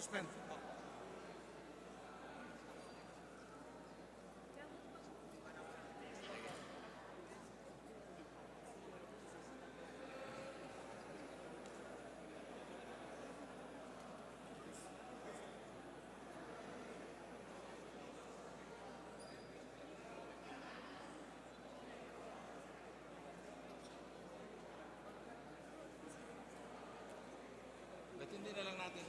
Suspend. Ba't hindi na lang natin?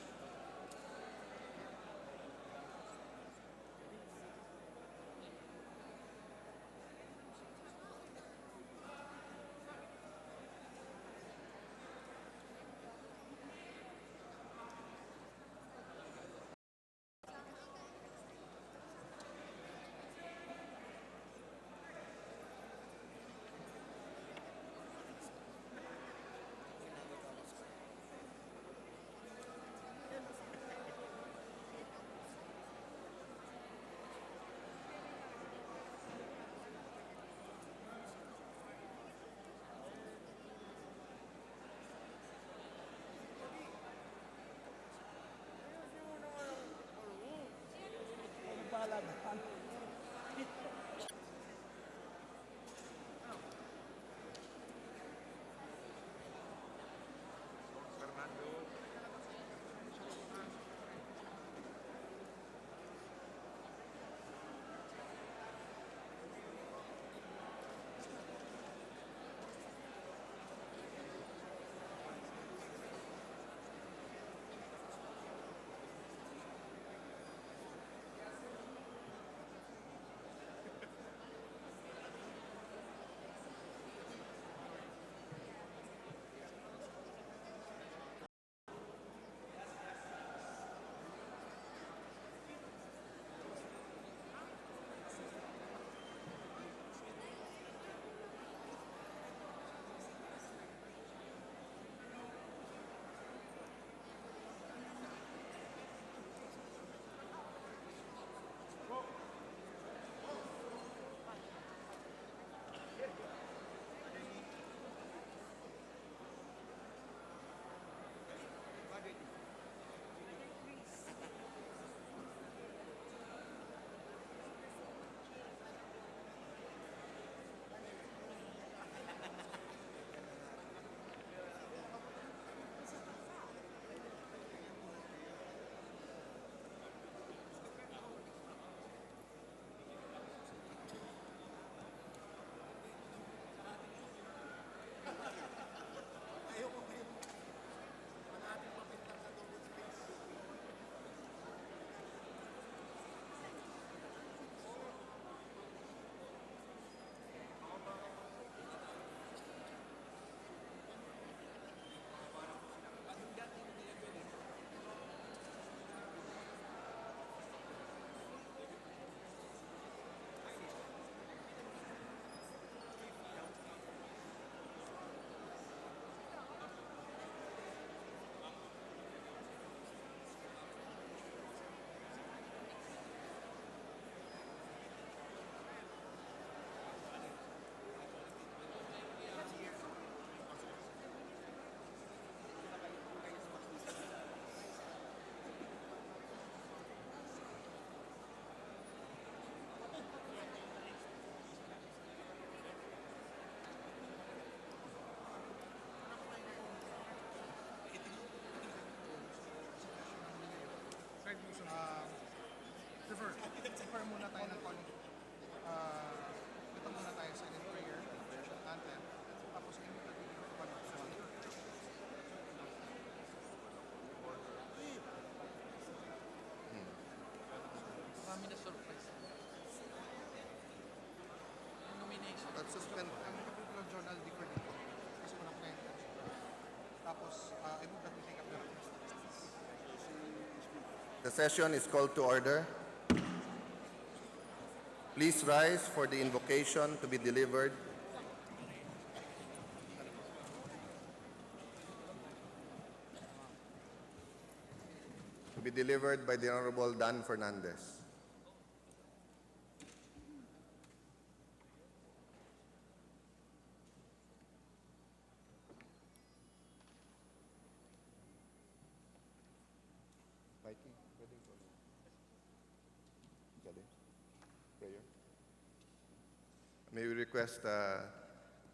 Defer muna tayo ng calling. Ito muna tayo sa silent prayer, anthem, tapos yung marami na surprise. Nomination. At suspend. Ang kapitulo journal decor dito. Kasi wala ko ngayon. Tapos, I move that we take up the request. The session is called to order. Please rise for the invocation to be delivered. To be delivered by the Honorable Dan Fernandez. Fighting. Prayer. May we request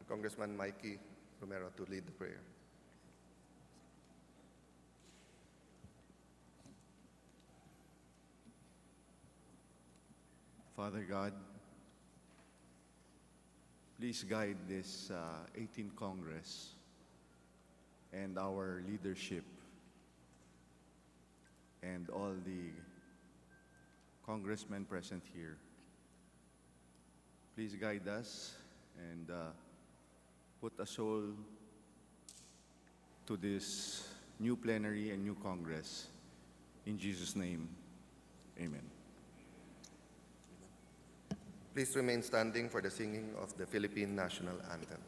Congressman Mikey Romero to lead the prayer. Father God, please guide this 18th Congress and our leadership and all the congressmen present here. Please guide us and put a soul to this new plenary and new Congress. In Jesus' name, amen. Please remain standing for the singing of the Philippine National Anthem.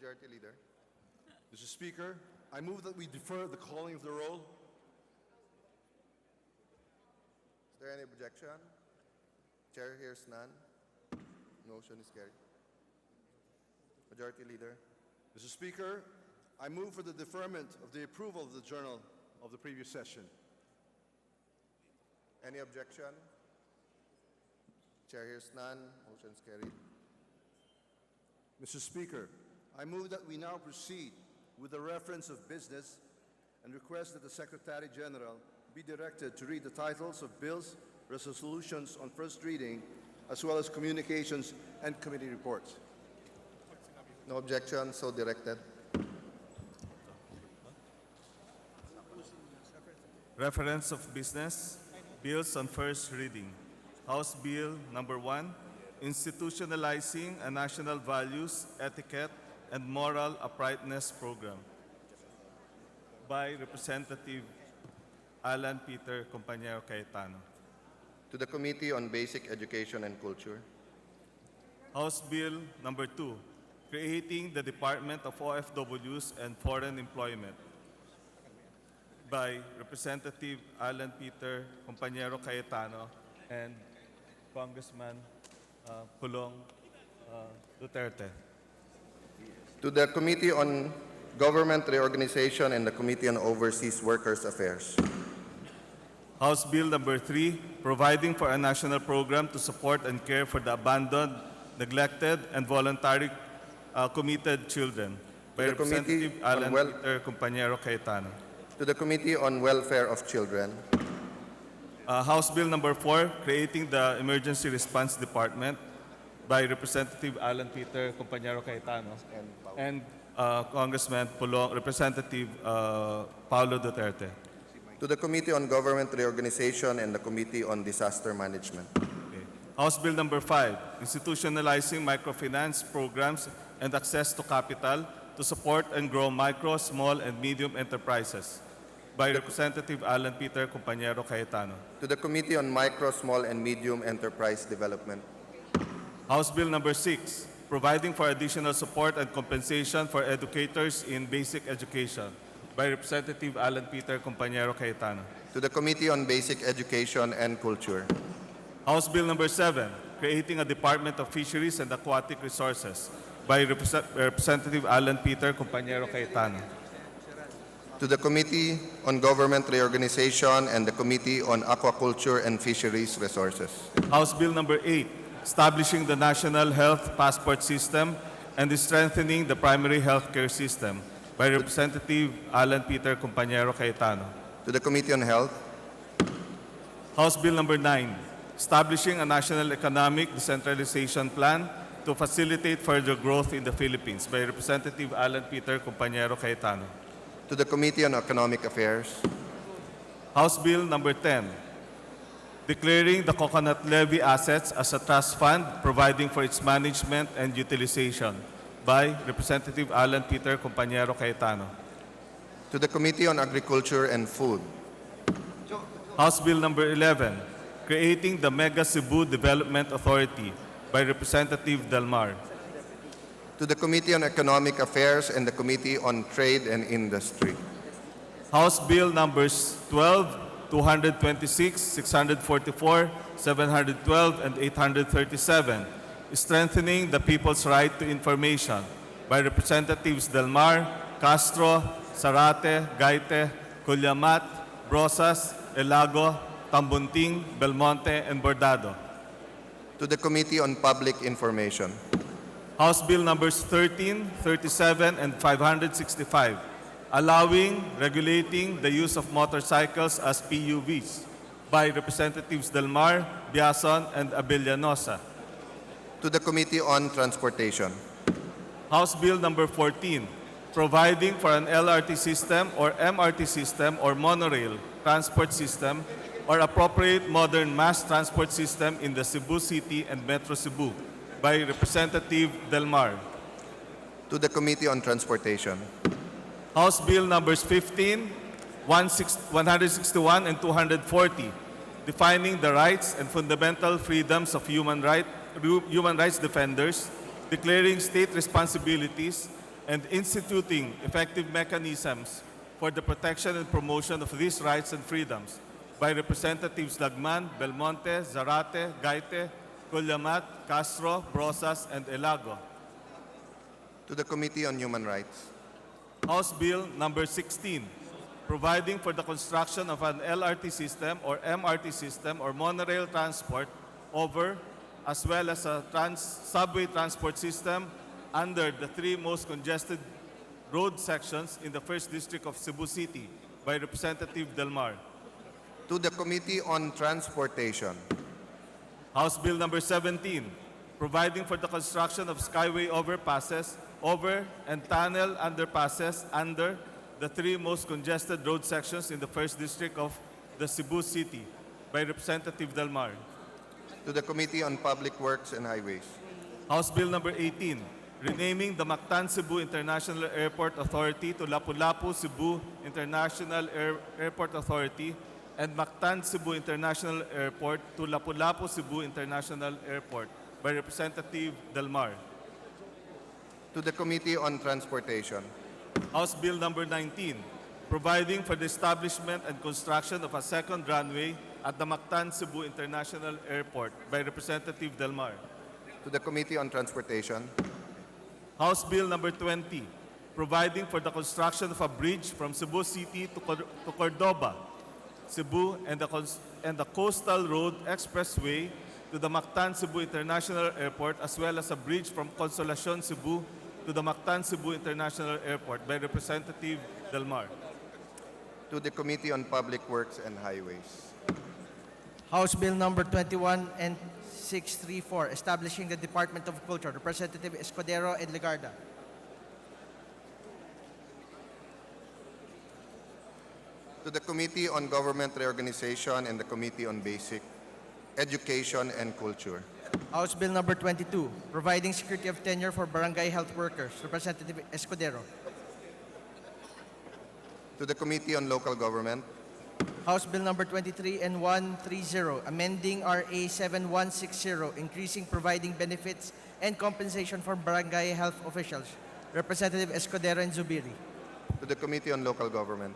Majority Leader. Mr. Speaker, I move that we defer the calling of the roll. Is there any objection? Chair hears none. Motion is carried. Majority Leader. Mr. Speaker, I move for the deferment of the approval of the journal of the previous session. Any objection? Chair hears none. Motion is carried. Mr. Speaker, I move that we now proceed with the reference of business and request that the Secretary General be directed to read the titles of bills, resolutions on first reading, as well as communications and committee reports. No objection, so directed. Reference of business, bills on first reading. House Bill Number 1, Institutionalizing a National Values, Etiquette, and Moral Uprightness Program by Representative Alan Peter Compañero Cayetano. To the Committee on Basic Education and Culture. House Bill Number 2, Creating the Department of OFWs and Foreign Employment by Representative Alan Peter Compañero Cayetano and Congressman Pulong Duterte. To the Committee on Government Reorganization and the Committee on Overseas Workers Affairs. House Bill Number 3, Providing for a National Program to Support and Care for the Abandoned, Neglected, and Voluntary Committed Children by To the Committee Representative on Alan Peter Compañero Cayetano. To the Committee on Welfare of Children. House Bill Number 4, Creating the Emergency Response Department by Representative Alan Peter Compañero Cayetano and Congressman Representative Paulo Duterte. To the Committee on Government Reorganization and the Committee on Disaster Management. Okay. House Bill Number 5, Institutionalizing Microfinance Programs and Access to Capital to Support and Grow Micro, Small, and Medium Enterprises by Representative Alan Peter Compañero Cayetano. To the Committee on Micro, Small, and Medium Enterprise Development. House Bill Number 6, Providing for Additional Support and Compensation for Educators in Basic Education by Representative Alan Peter Compañero Cayetano. To the Committee on Basic Education and Culture. House Bill Number 7, Creating a Department of Fisheries and Aquatic Resources by Representative Alan Peter Compañero Cayetano. to the Committee on Government Reorganization and the Committee on Aquaculture and Fisheries Resources. House Bill number 8, establishing the National Health Passport System and strengthening the primary health care system by Representative Alan Peter Compañero Cayetano. To the Committee on Health, House Bill number 9, establishing a national economic decentralization plan to facilitate further growth in the Philippines by Representative Alan Peter Compañero Cayetano. to the Committee on Economic Affairs, House Bill number 10, declaring the coconut levy assets as a trust fund, providing for its management and utilization by Representative Alan Peter Compañero Cayetano. to the Committee on Agriculture and Food, House Bill number 11, creating the Mega Cebu Development Authority by Representative Delmar. to the Committee on Economic Affairs and the Committee on Trade and Industry, House Bill numbers 12, 226, 644, 712, and 837, strengthening the people's right to information by Representatives Delmar, Castro, Zarate, Gaite, Cullamat, Brosas, Elago, Tambunting, Belmonte, and Bordado. to the Committee on Public Information, House Bill numbers 13, 37, and 565, allowing, regulating the use of motorcycles as PUVs by Representatives Delmar, Biason, and Abellanosa. to the Committee on Transportation, House Bill number 14, providing for an LRT system or MRT system or monorail transport system or appropriate modern mass transport system in the Cebu City and Metro Cebu by Representative Delmar. to the Committee on Transportation, House Bill numbers 15, 161, and 240, defining the rights and fundamental freedoms of human rights defenders, declaring state responsibilities, and instituting effective mechanisms for the protection and promotion of these rights and freedoms by Representatives Lagman, Belmonte, Zarate, Gaite, Cullamat, Castro, Brosas, and Elago. to the Committee on Human Rights, House Bill number 16, providing for the construction of an LRT system or MRT system or monorail transport over, as well as a subway transport system under the three most congested road sections in the 1st District of Cebu City by Representative Delmar. to the Committee on Transportation, House Bill number 17, providing for the construction of skyway overpasses, over and tunnel underpasses under the three most congested road sections in the 1st District of the Cebu City by Representative Delmar. to the Committee on Public Works and Highways, House Bill number 18, renaming the Mactan Cebu International Airport Authority to Lapu-Lapu Cebu International Airport Authority and Mactan Cebu International Airport to Lapu-Lapu Cebu International Airport by Representative Delmar. to the Committee on Transportation, House Bill number 19, providing for the establishment and construction of a second runway at the Mactan Cebu International Airport by Representative Delmar. to the Committee on Transportation, House Bill number 20, providing for the construction of a bridge from Cebu City to Cordoba, Cebu, and the Coastal Road Expressway to the Mactan Cebu International Airport, as well as a bridge from Consolacion, Cebu, to the Mactan Cebu International Airport by Representative Delmar. to the Committee on Public Works and Highways, House Bill number 21 and 634, establishing the Department of Culture, Representative Escudero and Legarda. to the Committee on Government Reorganization and the Committee on Basic Education and Culture, House Bill number 22, providing security of tenure for barangay health workers, Representative Escudero. to the Committee on Local Government, House Bill number 23 and 130, amending RA 7160, increasing providing benefits and compensation for barangay health officials, Representative Escudero and Zubiri. to the Committee on Local Government,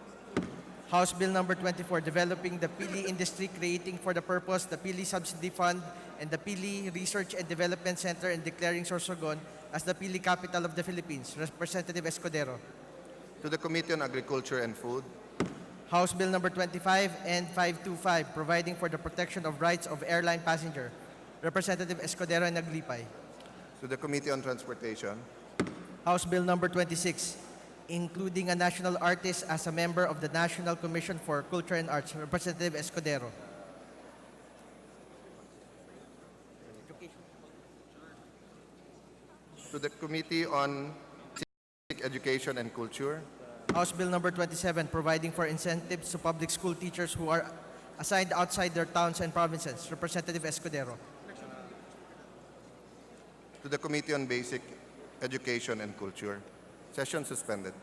House Bill number 24, developing the Pili industry, creating for the purpose the Pili Subsidy Fund and the Pili Research and Development Center, and declaring Sorsogon as the Pili capital of the Philippines, Representative Escudero. to the Committee on Agriculture and Food, House Bill number 25 and 525, providing for the protection of rights of airline passenger. Representative Escudero and Aglipay. to the Committee on Transportation, House Bill number 26, including a national artist as a member of the National Commission for Culture and Arts. Representative Escudero. to the Committee on Civic Education and Culture, House Bill number 27, providing for incentives to public school teachers who are assigned outside their towns and provinces. Representative Escudero. to the Committee on Basic Education and Culture. Session suspended.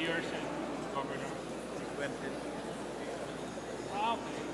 Mayors and governor. Ah, okay.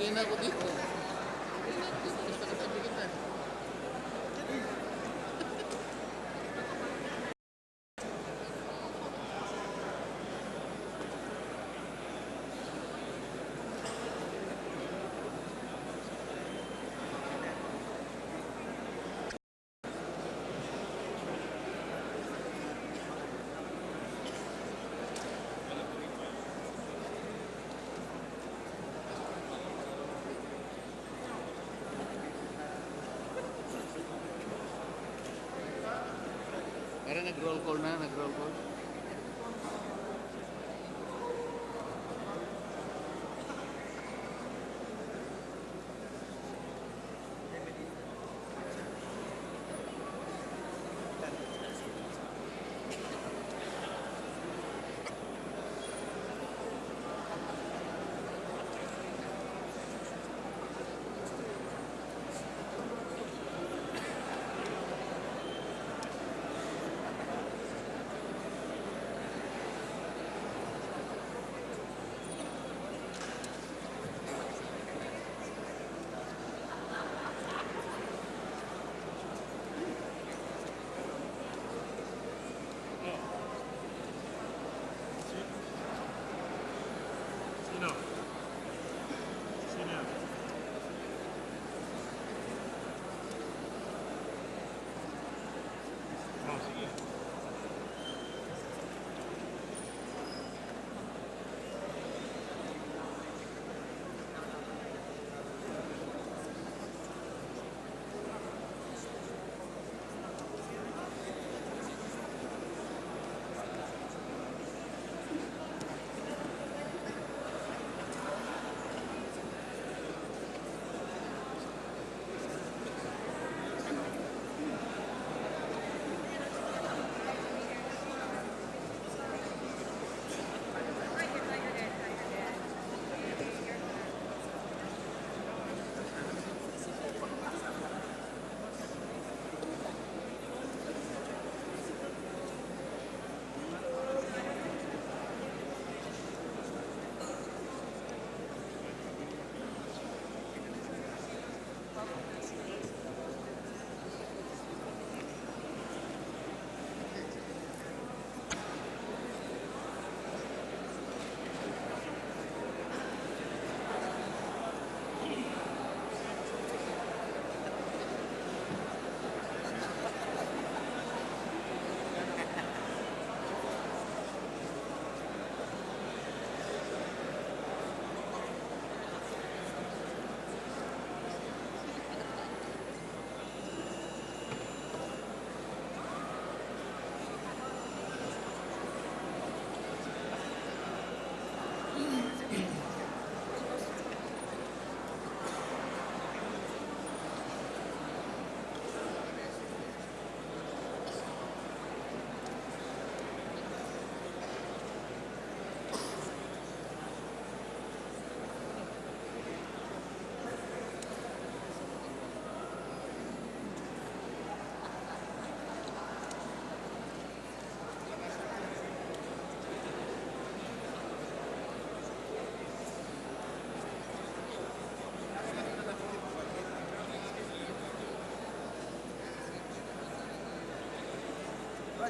Kanina ako dito. Gusto ka sabi kita. Pero nag-roll call na, nag-roll call. Sino? Sino? Oh, sige.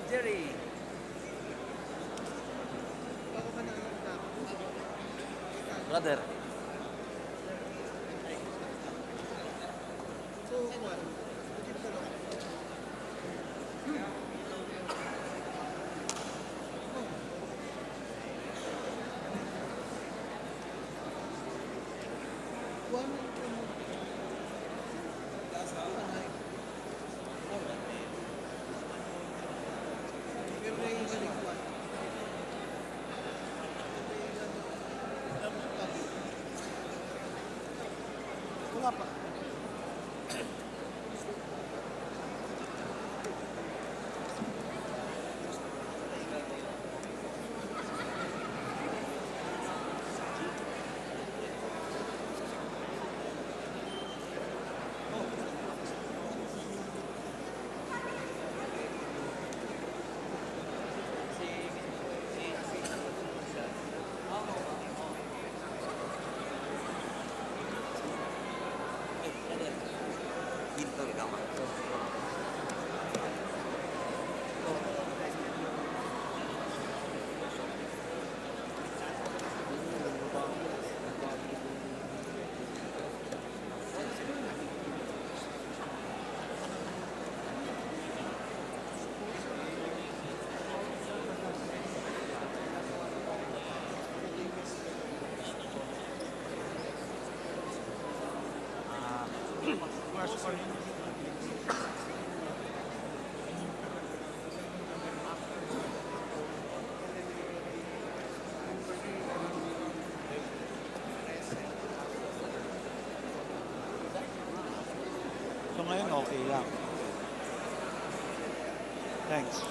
Jerry. Brother. Wala pa. Okay lang. Thanks.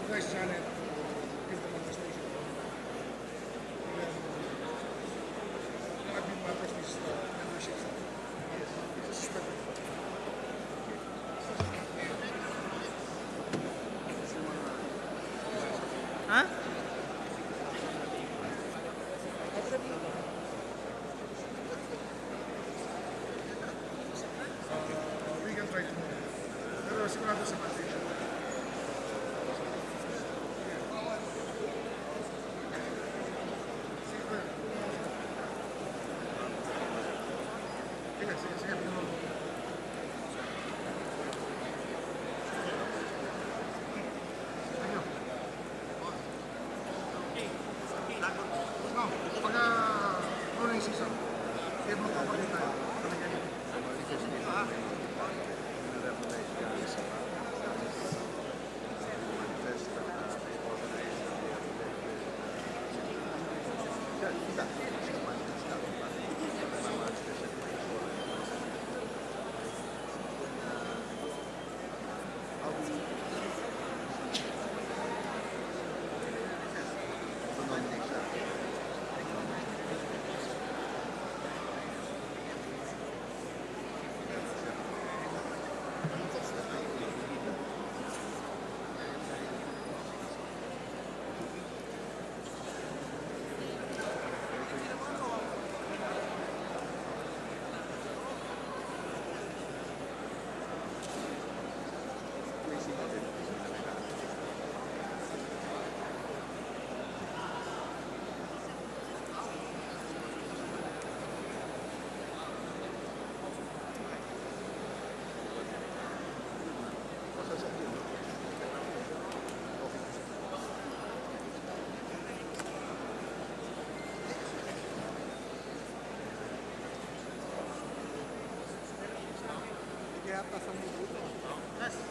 Vice Janet, give the manifestation. Admin matters is membership. Yes. Suspect. Ha? We can try to. Pero sigurado sa Monday. Sige, sige, sige. No, pagka rolling season, kaya magpapakita tayo.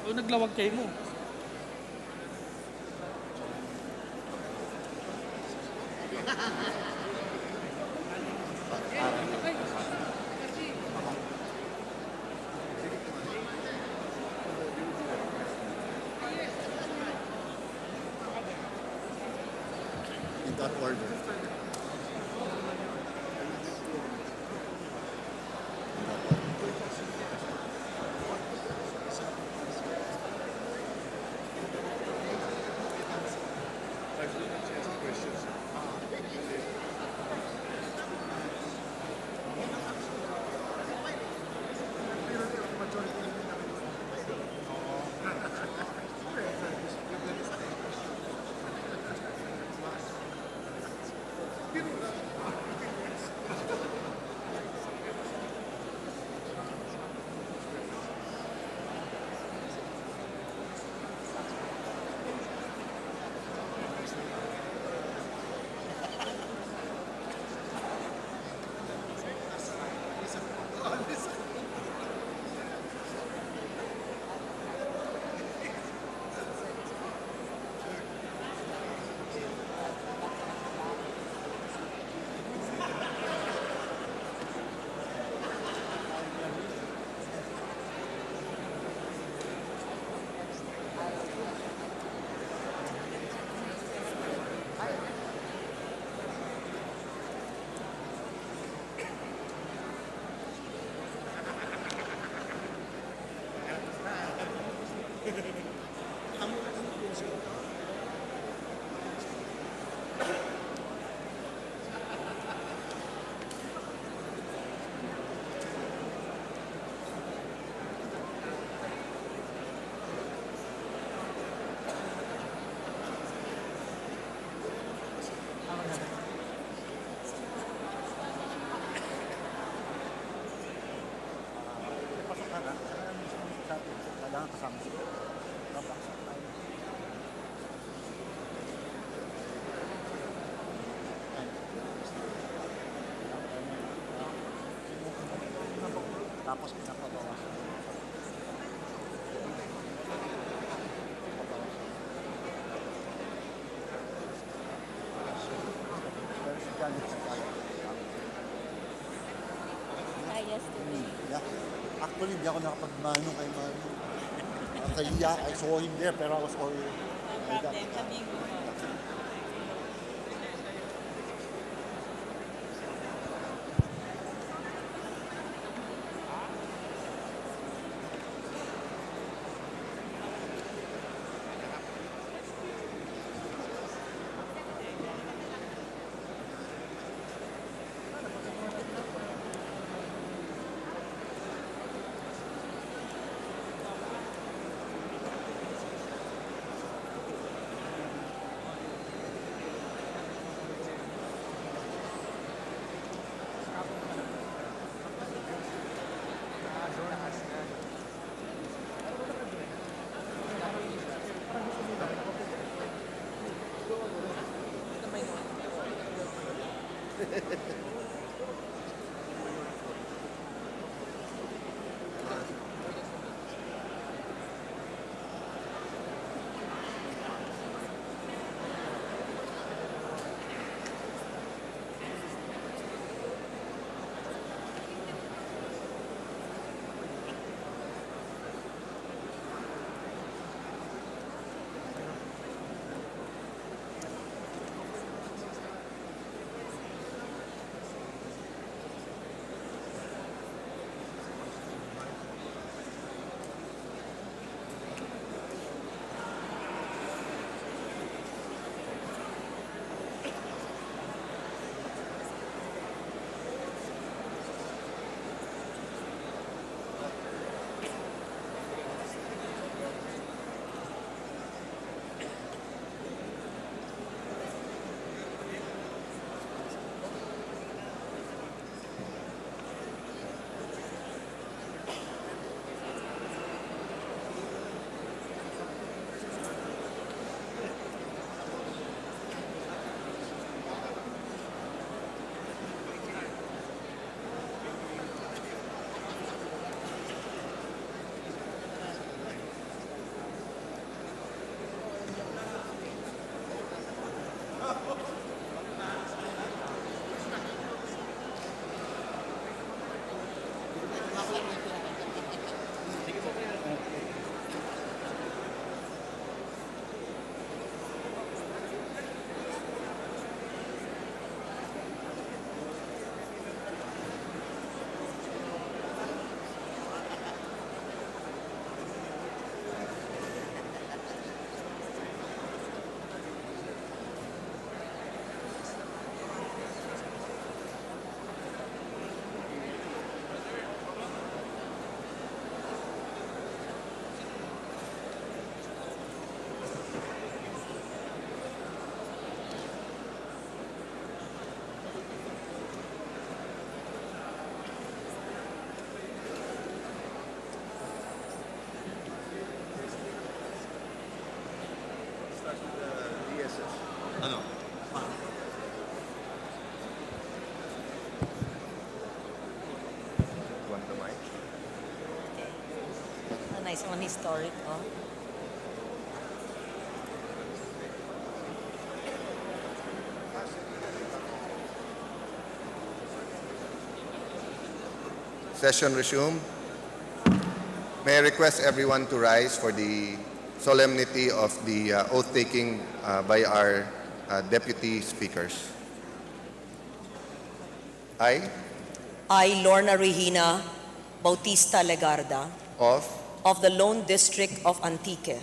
O naglawag kayo mo. In that order. Kailangan kasama sila. Tapos pinapabawasan. Pero si Janet sa kaya. yesterday. Yeah. Actually, hindi ako nakapagmano kay Mano. Kaya I saw him there, pero I was all... No problem. Sabihin ko po. A nice one, historic, oh. Session resumed. May I request everyone to rise for the solemnity of the oath-taking by our deputy speakers. I, I, Lorna Regina Bautista Legarda, of the Lone District of Antique,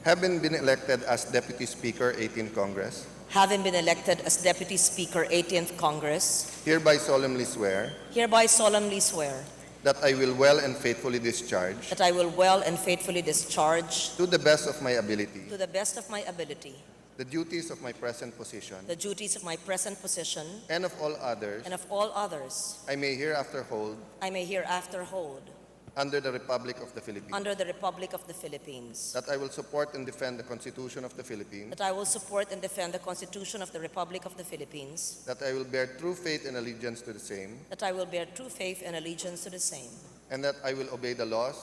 having been elected as Deputy Speaker, 18th Congress, having been elected as Deputy Speaker, 18th Congress, hereby solemnly swear hereby solemnly swear that I will well and faithfully discharge, that I will well and faithfully discharge, to the best of my ability, to the best of my ability, the duties of my present position, the duties of my present position, and of all others and of all others I may hereafter hold I may hereafter hold under the Republic of the Philippines. under the Republic of the Philippines, That I will support and defend the Constitution of the Philippines. that I will support and defend the Constitution of the Republic of the Philippines, That I will bear true faith and allegiance to the same. that I will bear true faith and allegiance to the same, and that I will obey the laws,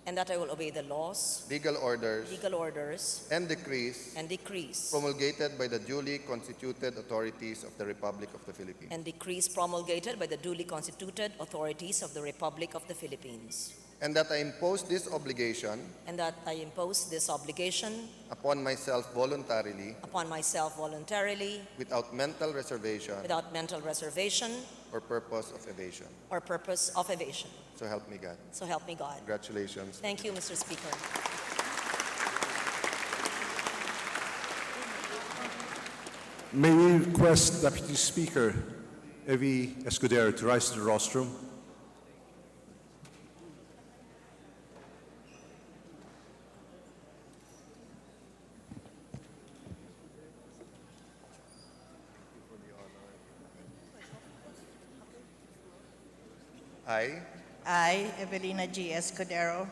and that I will obey the laws, legal orders, and decrees promulgated by the duly constituted authorities of the Republic of the Philippines. and decrees promulgated by the duly constituted authorities of the Republic of the Philippines, And that I impose this obligation and that I impose this obligation upon myself voluntarily, upon myself voluntarily, without mental reservation without mental reservation or purpose of evasion. or purpose of evasion. So help me God. So help me God. Congratulations. Thank you, Mr. Speaker. May we request Deputy Speaker Evie Escudero to rise to the rostrum. I, Evelina G. Escudero,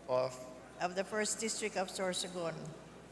of of the 1st District of Sorsogon,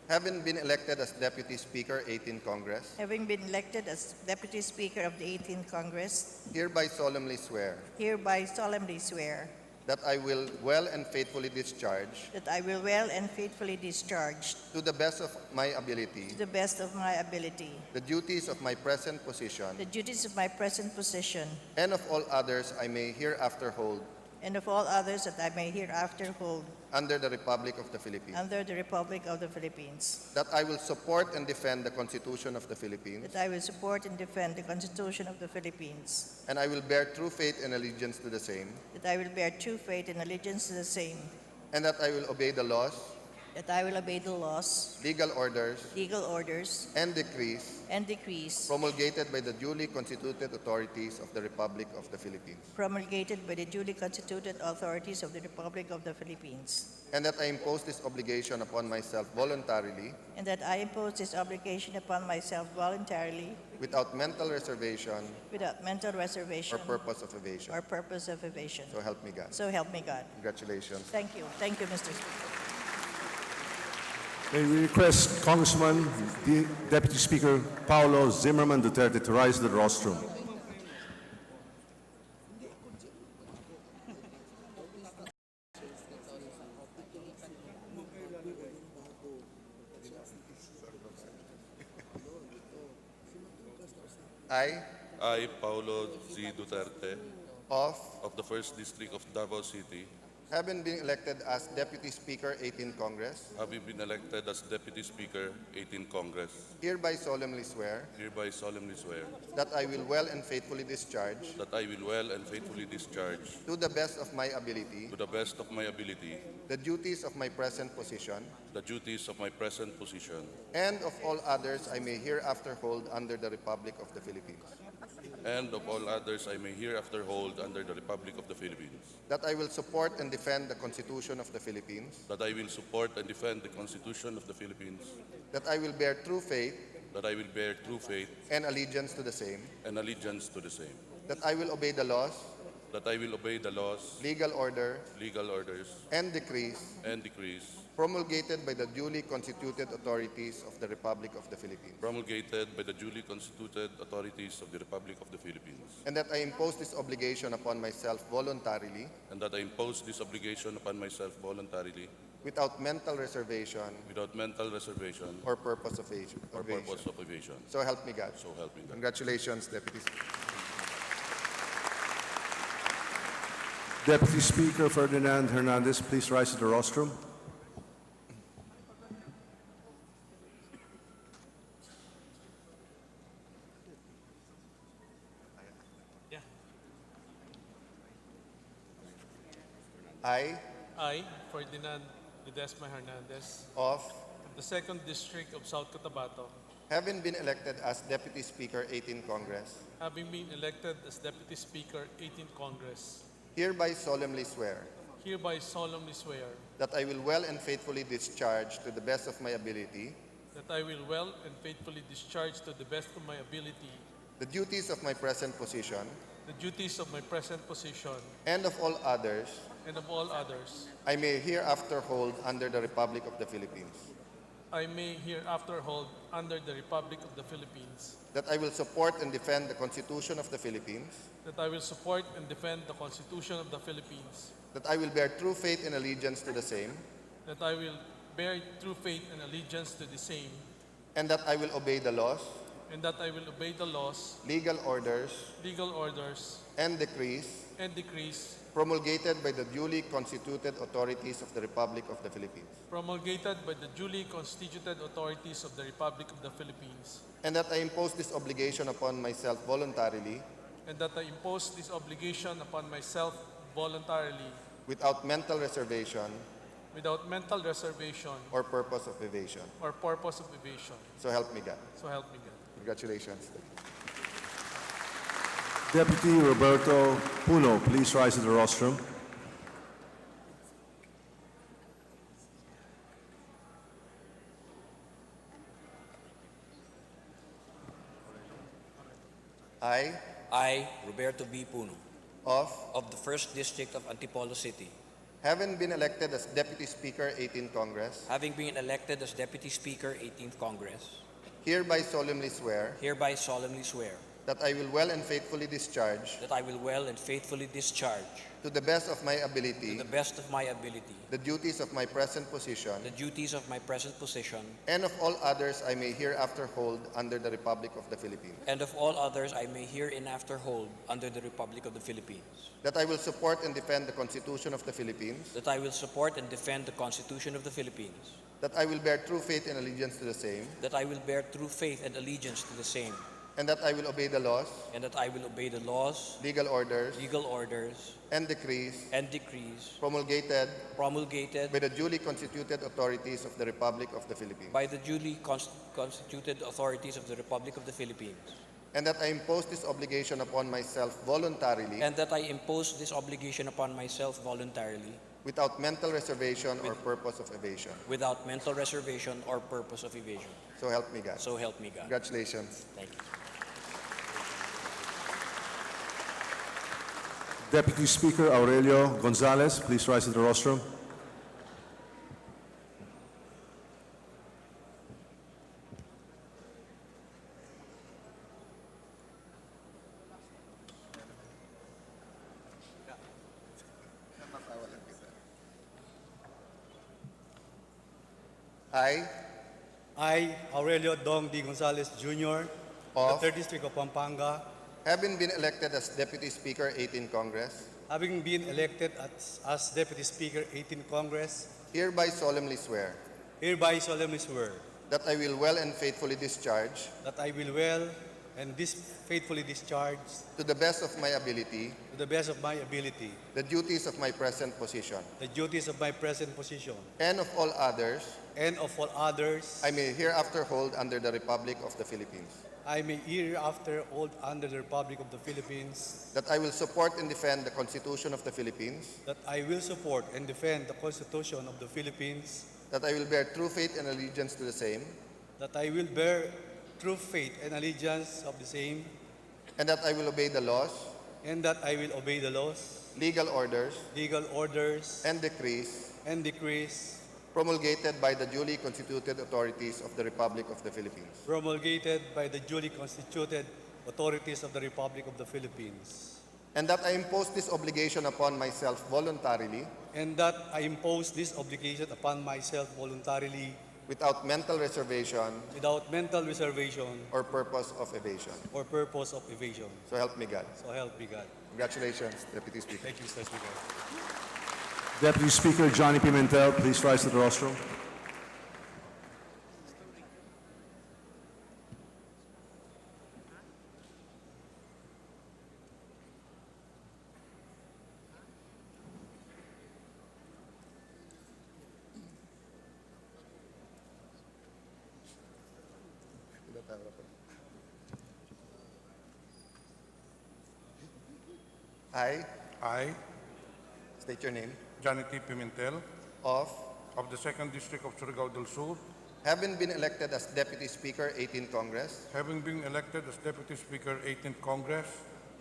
having been elected as Deputy Speaker, 18th Congress, having been elected as Deputy Speaker of the 18th Congress, hereby solemnly swear hereby solemnly swear that I will well and faithfully discharge, that I will well and faithfully discharge, to the best of my ability, to the best of my ability, the duties of my present position the duties of my present position, and of all others I may hereafter hold and of all others that I may hereafter hold under the Republic of the Philippines. under the Republic of the Philippines, That I will support and defend the Constitution of the Philippines, that I will support and defend the Constitution of the Philippines, and I will bear true faith and allegiance to the same, that I will bear true faith and allegiance to the same, and that I will obey the laws, that I will obey the laws, legal orders, and decrees promulgated by the duly constituted authorities of the Republic of the Philippines, promulgated by the duly constituted authorities of the Republic of the Philippines, and that I impose this obligation upon myself voluntarily, and that I impose this obligation upon myself voluntarily, without mental reservation without mental reservation or purpose of evasion. or purpose of evasion. So help me God. So help me God. Congratulations. Thank you. Thank you, Mr. Speaker. May we request Congressman Deputy Speaker Paulo Zimmerman Duterte to rise to the rostrum. I, Paulo Z. Duterte, of the 1st District of Davao City, having been elected as Deputy Speaker, 18th Congress, having been elected as Deputy Speaker, 18th Congress, hereby solemnly swear hereby solemnly swear that I will well and faithfully discharge, that I will well and faithfully discharge, to the best of my ability, to the best of my ability, the duties of my present position, the duties of my present position, and of all others I may hereafter hold under the Republic of the Philippines. and of all others I may hereafter hold under the Republic of the Philippines, That I will support and defend the Constitution of the Philippines, that I will support and defend the Constitution of the Philippines, that I will bear true faith that I will bear true faith and allegiance to the same, and allegiance to the same, that I will obey the laws, that I will obey the laws, legal orders, and decrees decrees promulgated by the duly constituted authorities of the Republic of the Philippines, promulgated by the duly constituted authorities of the Republic of the Philippines, and that I impose this obligation upon myself voluntarily, and that I impose this obligation upon myself voluntarily, without mental reservation or purpose of evasion. or purpose of evasion. So help me God. So help me God. Congratulations, Deputy Speaker. Deputy Speaker Ferdinand Hernandez, please rise to the rostrum. I, Ferdinand Ledesma Hernandez, of the 2nd District of South Cotabato, having been elected as Deputy Speaker, 18th Congress, having been elected as Deputy Speaker, 18th Congress, hereby solemnly swear hereby solemnly swear that I will well and faithfully discharge to the best of my ability that I will well and faithfully discharge to the best of my ability the duties of my present position, the duties of my present position, and of all others and of all others I may hereafter hold under the Republic of the Philippines, I may hereafter hold under the Republic of the Philippines, that I will support and defend the Constitution of the Philippines, that I will support and defend the Constitution of the Philippines, that I will bear true faith and allegiance to the same, that I will bear true faith and allegiance to the same, and that I will obey the laws, and that I will obey the laws, legal orders, and decrees promulgated by the duly constituted authorities of the Republic of the Philippines, promulgated by the duly constituted authorities of the Republic of the Philippines, and that I impose this obligation upon myself voluntarily, and that I impose this obligation upon myself voluntarily, without mental reservation without mental reservation or purpose of evasion. or purpose of evasion. So help me God. So help me God. Congratulations. Deputy Roberto Puno, please rise to the rostrum. I, Roberto B. Puno, of the 1st District of Antipolo City, having been elected as Deputy Speaker, 18th Congress, having been elected as Deputy Speaker, 18th Congress, hereby solemnly swear hereby solemnly swear that I will well and faithfully discharge, that I will well and faithfully discharge, to the best of my to ability, the best of my ability, the duties of my present position, the duties of my present position, and of all others I may hereafter hold under the Republic of the Philippines. and of all others I may hereinafter hold under the Republic of the Philippines, That I will support and defend the Constitution of the Philippines. that I will support and defend the Constitution of the Philippines, That I will bear true faith and allegiance to the same. that I will bear true faith and allegiance to the same, And that I will obey the laws, and that I will obey the laws, legal orders, and decrees decrees promulgated promulgated by the duly constituted authorities of the Republic of the Philippines. by the duly constituted authorities of the Republic of the Philippines, And that I impose this obligation upon myself voluntarily, and that I impose this obligation upon myself voluntarily, without mental reservation or purpose of evasion. without mental reservation or purpose of evasion. So help me God. So help me God. Congratulations. Thank you. Deputy Speaker Aurelio Gonzalez, please rise to the rostrum. I, Aurelio Dong D. Gonzalez Jr., Of? the 3rd District of Pampanga, Having been elected as Deputy Speaker, 18th Congress, having been elected as Deputy Speaker, 18th Congress, hereby solemnly swear hereby solemnly swear that I will well and faithfully discharge, that I will well and faithfully discharge, to the best of my ability, to the best of my ability, the duties of my present position, the duties of my present position, and of all others and of all others I may hereafter hold under the Republic of the Philippines. I may hereafter hold under the Republic of the Philippines, That I will support and defend the Constitution of the Philippines. that I will support and defend the Constitution of the Philippines, That I will bear true faith and allegiance to the same. that I will bear true faith and allegiance of the same, And that I will obey the laws, and that I will obey the laws, legal orders, and decrees promulgated by the duly constituted authorities of the Republic of the Philippines. promulgated by the duly constituted authorities of the Republic of the Philippines, And that I impose this obligation upon myself voluntarily, and that I impose this obligation upon myself voluntarily, without mental reservation without mental reservation or purpose of evasion. or purpose of evasion. So help me God. So help me God. Congratulations, Deputy Speaker. Thank you, Mr. Speaker. Deputy Speaker Johnny Pimentel, please rise to the rostrum. I, State your name. Johnny T. Pimentel, Of, of the 2nd District of Surigao del Sur, having been elected as Deputy Speaker, 18th Congress, having been elected as Deputy Speaker, 18th Congress,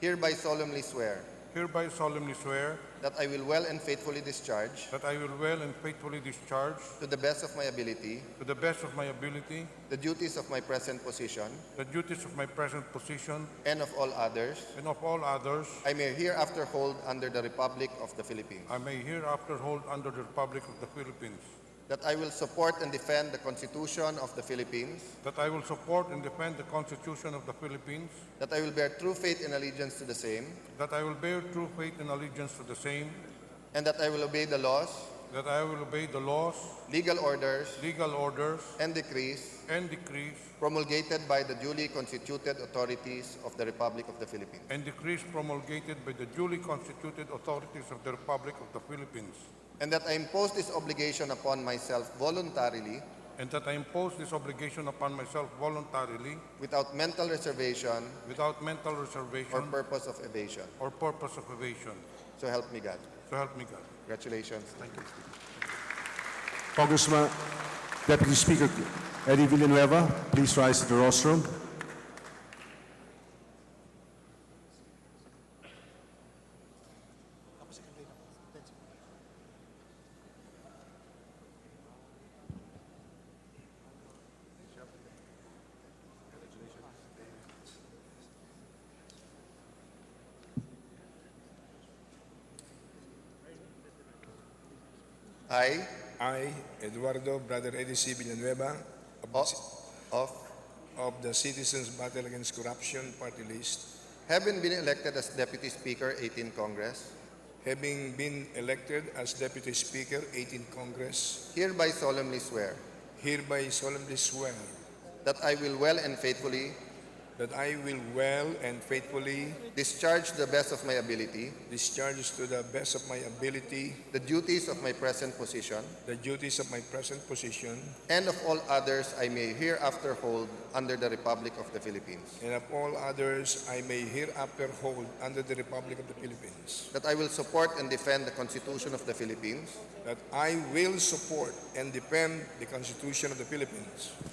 hereby solemnly swear hereby solemnly swear that I will well and faithfully discharge, that I will well and faithfully discharge, to the best of my ability, to the best of my ability, the duties of my present position, the duties of my present position, and of all others and of all others I may hereafter hold under the Republic of the Philippines. I may hereafter hold under the Republic of the Philippines, That I will support and defend the Constitution of the Philippines. that I will support and defend the Constitution of the Philippines, That I will bear true faith and allegiance to the same. that I will bear true faith and allegiance to the same, And that I will obey the laws, that I will obey the laws, legal orders, and decrees decrees promulgated by the duly constituted authorities of the Republic of the Philippines. and decrees promulgated by the duly constituted authorities of the Republic of the Philippines, And that I impose this obligation upon myself voluntarily, and that I impose this obligation upon myself voluntarily, without mental reservation without mental or reservation purpose of evasion. or purpose of evasion. So help me God. So help me God. Congratulations. Thank you. Congressman, Deputy Speaker Eddie Villanueva, please rise to the rostrum. I, Eduardo Brother Eddie C. Villanueva, of the Citizens Battle Against Corruption Party List, having been elected as Deputy Speaker, 18th Congress, having been elected as Deputy Speaker, 18th Congress, hereby solemnly swear that I will well and faithfully discharge to the best of my ability the duties of my present position and of all others I may hereafter hold under the Republic of the Philippines. That I will support and defend the Constitution of the Philippines.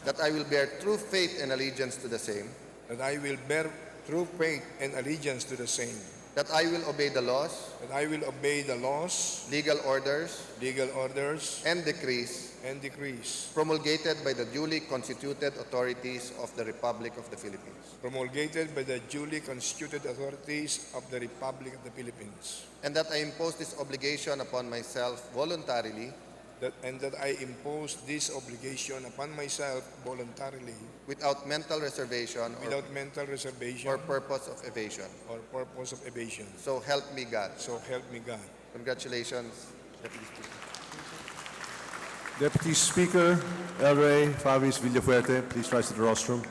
That I will bear true faith and allegiance to the same. That I will obey the laws, legal orders, and decrees promulgated by the duly constituted authorities of the Republic of the Philippines. And that I impose this obligation upon myself voluntarily, without mental reservation or purpose of evasion. So help me God. Congratulations, Deputy Speaker. Deputy Speaker El Rey Favis Villafuerte, please rise to the rostrum.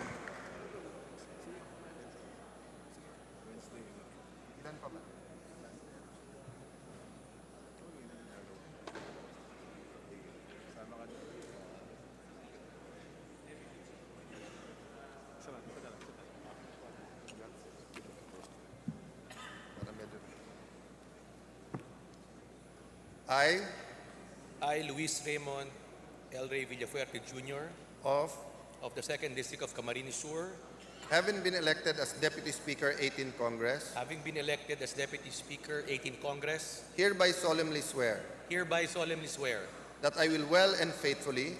I, Luis Raymond El Rey Villafuerte Jr. of the 2nd District of Camarines Sur, having been elected as Deputy Speaker, 18th Congress, hereby solemnly swear that I will well and faithfully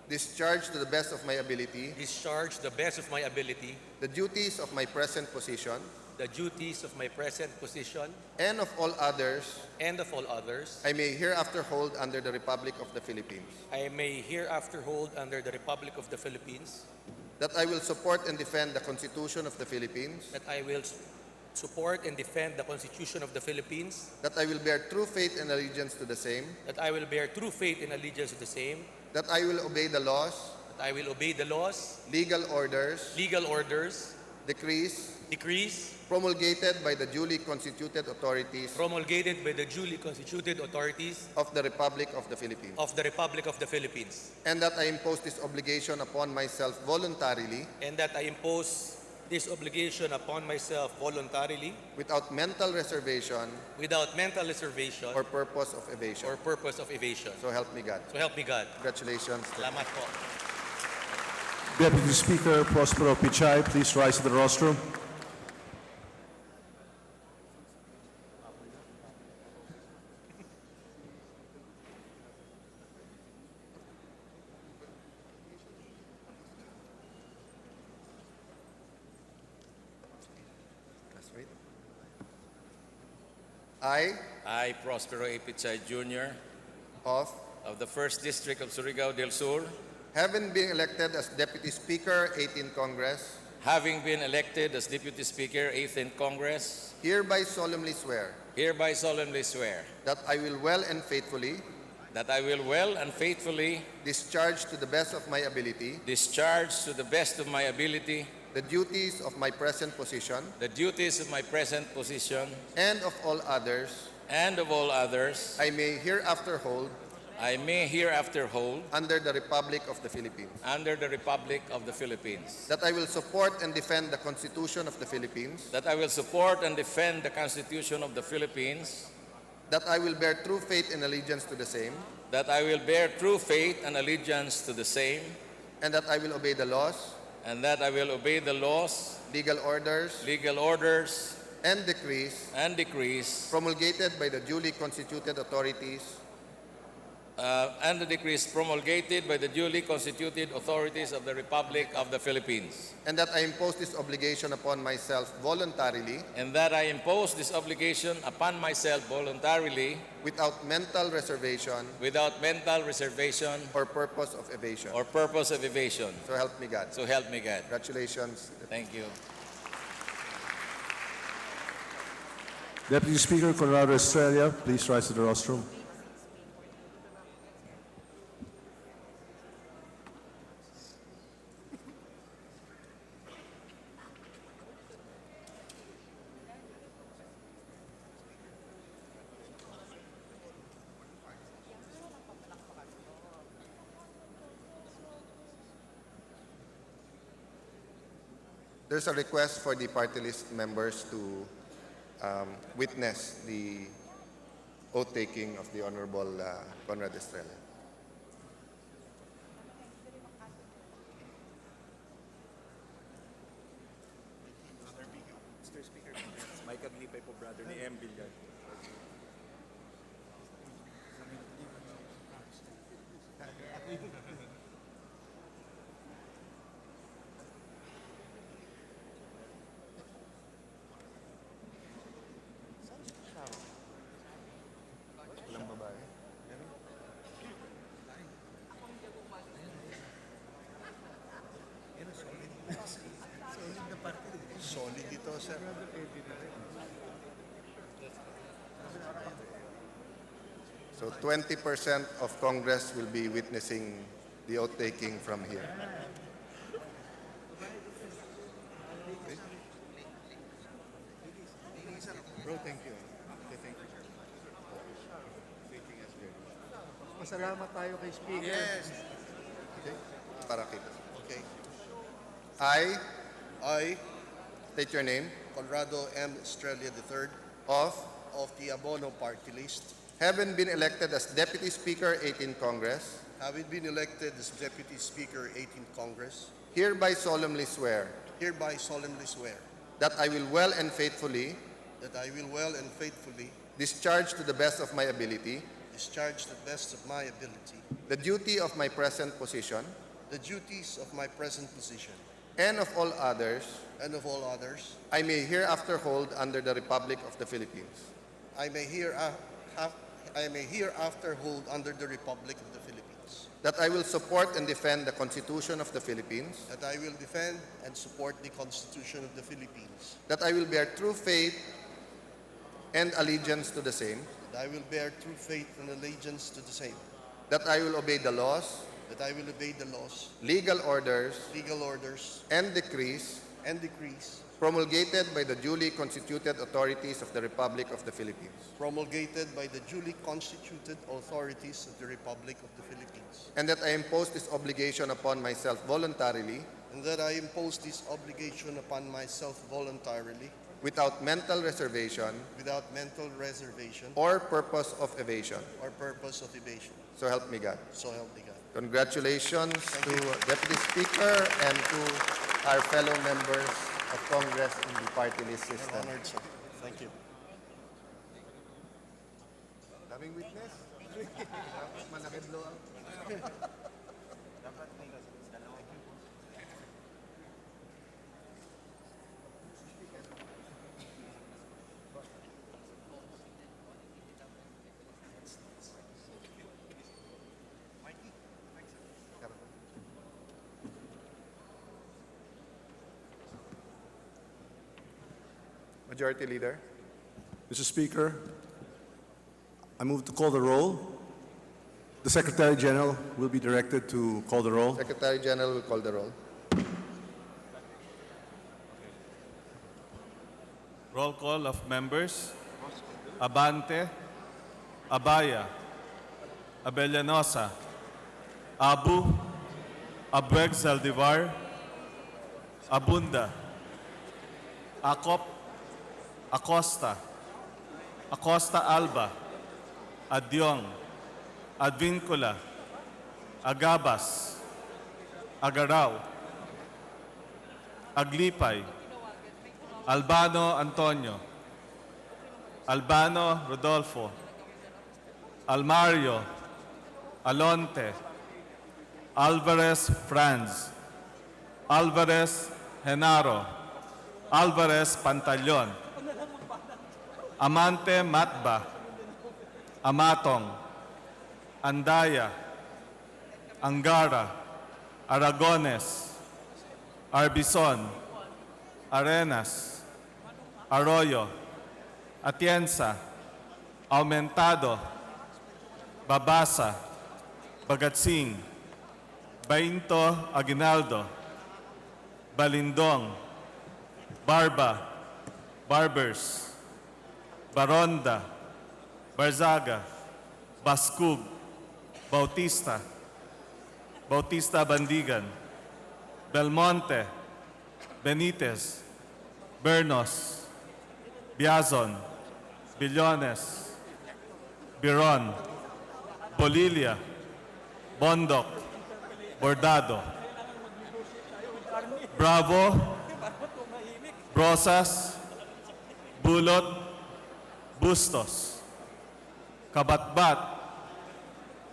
discharge to the best of my ability the duties of my present position and of all others I may hereafter hold under the Republic of the Philippines. That I will support and defend the Constitution of the Philippines. That I will bear true faith and allegiance to the same. That I will obey the laws, legal orders, decrees promulgated by the duly constituted authorities of the Republic of the Philippines. And that I impose this obligation upon myself voluntarily, without mental reservation or purpose of evasion. So help me God. Congratulations. Salamat po. Deputy Speaker Prospero Pichay, please rise to the rostrum. I, Prospero A. Pichay Jr. of of the 1st District of Surigao del Sur, having been elected as Deputy Speaker, 18th Congress, having been elected as Deputy Speaker, 18th Congress, hereby solemnly swear hereby solemnly swear that I will well and faithfully that I will well and faithfully discharge to the best of my ability discharge to the best of my ability the duties of my present position the duties of my present position and of all others and of all others I may hereafter hold under the Republic of the Philippines. under the Republic of the Philippines. That I will support and defend the Constitution of the Philippines. That I will support and defend the Constitution of the Philippines. That I will bear true faith and allegiance to the same. That I will bear true faith and allegiance to the same. And that I will obey the laws. And that I will obey the laws, legal orders, and decrees promulgated by the duly constituted authorities and the decrees promulgated by the duly constituted authorities of the Republic of the Philippines. And that I impose this obligation upon myself voluntarily. And that I impose this obligation upon myself voluntarily. Without mental reservation. Without mental reservation. Or purpose of evasion. Or purpose of evasion. So help me God. So help me God. Congratulations. Thank you. Deputy Speaker Conrado Estrella, please rise to the rostrum. There's a request for the party list members to witness the oath-taking of the Honorable Conrad Estrella. Mr. Speaker, may kaglipay po brother ni M. Villar. Solid ito, sir. So 20% of Congress will be witnessing the oath-taking from here. Bro, thank you. Okay, thank you. Masalamat tayo kay Speaker. Yes. Okay. Para kita. Okay. I state your name. Conrado M. Estrella III Of the Abono Party List. having been elected as Deputy Speaker, 18th Congress, Having been elected as Deputy Speaker, 18th Congress, hereby solemnly swear hereby solemnly swear that I will well and faithfully that I will well and faithfully discharge to the best of my ability discharge to the best of my ability the duty of my present position the duties of my present position and of all others and of all others I may hereafter hold under the Republic of the Philippines. I may hereafter hold under the Republic of the Philippines. That I will support and defend the Constitution of the Philippines. That I will defend and support the Constitution of the Philippines. That I will bear true faith and allegiance to the same. That I will bear true faith and allegiance to the same. That I will obey the laws. That I will obey the laws, legal orders, and decrees promulgated by the duly constituted authorities of the Republic of the Philippines. Promulgated by the duly constituted authorities of the Republic of the Philippines. And that I impose this obligation upon myself voluntarily. And that I impose this obligation upon myself voluntarily. Without mental reservation. Without mental reservation. Or purpose of evasion. Or purpose of evasion. So help me God. So help me God. Congratulations to Deputy Speaker and to our fellow members of Congress in the party list system. I'm honored, sir. Thank you. Daming witness. Malaki blow out. Majority Leader. Mr. Speaker, I move to call the roll. The Secretary General will be directed to call the roll. Secretary General will call the roll. Roll call of members. Abante, Abaya, Abellanosa, Abu, Abueg Zaldivar, Abunda, Acop, Acosta, Acosta Alba, Adyong, Advincula, Agabas, Agaraw, Aglipay, Albano Antonio, Albano Rodolfo, Almario, Alonte, Alvarez Franz, Alvarez Genaro, Alvarez Pantaleon, Amante Matba, Amatong, Andaya, Angara, Aragones, Arbison, Arenas, Arroyo, Atienza, Aumentado, Babasa, Bagatsing, Bainto Aguinaldo, Balindong, Barba, Barbers, Baronda, Barzaga, Baskug, Bautista, Bautista Bandigan, Belmonte, Benitez, Bernos, Biazon, Billones, Biron, Bolilia, Bondok, Bordado, Bravo, Brosas, Bulot, Bustos, Kabatbat,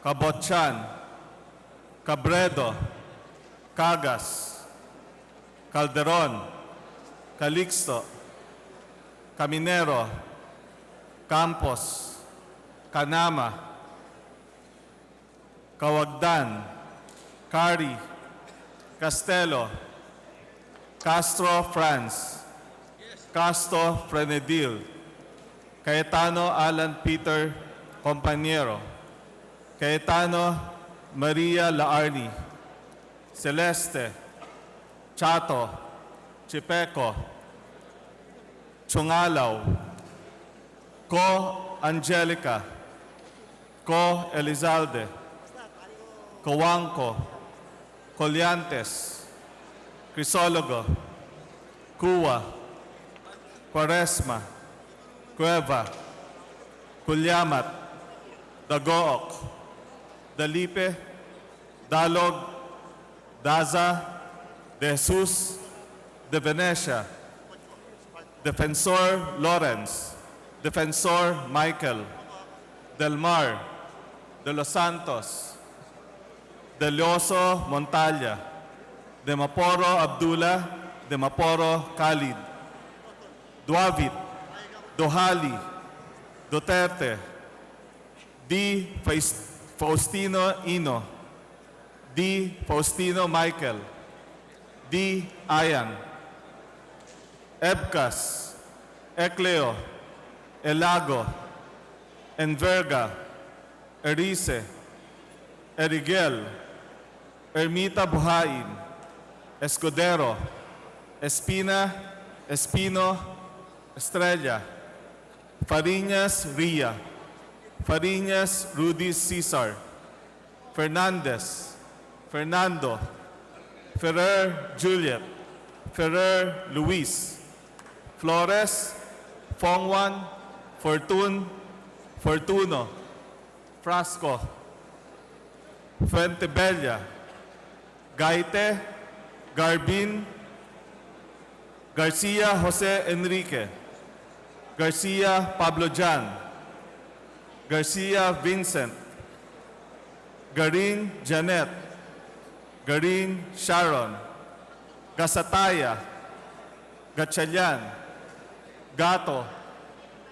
Kabotchan, Cabredo, Cagas, Calderon, Calixto, Caminero, Campos, Canama, Kawagdan, Cari, Castelo, Castro Franz, Castro Frenedil, Cayetano Alan Peter Compañero, Cayetano Maria Laarni, Celeste, Chato, Chipeco, Chungalaw, Co Angelica, Co Elizalde, Coanco, Colliantes, Crisologo, Cua, Quaresma, Cueva, Culyamat, Dagook, Dalipe, Dalog, Daza, De Jesus, De Venecia, Defensor Lawrence, Defensor Michael, Del Mar, De Los Santos, De Leoso Montalla, De Maporo Abdullah, De Maporo Khalid, Duavit, Dohali, Duterte, D. Faustino Ino, D. Faustino Michael, D. Ayan, Ebcas, Ecleo, Elago, Enverga, Erice, Erigel, Ermita Buhain, Escudero, Espina, Espino, Estrella, Fariñas Ria, Fariñas Rudy Cesar, Fernandez, Fernando, Ferrer Juliet, Ferrer Luis, Flores, Fongwan, Fortuno, Frasco, Fuentebella, Gaite, Garbin, Garcia Jose Enrique, Garcia Pablo Jan, Garcia Vincent, Garin Janet, Garin Sharon, Gasataya, Gatchalian, Gato,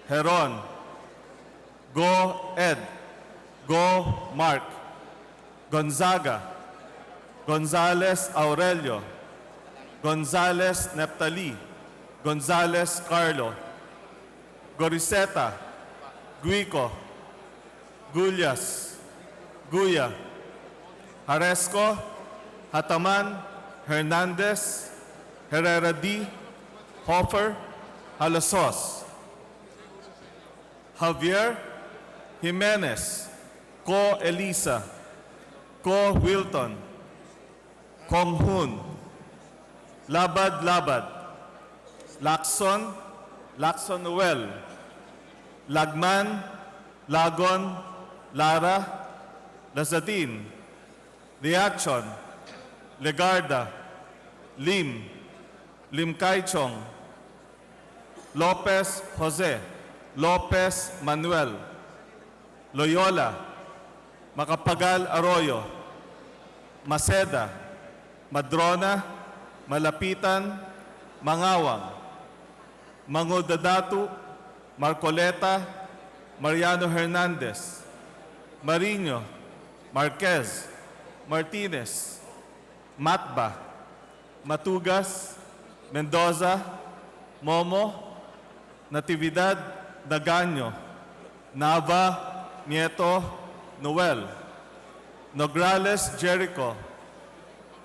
Heron, Go Ed, Go Mark, Gonzaga, Gonzales Aurelio, Gonzales Neptali, Gonzales Carlo, Goriseta, Guico, Gullas, Guya, Haresco, Hataman, Hernandez, Herrera D, Hofer, Halasos, Javier Jimenez, Ko Elisa, Ko Wilton, Kong Hun, Labad Labad, Lacson, Lacson Noel, Lagman, Lagon, Lara, Lazadin, Liachon, Legarda, Lim, Lim Kaichong, Lopez Jose, Lopez Manuel, Loyola, Macapagal Arroyo, Maceda, Madrona, Malapitan, Mangawang, Mangodadatu, Marcoleta, Mariano Hernandez, Mariño, Marquez, Martinez, Matba, Matugas, Mendoza, Momo, Natividad, Daganyo, Nava, Nieto, Noel, Nograles, Jericho,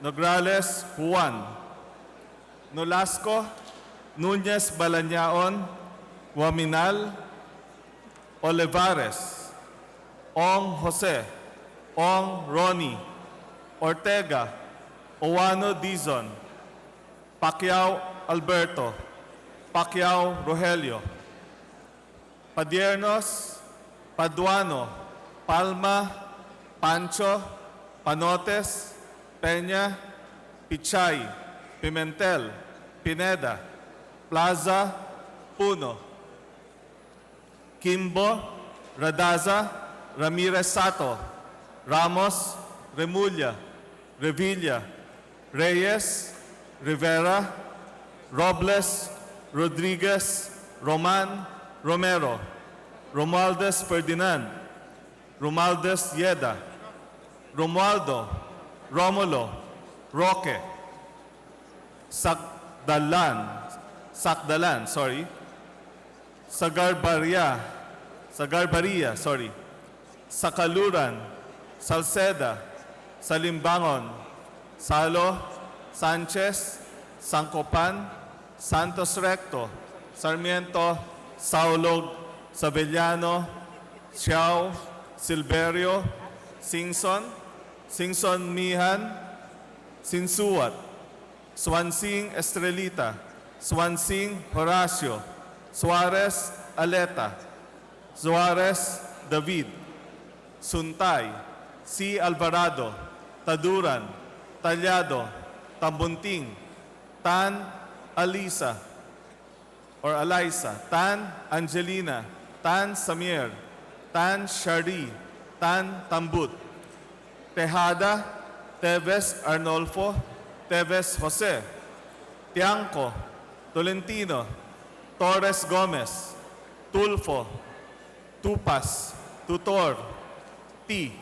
Nograles, Juan, Nolasco, Nunez, Balanyaon, Waminal, Olivares, Ong Jose, Ong Ronnie, Ortega, Owano Dizon, Pacquiao Alberto, Pacquiao Rogelio, Padiernos, Paduano, Palma, Pancho, Panotes, Peña, Pichay, Pimentel, Pineda, Plaza, Puno, Kimbo, Radaza, Ramirez Sato, Ramos, Remulla, Revilla, Reyes, Rivera, Robles, Rodriguez, Roman, Romero, Romualdez Ferdinand, Romualdez Yeda, Romualdo, Romulo, Roque, Sakdalan, Sagarbaria, Sakaluran, Salceda, Salimbangon, Salo, Sanchez, Sancopan, Santos Recto, Sarmiento, Saulog, Savellano, Xiao, Silverio, Singson, Singson Mihan, Sinsuat, Swansing Estrelita, Swansing Horacio, Suarez Aleta, Suarez David, Suntay, C. Alvarado, Taduran, Talyado, Tambunting, Tan Alisa, or Alisa, Tan Angelina, Tan Samir, Tan Shari, Tan Tambut, Tejada, Teves Arnolfo, Teves Jose, Tiangco, Tolentino, Torres Gomez, Tulfo, Tupas, Tutor, T.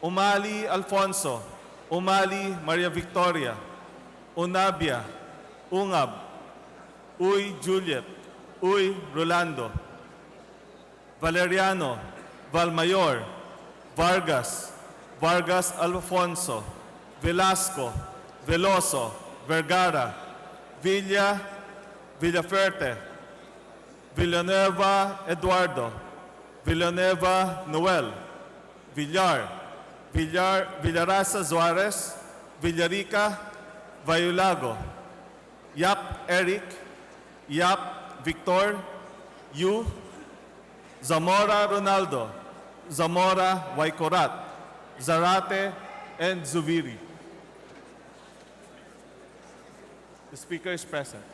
Umali Alfonso, Umali Maria Victoria, Unabia, Ungab, Uy Juliet, Uy Rolando, Valeriano, Valmayor, Vargas, Vargas Alfonso, Velasco, Veloso, Vergara, Villa, Villaferte, Villanueva Eduardo, Villanueva Noel, Villarasa Suarez, Villarica, Vayulago, Yap Eric, Yap Victor, Yu, Zamora Ronaldo, Zamora Waikorat, Zarate, and Zubiri. The speaker is present.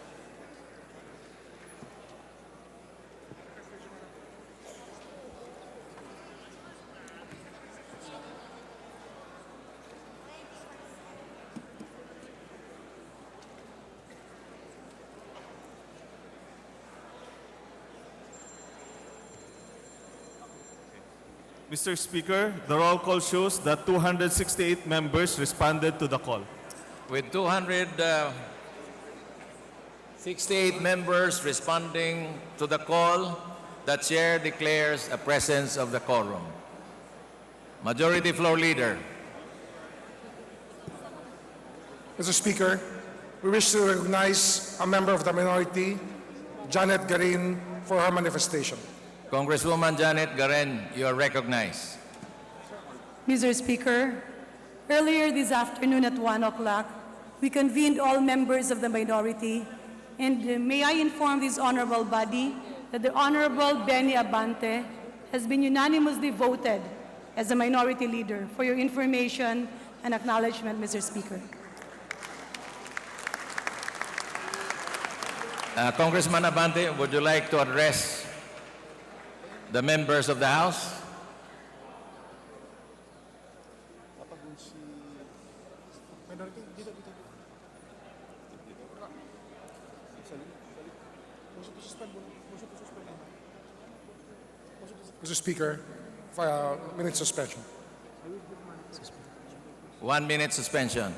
Mr. Speaker, the roll call shows that 268 members responded to the call. With 68 members responding to the call, the chair declares a presence of the quorum. Majority Floor Leader. Mr. Speaker, we wish to recognize a member of the minority, Janet Garin, for her manifestation. Congresswoman Janet Garen, you are recognized. Mr. Speaker, earlier this afternoon at 1 o'clock, we convened all members of the minority, and may I inform this honorable body that the Honorable Benny Abante has been unanimously voted as the minority leader. For your information and acknowledgement, Mr. Speaker. Congressman Abante, would you like to address the members of the House? Mr. Speaker, minute suspension. 1 minute suspension.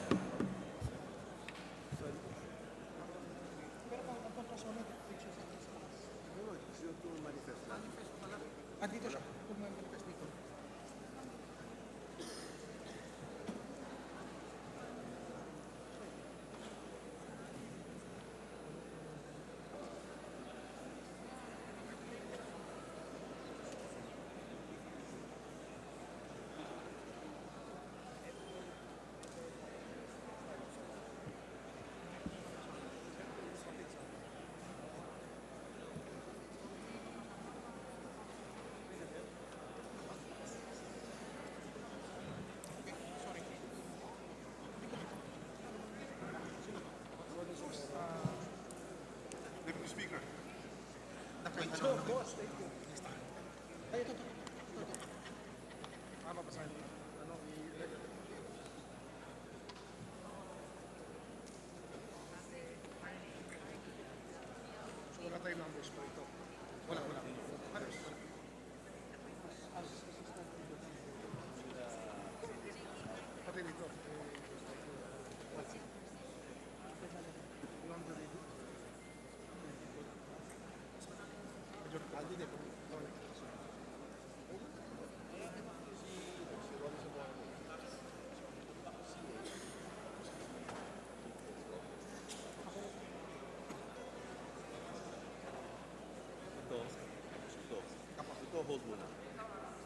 Hold muna.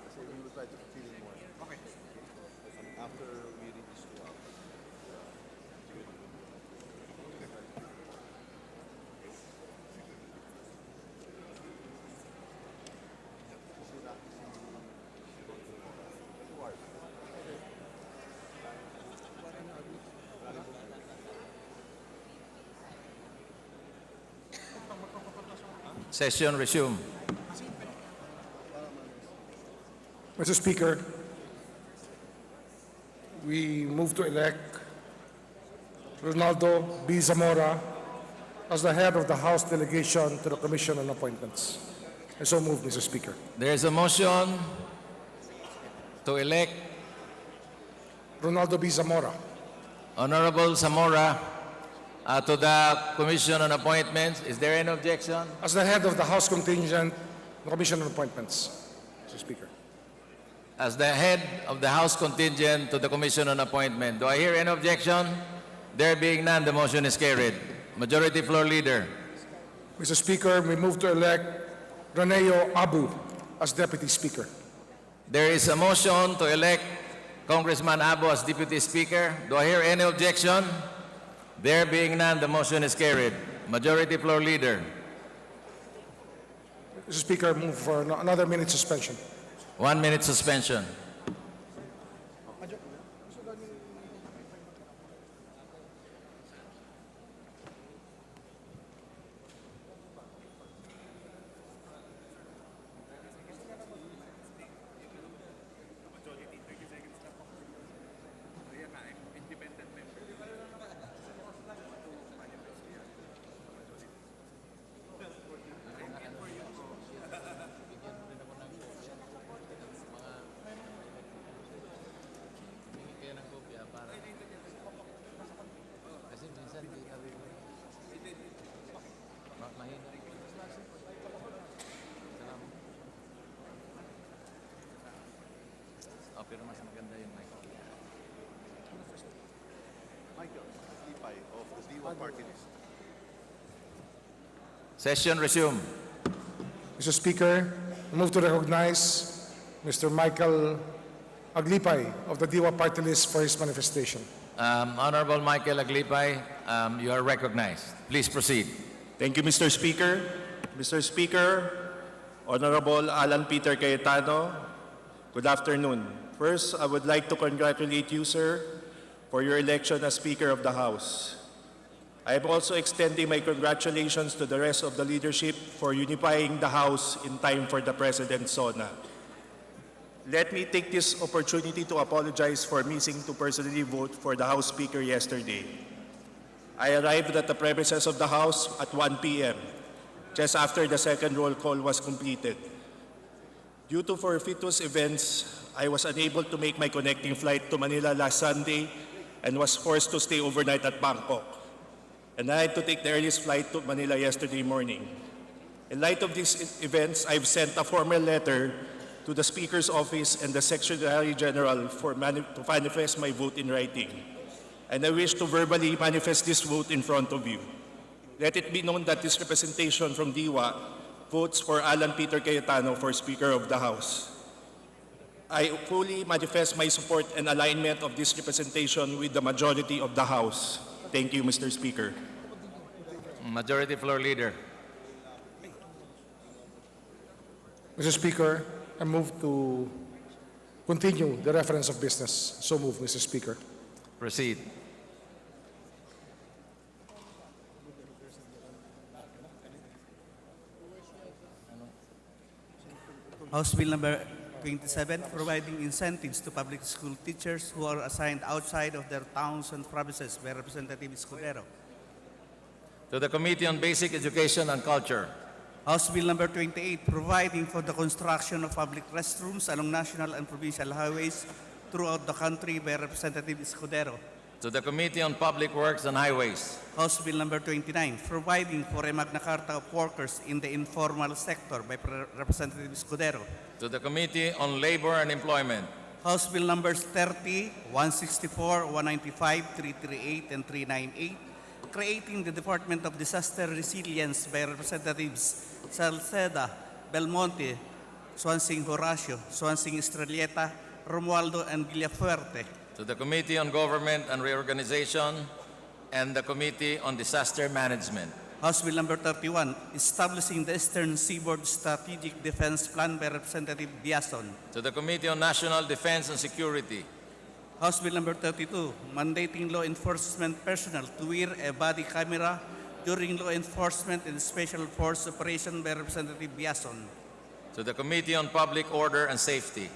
Kasi we will try to fill in more. Okay. After we read this two out. Session resume. Mr. Speaker, we move to elect Ronaldo B. Zamora as the head of the House delegation to the Commission on Appointments. I so move, Mr. Speaker. There is a motion to elect Ronaldo B. Zamora. Honorable Zamora to the Commission on Appointments. Is there any objection? As the head of the House contingent, Commission on Appointments, Mr. Speaker. As the head of the House contingent to the Commission on Appointment. Do I hear any objection? There being none, the motion is carried. Majority Floor Leader. Mr. Speaker, we move to elect Reneo Abu as Deputy Speaker. There is a motion to elect Congressman Abu as Deputy Speaker. Do I hear any objection? There being none, the motion is carried. Majority Floor Leader. Mr. Speaker, move for another minute suspension. 1 minute suspension. pero mas maganda yung mic. Michael Lipay of the Diwa Party List. Session resume. Mr. Speaker, I move to recognize Mr. Michael Aglipay of the Diwa Party List for his manifestation. Honorable Michael Aglipay, you are recognized. Please proceed. Thank you, Mr. Speaker. Mr. Speaker, Honorable Alan Peter Cayetano, good afternoon. First, I would like to congratulate you, sir, for your election as Speaker of the House. I am also extending my congratulations to the rest of the leadership for unifying the House in time for the President's SONA. Let me take this opportunity to apologize for missing to personally vote for the House Speaker yesterday. I arrived at the premises of the House at 1 p.m., just after the second roll call was completed. Due to fortuitous events, I was unable to make my connecting flight to Manila last Sunday and was forced to stay overnight at Bangkok. And I had to take the earliest flight to Manila yesterday morning. In light of these events, I've sent a formal letter to the Speaker's office and the Secretary General to manifest my vote in writing. And I wish to verbally manifest this vote in front of you. Let it be known that this representation from Diwa votes for Alan Peter Cayetano for Speaker of the House. I fully manifest my support and alignment of this representation with the majority of the House. Thank you, Mr. Speaker. Majority Floor Leader. Mr. Speaker, I move to continue the reference of business. So move, Mr. Speaker. Proceed. House Bill number 27, providing incentives to public school teachers who are assigned outside of their towns and provinces by Representative Escudero. To the Committee on Basic Education and Culture. House Bill number 28, providing for the construction of public restrooms along national and provincial highways throughout the country by Representative Escudero. To the Committee on Public Works and Highways. House Bill number 29, providing for a Magna Carta of workers in the informal sector by Representative Escudero. To the Committee on Labor and Employment. House Bill numbers 30, 164, 195, 338, and 398, creating the Department of Disaster Resilience by Representatives Salceda, Belmonte, Swansing Horacio, Swansing Estrelleta, Romualdo, and Villafuerte. To the Committee on Government and Reorganization and the Committee on Disaster Management. House Bill number 31, establishing the Eastern Seaboard Strategic Defense Plan by Representative Biason. To the Committee on National Defense and Security. House Bill number 32, mandating law enforcement personnel to wear a body camera during law enforcement and special force operation by Representative Biason. To the Committee on Public Order and Safety.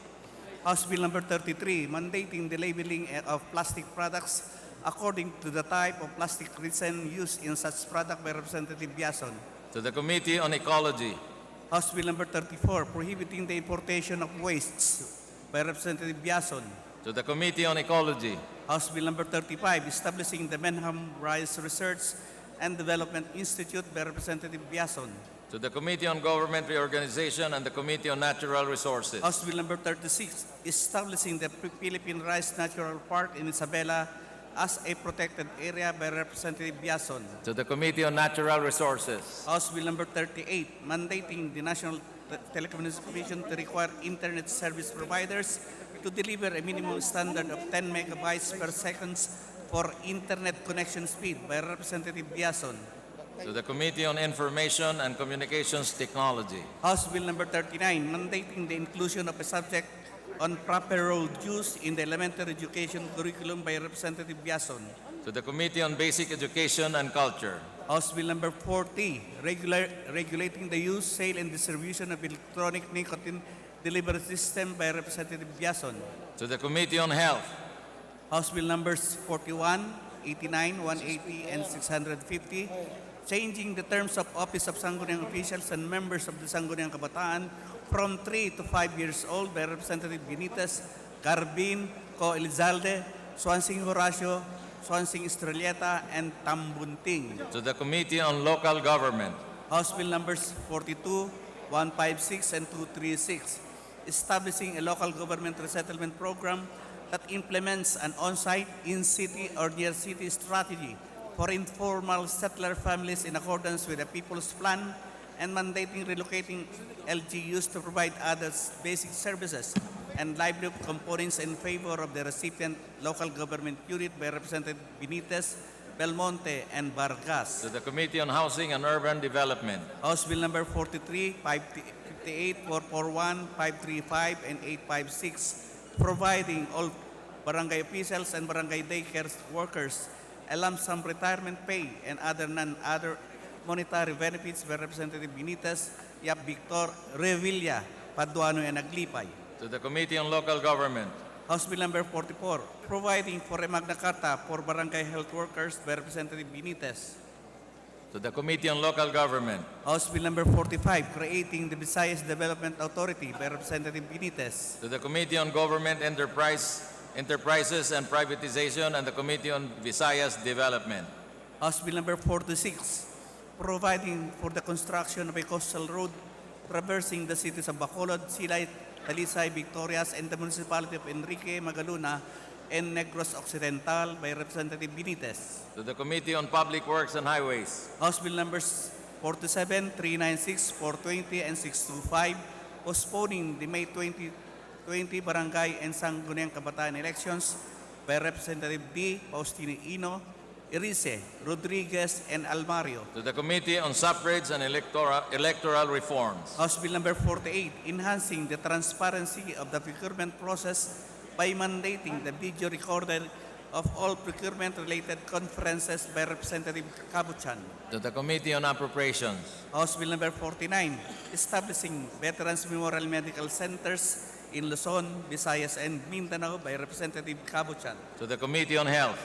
House Bill number 33, mandating the labeling of plastic products according to the type of plastic resin used in such product by Representative Biason. To the Committee on Ecology. House Bill number 34, prohibiting the importation of wastes by Representative Biason. To the Committee on Ecology. House Bill number 35, establishing the Menham Rice Research and Development Institute by Representative Biason. To the Committee on Government Reorganization and the Committee on Natural Resources. House Bill number 36, establishing the Philippine Rice Natural Park in Isabela as a protected area by Representative Biason. To the Committee on Natural Resources. House Bill number 38, mandating the National Telecommunications Commission to require internet service providers to deliver a minimum standard of 10 megabytes per second for internet connection speed by Representative Biason. To the Committee on Information and Communications Technology. House Bill number 39, mandating the inclusion of a subject on proper road use in the elementary education curriculum by Representative Biason. To the Committee on Basic Education and Culture. House Bill number 40, regulating the use, sale, and distribution of electronic nicotine delivery system by Representative Biason. To the Committee on Health. House Bill numbers 41, 89, 180, and 650, changing the terms of office of Sangguniang officials and members of the Sangguniang Kabataan from 3 to 5 years old by Representative Benitez, Carbin, Co Elizalde, Swansing Horacio, Swansing Estrelleta, and Tambunting. To the Committee on Local Government. House Bill numbers 42, 156, and 236, establishing a local government resettlement program that implements an on-site, in-city, or near-city strategy for informal settler families in accordance with the People's Plan, and mandating relocating LGUs to provide other basic services and livelihood components in favor of the recipient local government unit by Representative Benitez, Belmonte, and Vargas. To the Committee on Housing and Urban Development. House Bill number 43, 558, 441, 535, and 856, providing all barangay officials and barangay daycare workers a lump sum retirement pay and other non-other monetary benefits by Representative Benitez, Yap Victor, Revilla, Paduano, and Aglipay. To the Committee on Local Government. House Bill number 44, providing for a Magna Carta for barangay health workers by Representative Benitez. To the Committee on Local Government. House Bill number 45, creating the Visayas Development Authority by Representative Benitez. To the Committee on Government Enterprises and Privatization and the Committee on Visayas Development. House Bill number 46, providing for the construction of a coastal road traversing the cities of Bacolod, Silay, Talisay, Victorias, and the municipality of Enrique, Magaluna, and Negros Occidental by Representative Benitez. To the Committee on Public Works and Highways. House Bill numbers 47, 396, 420, and 625, postponing the May 2020 Barangay and Sangguniang Kabataan elections by Representative D. Faustino Ino, Erice, Rodriguez, and Almario. To the Committee on Suffrage and Electoral Reforms. House Bill number 48, enhancing the transparency of the procurement process by mandating the video recorder of all procurement-related conferences by Representative Cabuchan. To the Committee on Appropriations. House Bill number 49, establishing Veterans Memorial Medical Centers in Luzon, Visayas, and Mindanao by Representative Cabuchan. To the Committee on Health.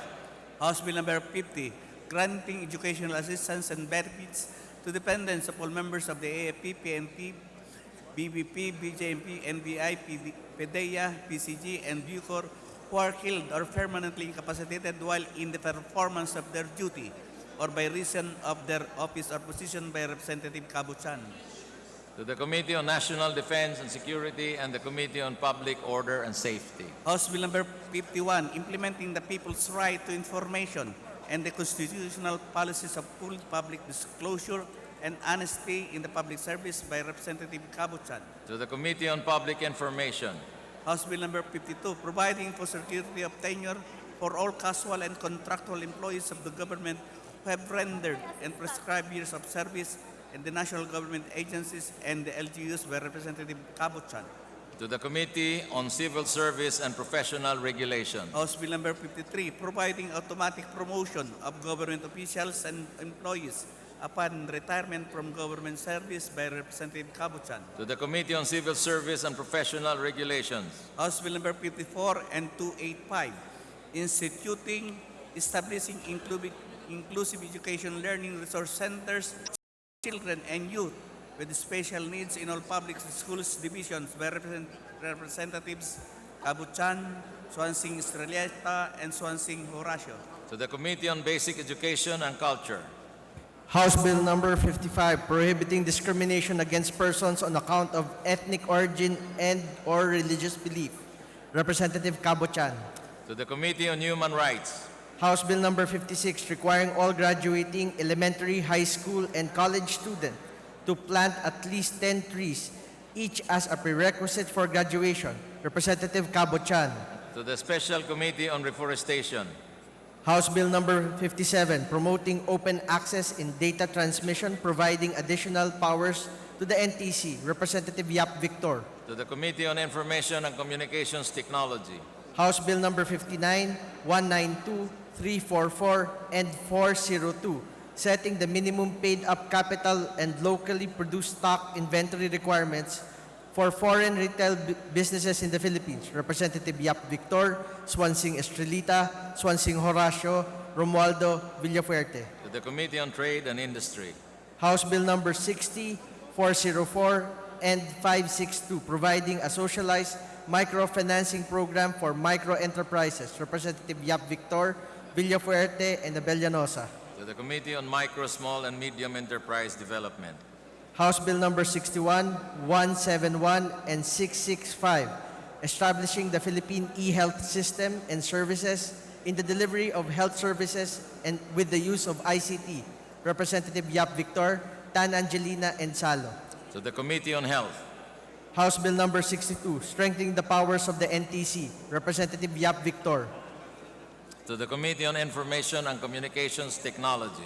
House Bill number 50, granting educational assistance and benefits to dependents of all members of the AFP, PNP, BBP, BJMP, NBI, PDEA, PCG, and Bucor who are killed or permanently incapacitated while in the performance of their duty or by reason of their office or position by Representative Cabuchan. To the Committee on National Defense and Security and the Committee on Public Order and Safety. House Bill number 51, implementing the people's right to information and the constitutional policies of full public disclosure and honesty in the public service by Representative Cabuchan. To the Committee on Public Information. House Bill number 52, providing for security of tenure for all casual and contractual employees of the government who have rendered and prescribed years of service in the national government agencies and the LGUs by Representative Cabuchan. To the Committee on Civil Service and Professional Regulation. House Bill number 53, providing automatic promotion of government officials and employees upon retirement from government service by Representative Cabuchan. To the Committee on Civil Service and Professional Regulations. House Bill number 54 and 285, instituting, establishing inclusive education learning resource centers, children and youth with special needs in all public schools divisions by Representatives Cabuchan, Swansing Estrelleta, and Swansing Horacio. To the Committee on Basic Education and Culture. House Bill number 55, prohibiting discrimination against persons on account of ethnic origin and or religious belief. Representative Cabuchan. To the Committee on Human Rights. House Bill number 56, requiring all graduating elementary, high school, and college students to plant at least 10 trees, each as a prerequisite for graduation. Representative Cabuchan. To the Special Committee on Reforestation. House Bill number 57, promoting open access in data transmission, providing additional powers to the NTC. Representative Yap Victor. To the Committee on Information and Communications Technology. House Bill number 59, 192, 344, and 402, setting the minimum paid-up capital and locally produced stock inventory requirements for foreign retail businesses in the Philippines. Representative Yap Victor, Swansing Estrellita, Swansing Horacio, Romualdo Villafuerte. To the Committee on Trade and Industry. House Bill number 60, 404, and 562, providing a socialized microfinancing program for micro-enterprises. Representative Yap Victor, Villafuerte, and Abellanosa. To the Committee on Micro, Small, and Medium Enterprise Development. House Bill number 61, 171, and 665, establishing the Philippine e-health system and services in the delivery of health services and with the use of ICT. Representative Yap Victor, Tan Angelina, and Salo. To the Committee on Health. House Bill number 62, strengthening the powers of the NTC. Representative Yap Victor. To the Committee on Information and Communications Technology.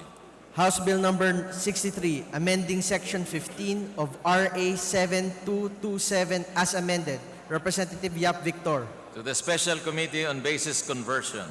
House Bill number 63, amending Section 15 of RA 7227 as amended. Representative Yap Victor. To the Special Committee on Basis Conversion.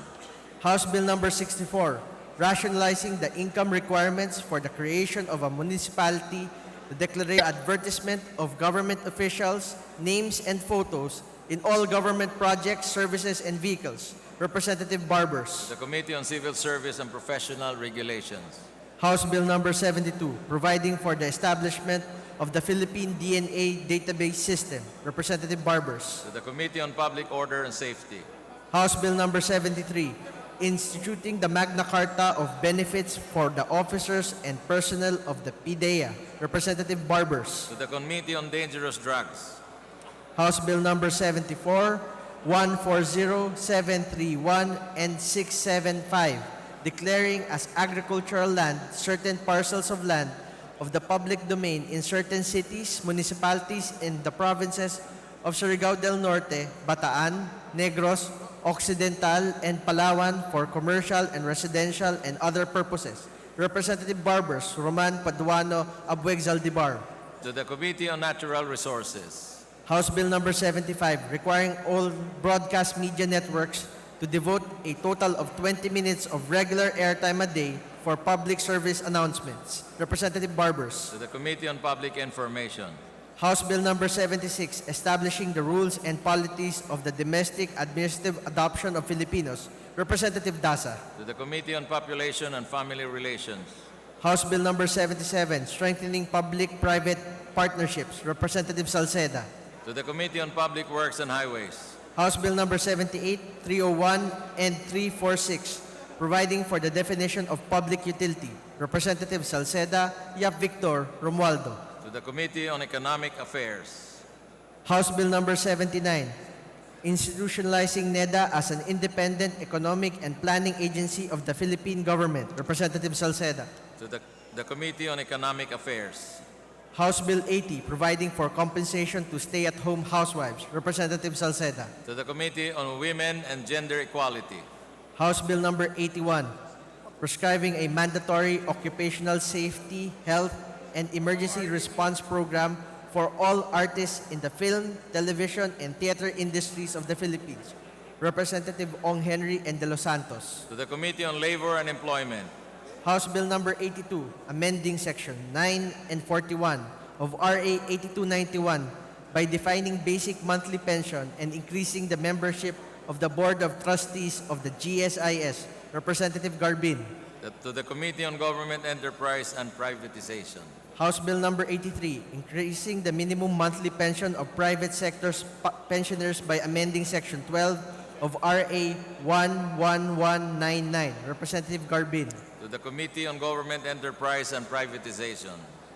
House Bill number 64, rationalizing the income requirements for the creation of a municipality, the declaration advertisement of government officials, names and photos in all government projects, services, and vehicles. Representative Barbers. The Committee on Civil Service and Professional Regulations. House Bill number 72, providing for the establishment of the Philippine DNA database system. Representative Barbers. To the Committee on Public Order and Safety. House Bill number 73, instituting the Magna Carta of benefits for the officers and personnel of the PDEA. Representative Barbers. To the Committee on Dangerous Drugs. House Bill number 74, 140, 731, and 675, declaring as agricultural land certain parcels of land of the public domain in certain cities, municipalities in the provinces of Surigao del Norte, Bataan, Negros, Occidental, and Palawan for commercial and residential and other purposes. Representative Barbers, Roman Paduano, Abueg Zaldibar. To the Committee on Natural Resources. House Bill number 75, requiring all broadcast media networks to devote a total of 20 minutes of regular airtime a day for public service announcements. Representative Barbers. To the Committee on Public Information. House Bill number 76, establishing the rules and policies of the domestic administrative adoption of Filipinos. Representative Dasa. To the Committee on Population and Family Relations. House Bill number 77, strengthening public-private partnerships. Representative Salceda. To the Committee on Public Works and Highways. House Bill number 78, 301, and 346, providing for the definition of public utility. Representative Salceda, Yap Victor, Romualdo. To the Committee on Economic Affairs. House Bill number 79, institutionalizing NEDA as an independent economic and planning agency of the Philippine government. Representative Salceda. To the Committee on Economic Affairs. House Bill 80, providing for compensation to stay-at-home housewives. Representative Salceda. To the Committee on Women and Gender Equality. House Bill number 81, prescribing a mandatory occupational safety, health, and emergency response program for all artists in the film, television, and theater industries of the Philippines. Representative Ong Henry and De Los Santos. To the Committee on Labor and Employment. House Bill number 82, amending Section 9 and 41 of RA 8291 by defining basic monthly pension and increasing the membership of the Board of Trustees of the GSIS. Representative Garbin. To the Committee on Government Enterprise and Privatization. House Bill number 83, increasing the minimum monthly pension of private sector pensioners by amending Section 12 of RA 11199. Representative Garbin. To the Committee on Government Enterprise and Privatization.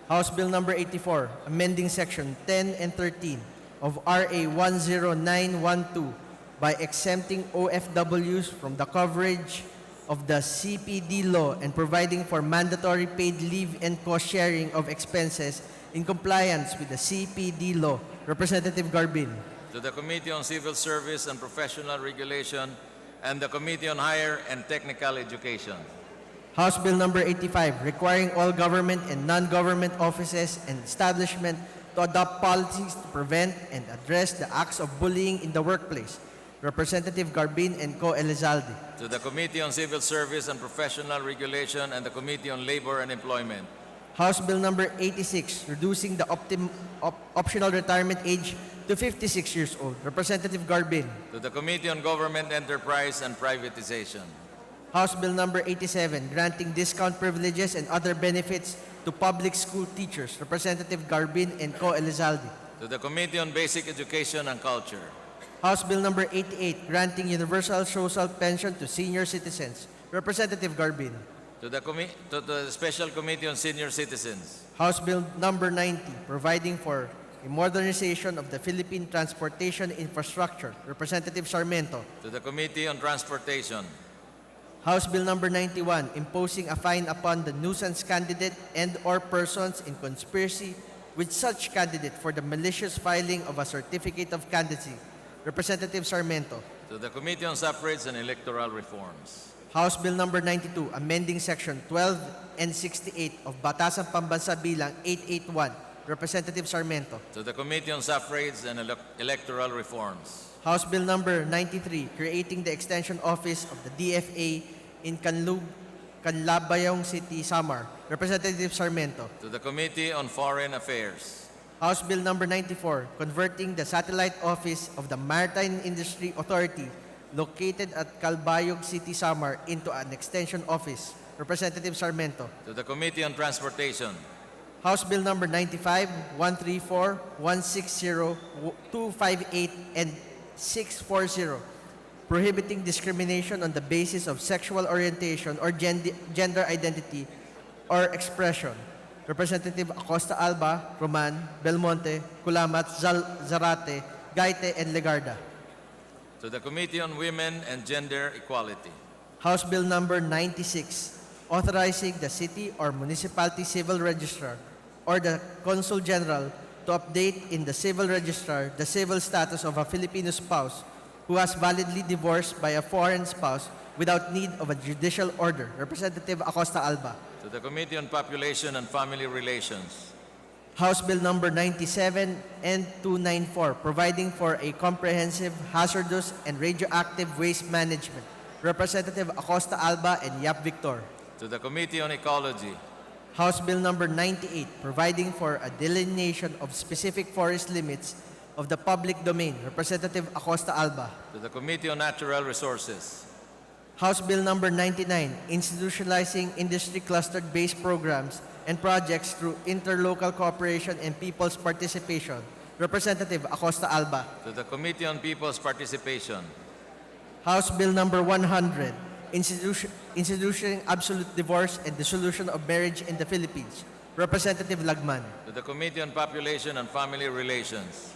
House Bill number 84, amending Section 10 and 13 of RA 10912 by exempting OFWs from the coverage of the CPD law and providing for mandatory paid leave and cost sharing of expenses in compliance with the CPD law. Representative Garbin. To the Committee on Civil Service and Professional Regulation and the Committee on Higher and Technical Education. House Bill number 85, requiring all government and non-government offices and establishments to adopt policies to prevent and address the acts of bullying in the workplace. Representative Garbin and Co. Elizalde. To the Committee on Civil Service and Professional Regulation and the Committee on Labor and Employment. House Bill number 86, reducing the optional retirement age to 56 years old. Representative Garbin. To the Committee on Government Enterprise and Privatization. House Bill number 87, granting discount privileges and other benefits to public school teachers. Representative Garbin and Co. Elizalde. To the Committee on Basic Education and Culture. House Bill number 88, granting universal social pension to senior citizens. Representative Garbin. To the Special Committee on Senior Citizens. House Bill number 90, providing for a modernization of the Philippine transportation infrastructure. Representative Sarmiento. To the Committee on Transportation. House Bill number 91, imposing a fine upon the nuisance candidate and or persons in conspiracy with such candidate for the malicious filing of a certificate of candidacy. Representative Sarmiento. To the Committee on Suffrage and Electoral Reforms. House Bill number 92, amending Section 12 and 68 of Batasang Pambansa Bilang 881. Representative Sarmiento. To the Committee on Suffrage and Electoral Reforms. House Bill number 93, creating the Extension Office of the DFA in Canlabayong City, Samar. Representative Sarmiento. To the Committee on Foreign Affairs. House Bill number 94, converting the satellite office of the Maritime Industry Authority located at Calbayog City, Samar into an extension office. Representative Sarmiento. To the Committee on Transportation. House Bill number 95, 134, 160, 258, and 640, prohibiting discrimination on the basis of sexual orientation or gender identity or expression. Representative Acosta Alba, Roman, Belmonte, Kulamat, Zarate, Gaite, and Legarda. To the Committee on Women and Gender Equality. House Bill number 96, authorizing the city or municipality civil registrar or the consul general to update in the civil registrar the civil status of a Filipino spouse who has validly divorced by a foreign spouse without need of a judicial order. Representative Acosta Alba. To the Committee on Population and Family Relations. House Bill number 97 and 294, providing for a comprehensive hazardous and radioactive waste management. Representative Acosta Alba and Yap Victor. To the Committee on Ecology. House Bill number 98, providing for a delineation of specific forest limits of the public domain. Representative Acosta Alba. To the Committee on Natural Resources. House Bill number 99, institutionalizing industry cluster-based programs and projects through interlocal cooperation and people's participation. Representative Acosta Alba. To the Committee on People's Participation. House Bill number 100, instituting absolute divorce and dissolution of marriage in the Philippines. Representative Lagman. To the Committee on Population and Family Relations.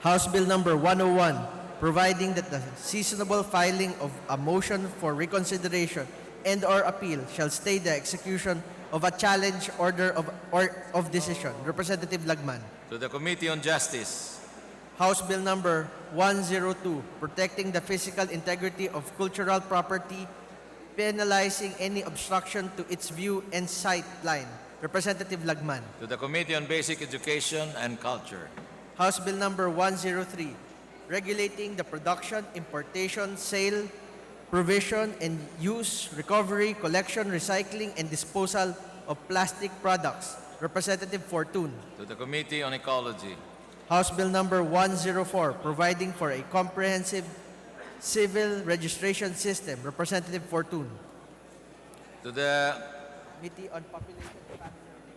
House Bill number 101, providing that the seasonable filing of a motion for reconsideration and or appeal shall stay the execution of a challenge order of decision. Representative Lagman. To the Committee on Justice. House Bill number 102, protecting the physical integrity of cultural property, penalizing any obstruction to its view and sight line. Representative Lagman. To the Committee on Basic Education and Culture. House Bill number 103, regulating the production, importation, sale, provision, and use, recovery, collection, recycling, and disposal of plastic products. Representative Fortune. To the Committee on Ecology. House Bill number 104, providing for a comprehensive civil registration system. Representative Fortune. To the Committee on Population and Family.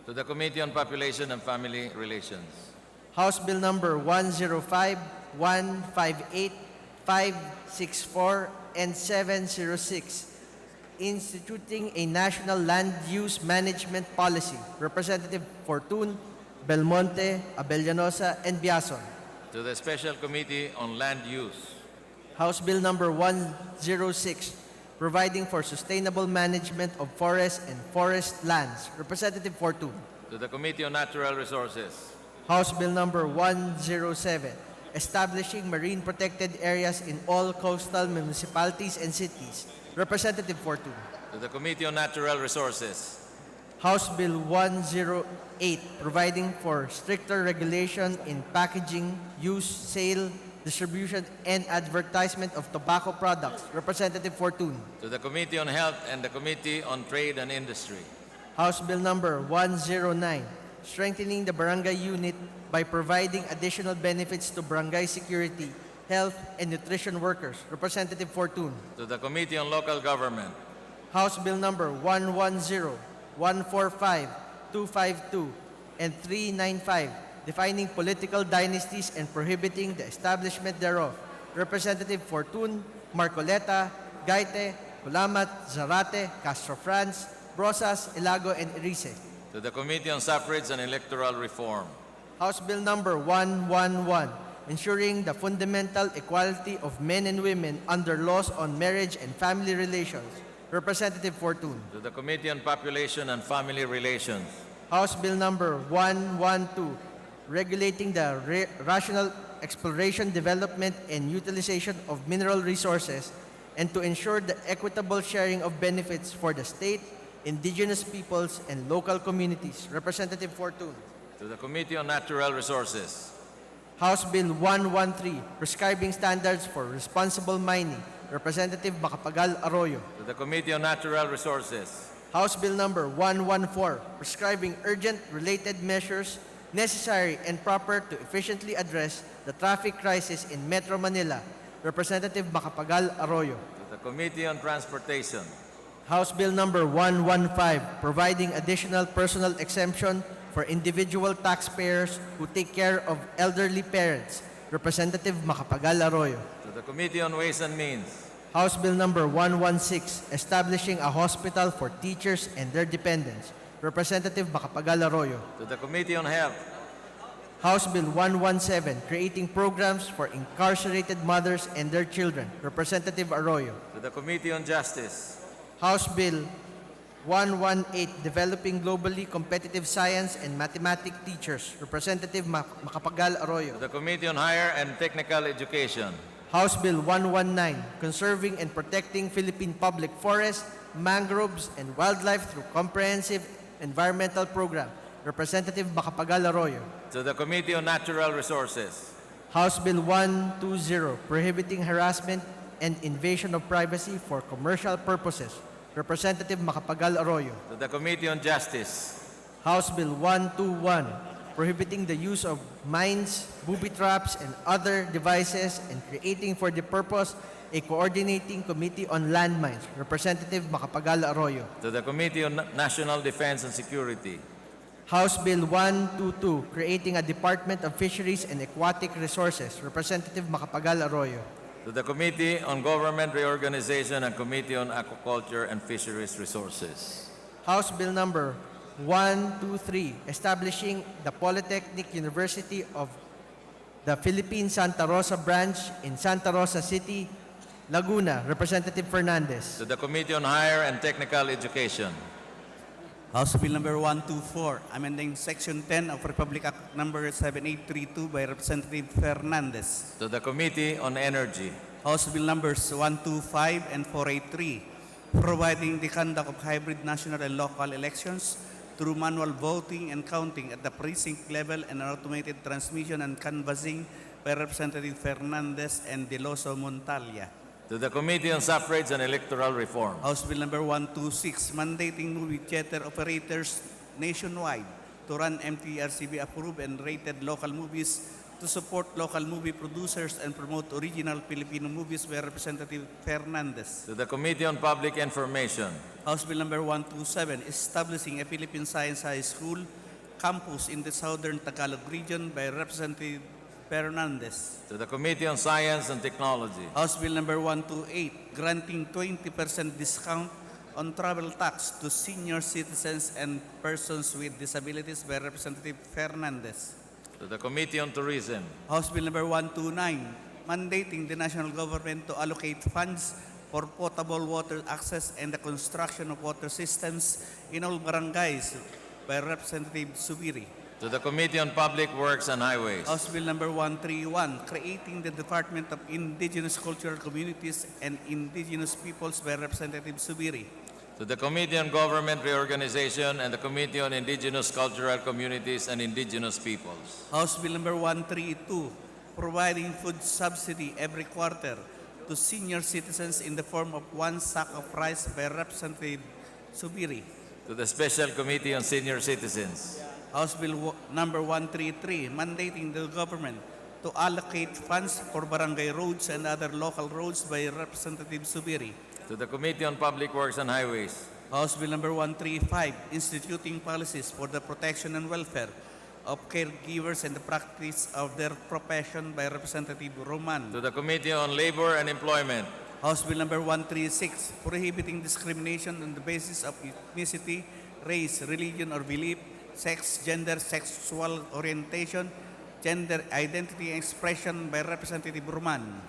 To the Committee on Population and Family Relations. House Bill number 105, 158, 564, and 706, instituting a national land use management policy. Representative Fortune, Belmonte, Abellanosa, and Biason. To the Special Committee on Land Use. House Bill number 106, providing for sustainable management of forests and forest lands. Representative Fortune. To the Committee on Natural Resources. House Bill number 107, establishing marine protected areas in all coastal municipalities and cities. Representative Fortune. To the Committee on Natural Resources. House Bill 108, providing for stricter regulation in packaging, use, sale, distribution, and advertisement of tobacco products. Representative Fortune. To the Committee on Health and the Committee on Trade and Industry. House Bill number 109, strengthening the barangay unit by providing additional benefits to barangay security, health, and nutrition workers. Representative Fortune. To the Committee on Local Government. House Bill number 110, 145, 252, and 395, defining political dynasties and prohibiting the establishment thereof. Representative Fortune, Marcoleta, Gaite, Kulamat, Zarate, Castro France, Brosas, Ilago, and Erice. To the Committee on Suffrage and Electoral Reform. House Bill number 111, ensuring the fundamental equality of men and women under laws on marriage and family relations. Representative Fortune. To the Committee on Population and Family Relations. House Bill number 112, regulating the rational exploration, development, and utilization of mineral resources, and to ensure the equitable sharing of benefits for the state, indigenous peoples, and local communities. Representative Fortune. To the Committee on Natural Resources. House Bill 113, prescribing standards for responsible mining. Representative Macapagal Arroyo. To the Committee on Natural Resources. House Bill number 114, prescribing urgent related measures necessary and proper to efficiently address the traffic crisis in Metro Manila. Representative Macapagal Arroyo. To the Committee on Transportation. House Bill number 115, providing additional personal exemption for individual taxpayers who take care of elderly parents. Representative Macapagal Arroyo. To the Committee on Ways and Means. House Bill number 116, establishing a hospital for teachers and their dependents. Representative Macapagal Arroyo. To the Committee on Health. House Bill 117, creating programs for incarcerated mothers and their children. Representative Arroyo. To the Committee on Justice. House Bill 118, developing globally competitive science and mathematics teachers. Representative Macapagal Arroyo. To the Committee on Higher and Technical Education. House Bill 119, conserving and protecting Philippine public forests, mangroves, and wildlife through comprehensive environmental program. Representative Macapagal Arroyo. To the Committee on Natural Resources. House Bill 120, prohibiting harassment and invasion of privacy for commercial purposes. Representative Macapagal Arroyo. To the Committee on Justice. House Bill 121, prohibiting the use of mines, booby traps, and other devices, and creating for the purpose a coordinating committee on landmines. Representative Macapagal Arroyo. To the Committee on National Defense and Security. House Bill 122, creating a Department of Fisheries and Aquatic Resources. Representative Macapagal Arroyo. To the Committee on Government Reorganization and Committee on Aquaculture and Fisheries Resources. House Bill number 123, establishing the Polytechnic University of the Philippines Santa Rosa branch in Santa Rosa City, Laguna. Representative Fernandez. To the Committee on Higher and Technical Education. House Bill number 124, amending Section 10 of Republic Act number 7832 by Representative Fernandez. To the Committee on Energy. House Bill numbers 125 and 483, providing the conduct of hybrid national and local elections through manual voting and counting at the precinct level and automated transmission and canvassing by Representative Fernandez and Deloso Montalia. To the Committee on Suffrage and Electoral Reform. House Bill number 126, mandating movie theater operators nationwide to run MTRCB approved and rated local movies to support local movie producers and promote original Filipino movies by Representative Fernandez. To the Committee on Public Information. House Bill number 127, establishing a Philippine Science High School campus in the southern Tagalog region by Representative Fernandez. To the Committee on Science and Technology. House Bill number 128, granting 20% discount on travel tax to senior citizens and persons with disabilities by Representative Fernandez. To the Committee on Tourism. House Bill number 129, mandating the national government to allocate funds for potable water access and the construction of water systems in all barangays by Representative Subiri. To the Committee on Public Works and Highways. House Bill number 131, creating the Department of Indigenous Cultural Communities and Indigenous Peoples by Representative Subiri. To the Committee on Government Reorganization and the Committee on Indigenous Cultural Communities and Indigenous Peoples. House Bill number 132, providing food subsidy every quarter to senior citizens in the form of 1 sack of rice by Representative Subiri. To the Special Committee on Senior Citizens. House Bill number 133, mandating the government to allocate funds for barangay roads and other local roads by Representative Subiri. To the Committee on Public Works and Highways. House Bill number 135, instituting policies for the protection and welfare of caregivers and the practice of their profession by Representative Roman. To the Committee on Labor and Employment. House Bill number 136, prohibiting discrimination on the basis of ethnicity, race, religion or belief, sex, gender, sexual orientation, gender identity and expression by Representative Roman.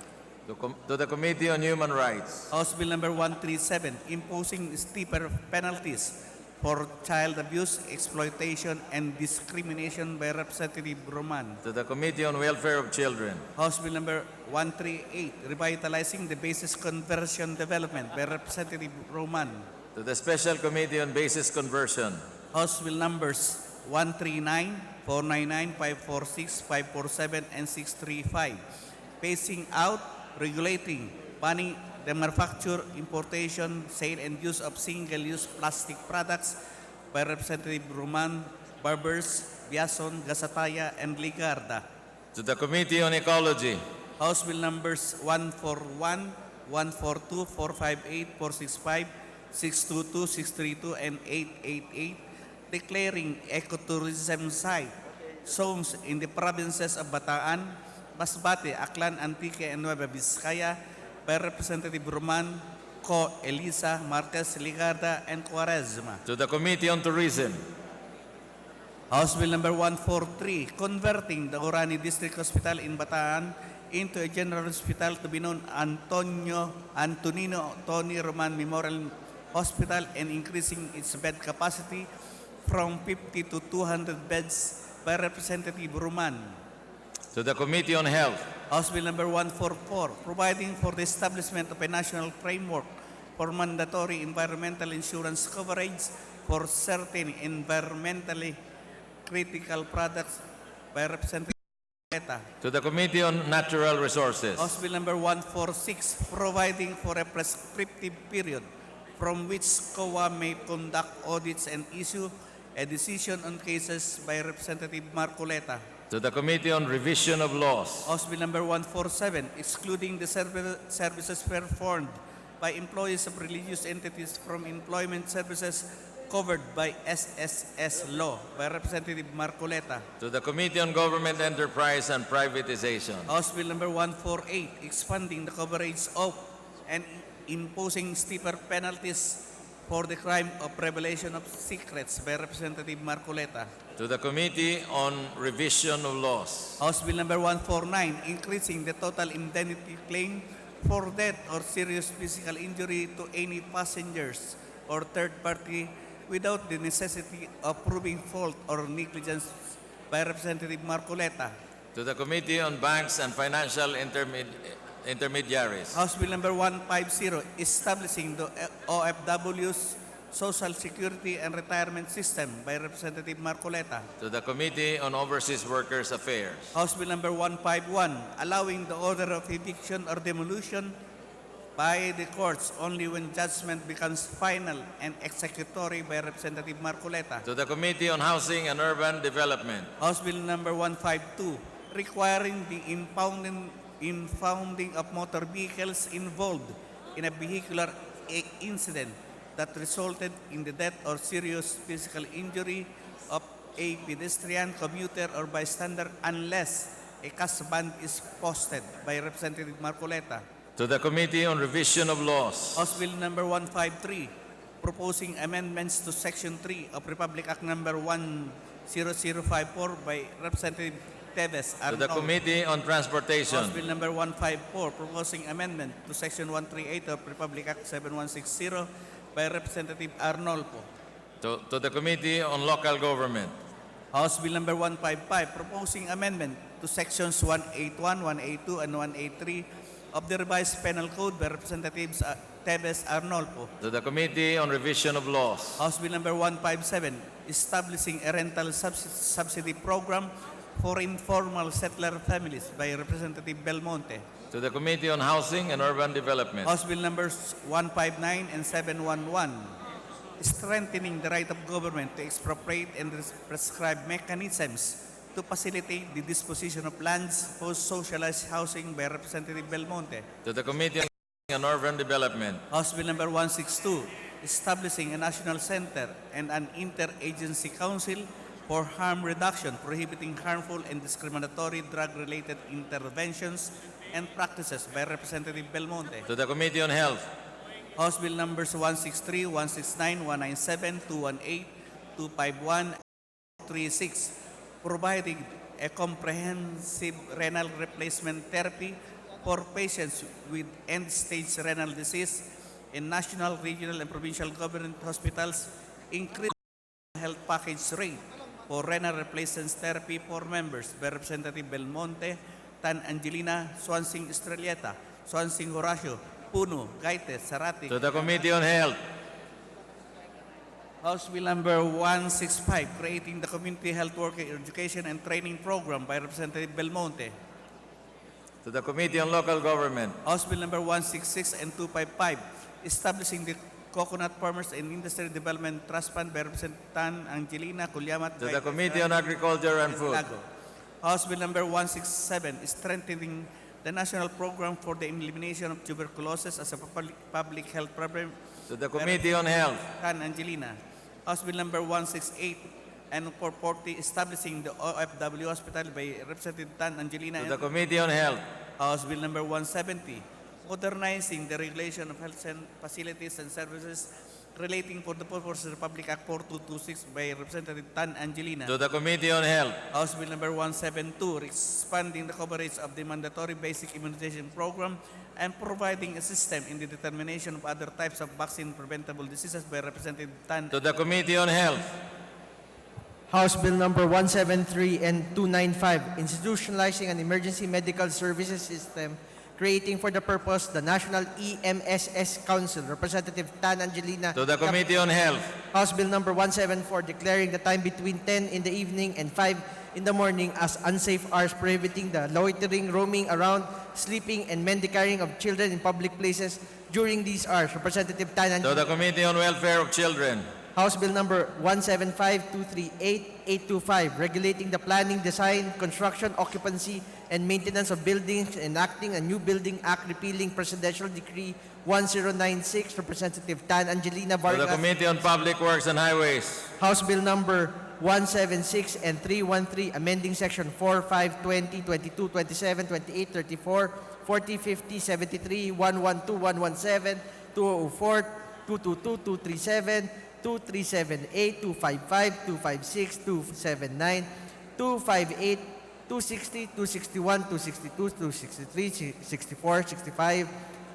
To the Committee on Human Rights. House Bill number 137, imposing steeper penalties for child abuse, exploitation, and discrimination by Representative Roman. To the Committee on Welfare of Children. House Bill number 138, revitalizing the basis conversion development by Representative Roman. To the Special Committee on Basis Conversion. House Bill numbers 139, 499, 546, 547, and 635, phasing out, regulating, banning the manufacture, importation, sale, and use of single-use plastic products by Representative Roman, Barbers, Biason, Gasataya, and Ligarda. To the Committee on Ecology. House Bill numbers 141, 142, 458, 465, 622, 632, and 888, declaring ecotourism site zones in the provinces of Bataan, Masbate, Aklan, Antique, and Nueva Vizcaya by Representative Roman, Co, Elisa, Marquez, Ligarda, and Quaresma. To the Committee on Tourism. House Bill number 143, converting the Orani District Hospital in Bataan into a general hospital to be known Antonino Tony Roman Memorial Hospital and increasing its bed capacity from 50 to 200 beds by Representative Roman. To the Committee on Health. House Bill number 144, providing for the establishment of a national framework for mandatory environmental insurance coverage for certain environmentally critical products by Representative Eta. To the Committee on Natural Resources. House Bill number 146, providing for a prescriptive period from which COA may conduct audits and issue a decision on cases by Representative Marcoleta. To the Committee on Revision of Laws. House Bill number 147, excluding the services performed by employees of religious entities from employment services covered by SSS law by Representative Marcoleta. To the Committee on Government Enterprise and Privatization. House Bill number 148, expanding the coverage of and imposing steeper penalties for the crime of revelation of secrets by Representative Marcoleta. To the Committee on Revision of Laws. House Bill number 149, increasing the total indemnity claim for death or serious physical injury to any passengers or third party without the necessity of proving fault or negligence by Representative Marcoleta. To the Committee on Banks and Financial Intermediaries. House Bill number 150, establishing the OFW's Social Security and Retirement System by Representative Marcoleta. To the Committee on Overseas Workers Affairs. House Bill number 151, allowing the order of eviction or demolition by the courts only when judgment becomes final and executory by Representative Marcoleta. To the Committee on Housing and Urban Development. House Bill number 152, requiring the impounding of motor vehicles involved in a vehicular incident that resulted in the death or serious physical injury of a pedestrian, commuter, or bystander unless a cash bond is posted by Representative Marcoleta. To the Committee on Revision of Laws. House Bill number 153, proposing amendments to Section 3 of Republic Act number 10054 by Representative Teves To the Committee on Transportation. House Bill number 154, proposing amendment to Section 138 of Republic Act 7160 by Representative Arnolpo. To the Committee on Local Government. House Bill number 155, proposing amendment to Sections 181, 182, and 183 of the revised penal code by Representatives Teves Arnolpo. To the Committee on Revision of Laws. House Bill number 157, establishing a rental subsidy program for informal settler families by Representative Belmonte. To the Committee on Housing and Urban Development. House Bill numbers 159 and 711, strengthening the right of government to expropriate and prescribe mechanisms to facilitate the disposition of lands for socialized housing by Representative Belmonte. To the Committee on Urban Development. House Bill number 162, establishing a national center and an interagency council for harm reduction, prohibiting harmful and discriminatory drug-related interventions and Practices by Representative Belmonte. To the Committee on Health. House Bill numbers 163, 169, 197, 218, 251, 36, providing a comprehensive renal replacement therapy for patients with end-stage renal disease in national, regional, and provincial government hospitals, increasing health package rate for renal replacement therapy for members by Representative Belmonte, Tan Angelina, Swansing Estrelleta, Swansing Horacio, Puno, Gaite, Sarati. To the Committee on Health. House Bill number 165, creating the Community Health Worker Education and Training Program by Representative Belmonte. To the Committee on Local Government. House Bill number 166 and 255, establishing the Coconut Farmers and Industry Development Trust Fund by Representative Tan Angelina, Culiamat. To the Committee on Agriculture and Food. House Bill number 167, strengthening the national program for the elimination of tuberculosis as a public health problem. To the Committee on Health. Tan Angelina. House Bill number 168 and 440, establishing the OFW Hospital by Representative Tan Angelina. To the Committee on Health. House Bill number 170, modernizing the regulation of health facilities and services relating for the purpose of the Republic Act 4226 by Representative Tan Angelina. To the Committee on Health. House Bill number 172, expanding the coverage of the mandatory basic immunization program and providing a system in the determination of other types of vaccine-preventable diseases by Representative Tan. To the Committee on Health. House Bill number 173 and 295, institutionalizing an emergency medical services system, creating for the purpose the National EMSS Council, Representative Tan Angelina. To the Committee on Health. House Bill number 174, declaring the time between 10 in the evening and 5 in the morning as unsafe hours, prohibiting the loitering, roaming around, sleeping, and mendicaring of children in public places during these hours. Representative Tan Angelina. To the Committee on Welfare of Children. House Bill number 175, 238, 825, regulating the planning, design, construction, occupancy, and maintenance of buildings, enacting a new Building Act, repealing Presidential Decree 1096, Representative Tan Angelina Vargas. To the Committee on Public Works and Highways. House Bill number 176 and 313, amending Section 4, 5, 20, 22, 27, 28, 34, 40, 50, 73, 112, 117, 204, 222, 237, 2378, 255, 256, 279, 258, 260, 261, 262, 263, 64, 65,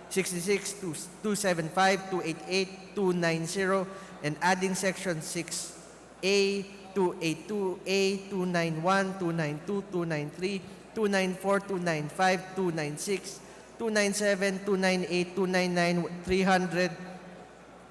66, 275, 288, 290, and adding Section 6A, 282A, 291, 292, 293, 294, 295, 296, 297, 298, 299, 300,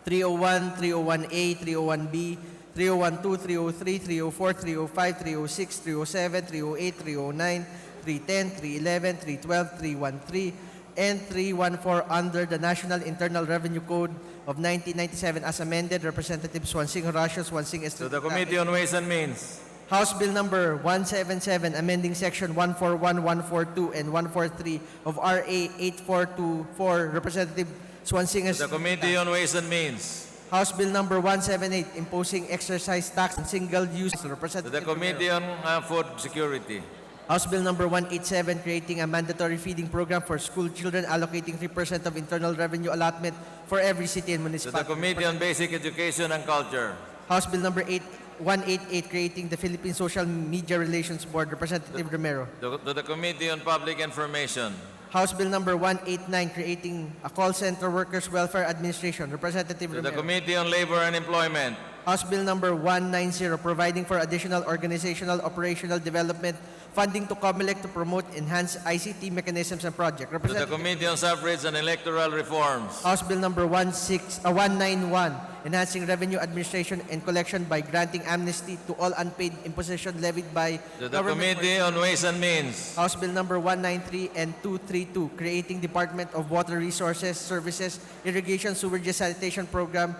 301, 301A, 301B, 302, 303, 304, 305, 306, 307, 308, 309, 310, 311, 312, 313, and 314 under the National Internal Revenue Code of 1997 as amended. Representative Swansing Horacio, Swansing To the Committee on Ways and Means. House Bill number 177, amending Section 141, 142, and 143 of RA 8424, Representative Swansing To the Committee on Ways and Means. House Bill number 178, imposing exercise tax on single-use. To Representative the Committee on Food Security. House Bill number 187, creating a mandatory feeding program for school children, allocating 3% of internal revenue allotment for every city and To municipality. the Committee on Basic Education and Culture. House Bill number 188, creating the Philippine Social Media Relations Board. Representative Romero. To the Committee on Public Information. House Bill number 189, creating a call center workers welfare administration. Representative To the Romero. Committee on Labor and Employment. House Bill number 190, providing for additional organizational operational development funding to COMELEC to promote enhanced ICT mechanisms and projects. To the Committee on Suffrage and Electoral Reforms. House Bill number 191, enhancing revenue administration and collection by granting amnesty to all unpaid imposition levied by To the Committee on Ways and Means. House Bill number 193 and 232, creating Department of Water Resources, Services, Irrigation, Sewerage, Sanitation Program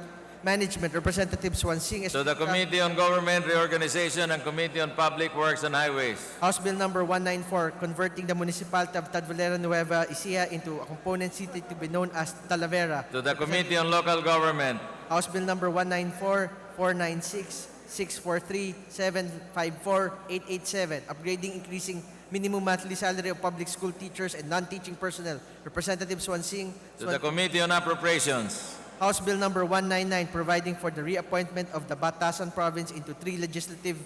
Management. Representative Swansing. To the Committee on Government Reorganization and Committee on Public Works and Highways. House Bill number 194, converting the municipality of Tadvalera Nueva Ecija into a component city to be known as Talavera. To the Committee on Local Government. House Bill number 194, 496, 643, 754, 887, upgrading, increasing minimum monthly salary of public school teachers and non-teaching personnel. Representative Swansing. To the Committee on Appropriations. House Bill number 199, providing for the reappointment of the Batasan province into 3 legislative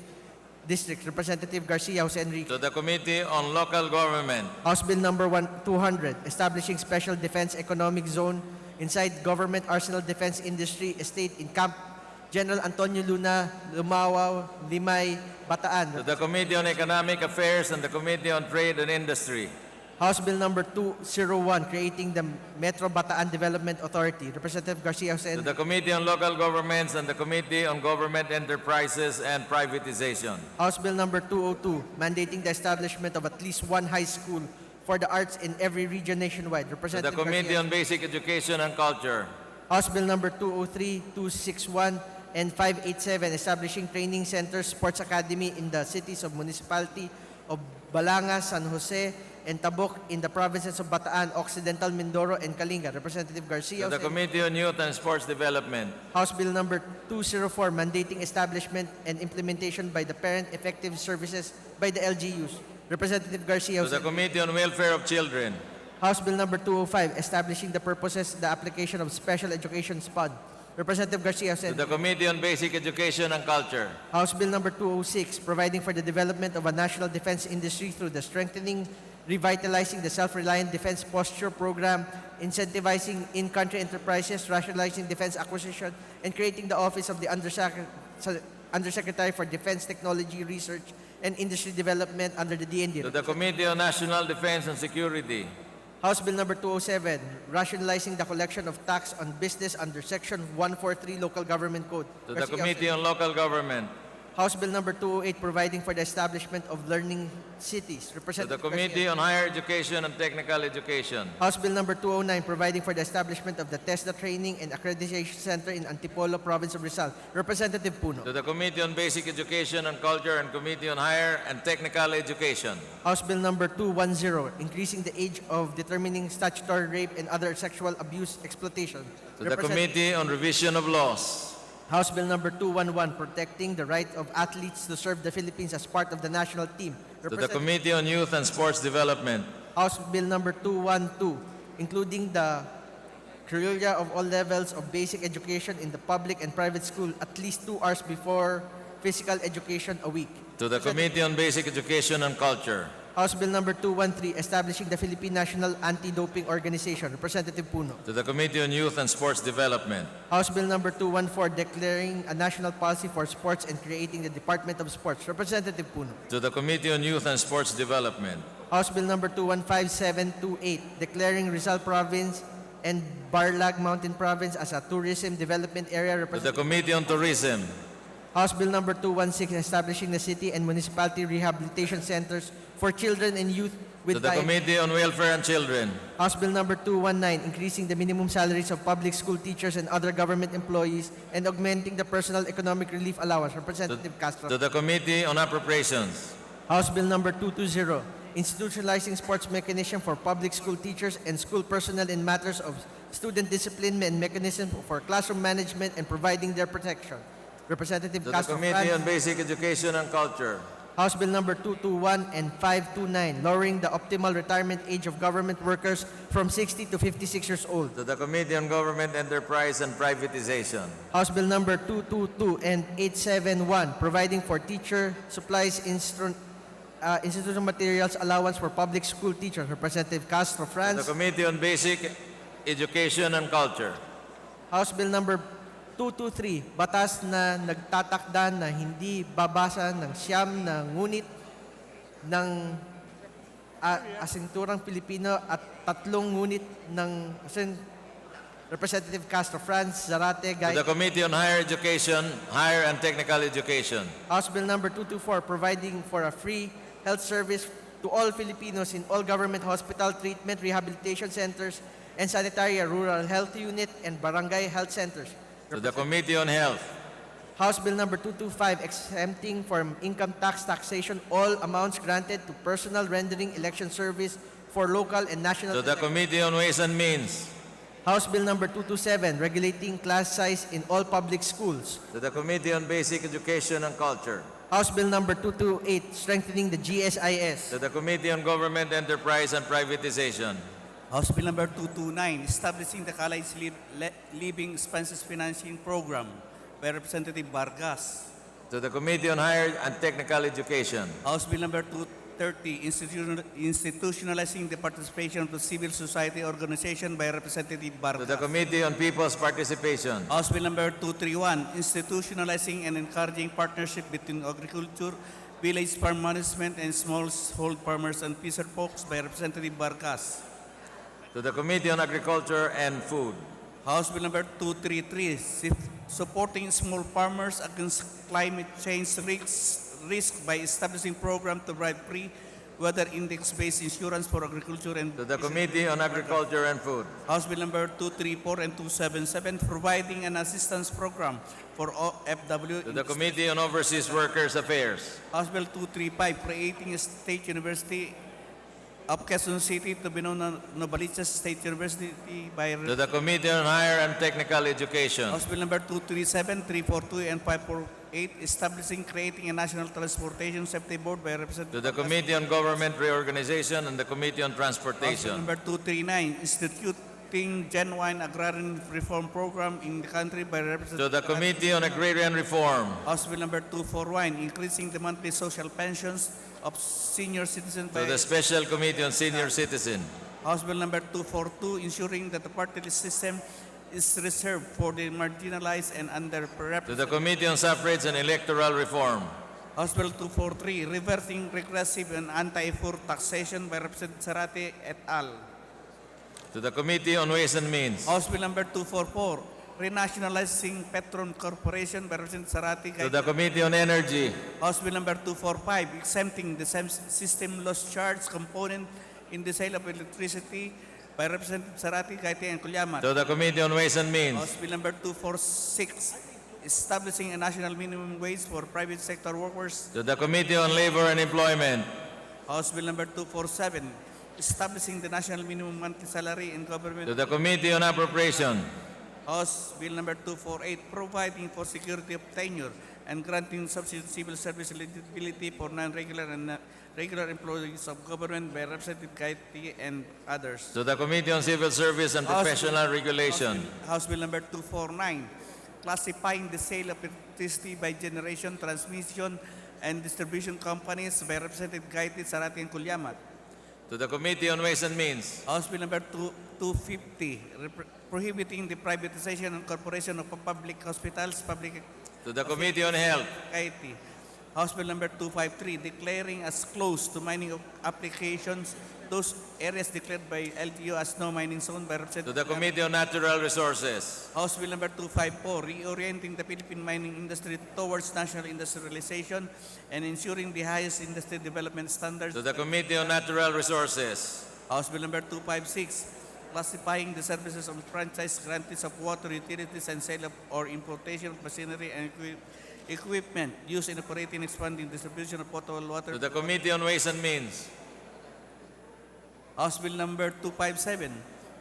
districts. Representative Garcia Jose Enrique. To the Committee on Local Government. House Bill number 200, establishing special defense economic zone inside Government Arsenal Defense Industry Estate in Camp General Antonio Luna, Lumawao, Limay, Bataan. To the Committee on Economic Affairs and the Committee on Trade and Industry. House Bill number 201, creating the Metro Bataan Development Authority. Representative Garcia Jose To the Committee on Local Governments and the Committee on Government Enterprises and Privatization. House Bill number 202, mandating the establishment of at least 1 high school for the arts in every region nationwide. To the Representative Committee Garcia. on Basic Education and Culture. House Bill number 203, 261, and 587, establishing training centers, sports academy in the cities of municipality of Balanga, San Jose, and Tabuk in the provinces of Bataan, Occidental Mindoro, and Kalinga. Representative Garcia. To the Committee on Youth and Sports Development. House Bill number 204, mandating establishment and implementation by the parent effective services by the LGUs. Representative Garcia. To the Committee on Welfare of Children. House Bill number 205, establishing the purposes, the application of Special Education Fund. Representative Garcia. To the Committee on Basic Education and Culture. House Bill number 206, providing for the development of a national defense industry through the strengthening, revitalizing the self-reliant defense posture program, incentivizing in-country enterprises, rationalizing defense acquisition, and creating the Office of the Undersecretary for Defense Technology Research and Industry Development under the DND. To the Committee on National Defense and Security. House Bill number 207, rationalizing the collection of tax on business under Section 143 Local Government Code. To the Committee on Local Government. House Bill number 208, providing for the establishment of learning cities. To the Representative Committee on Higher Education and Technical Education. House Bill number 209, providing for the establishment of the TESDA Training and Accreditation Center in Antipolo, Province of Rizal. Representative Puno. To the Committee on Basic Education and Culture and Committee on Higher and Technical Education. House Bill number 210, increasing the age of determining statutory rape and other sexual abuse exploitation. To the Committee on Revision of Laws. House Bill number 211, protecting the right of athletes to serve the Philippines as part of the national team. To the Committee on Youth and Sports Development. House Bill number 212, including the curricula of all levels of basic education in the public and private school at least 2 hours before physical education a week. To the Committee on Basic Education and Culture. House Bill number 213, establishing the Philippine National Anti-Doping Organization. Representative Puno. To the Committee on Youth and Sports Development. House Bill number 214, declaring a national policy for sports and creating the Department of Sports. Representative Puno. To the Committee on Youth and Sports Development. House Bill number 215728, declaring Rizal Province and Barlag Mountain Province as a tourism development area. To the Committee on Tourism. House Bill number 216, establishing the city and municipality rehabilitation centers for children and youth with To the Committee on Welfare and Children. House Bill number 219, increasing the minimum salaries of public school teachers and other government employees and augmenting the personal economic relief allowance. Representative Castro. To the Committee on Appropriations. House Bill number 220, institutionalizing sports mechanism for public school teachers and school personnel in matters of student discipline and mechanism for classroom management and providing their protection. Representative To the Castro Committee on Franz. Basic Education and Culture. House Bill number 221 and 529, lowering the optimal retirement age of government workers from 60 to 56 years old. To the Committee on Government Enterprise and Privatization. House Bill number 222 and 871, providing for teacher supplies, institutional materials allowance for public school teachers. Representative Castro To Franz. the Committee on Basic Education and Culture. House Bill number 223, batas na nagtatakda na hindi babasa ng siyam na ngunit ng asinturang Pilipino at 3 ngunit ng Representative Castro Franz, Zarate, To Guy. the Committee on Higher Education, Higher and Technical Education. House Bill number 224, providing for a free health service to all Filipinos in all government hospital, treatment, rehabilitation centers, and sanitary rural health unit and barangay health centers. To the Committee on Health. House Bill number 225, exempting from income tax taxation all amounts granted to personal rendering election service for local and national To the Committee on Ways and Means. House Bill number 227, regulating class size in all public schools. To the Committee on Basic Education and Culture. House Bill number 228, strengthening the GSIS. To the Committee on Government, Enterprise, and Privatization. House Bill number 229, establishing the College Living Expenses Financing Program by Representative Vargas. To the Committee on Higher and Technical Education. House Bill number 230, institutionalizing the participation of the civil society organization by Representative Vargas. To the Committee on People's Participation. House Bill number 231, institutionalizing and encouraging partnership between agriculture, village farm management, and smallhold farmers and fisher folks by Representative Vargas. To the Committee on Agriculture and Food. House Bill number 233, supporting small farmers against climate change risk by establishing program to provide free weather index-based insurance for agriculture and To the Committee on Agriculture and Food. House Bill number 234 and 277, providing an assistance program for OFW. To the Committee on Overseas Workers Affairs. House Bill 235, creating a state university of Quezon City to be known as Novaliches State University by To the Committee on Higher and Technical Education. House Bill number 237, 342, and 548, establishing, creating a National Transportation Safety Board by Representative. To the Committee on Government Reorganization and the Committee on House Bill Transportation. number 239, instituting genuine agrarian reform program in the country by Representative. To the Committee on Agrarian Reform. House Bill number 241, increasing the monthly social pensions of senior citizens To by the Special Committee on Senior Citizen. House Bill number 242, ensuring that the party list system is reserved for the marginalized and To the underrepresented. Committee on Suffrage and Electoral Reform. House Bill 243, reversing regressive and anti-poor taxation by Representative Zarate et al. To the Committee on Ways and Means. House Bill number 244, renationalizing Petron Corporation by Representative Zarate. To the Committee on Energy. House Bill number 245, exempting the same system loss charge component in the sale of electricity by Representative Zarate, Gaite, and Kulyamat. To the Committee on Ways and Means. House Bill number 246, establishing a national minimum wage for private sector workers. To the Committee on Labor and Employment. House Bill number 247, establishing the national minimum monthly salary in government. To the Committee on Appropriation. House Bill number 248, providing for security of tenure and granting substitute civil service eligibility for non-regular and regular employees of government by Representative Gaiti and others. To the Committee on Civil Service and Professional Regulation. House Bill number 249, classifying the sale of electricity by generation, transmission, and distribution companies by Representative Gaiti, Zarate, and Kulyamat. To the Committee on Ways and Means. House Bill number 250, prohibiting the privatization and corporation of public hospitals, public. To the Committee on Health. Society. House Bill number 253, declaring as closed to mining applications those areas declared by LGU as no mining zone by To Representative. the Committee on Natural Resources. House Bill number 254, reorienting the Philippine mining industry towards national industrialization and ensuring the highest industry development standards. To the Committee on Natural Resources. House Bill number 256, classifying the services of franchise grantees of water utilities and sale of or importation of machinery and equipment used in operating, expanding distribution of potable water. To the Committee on Ways and Means. House Bill number 257,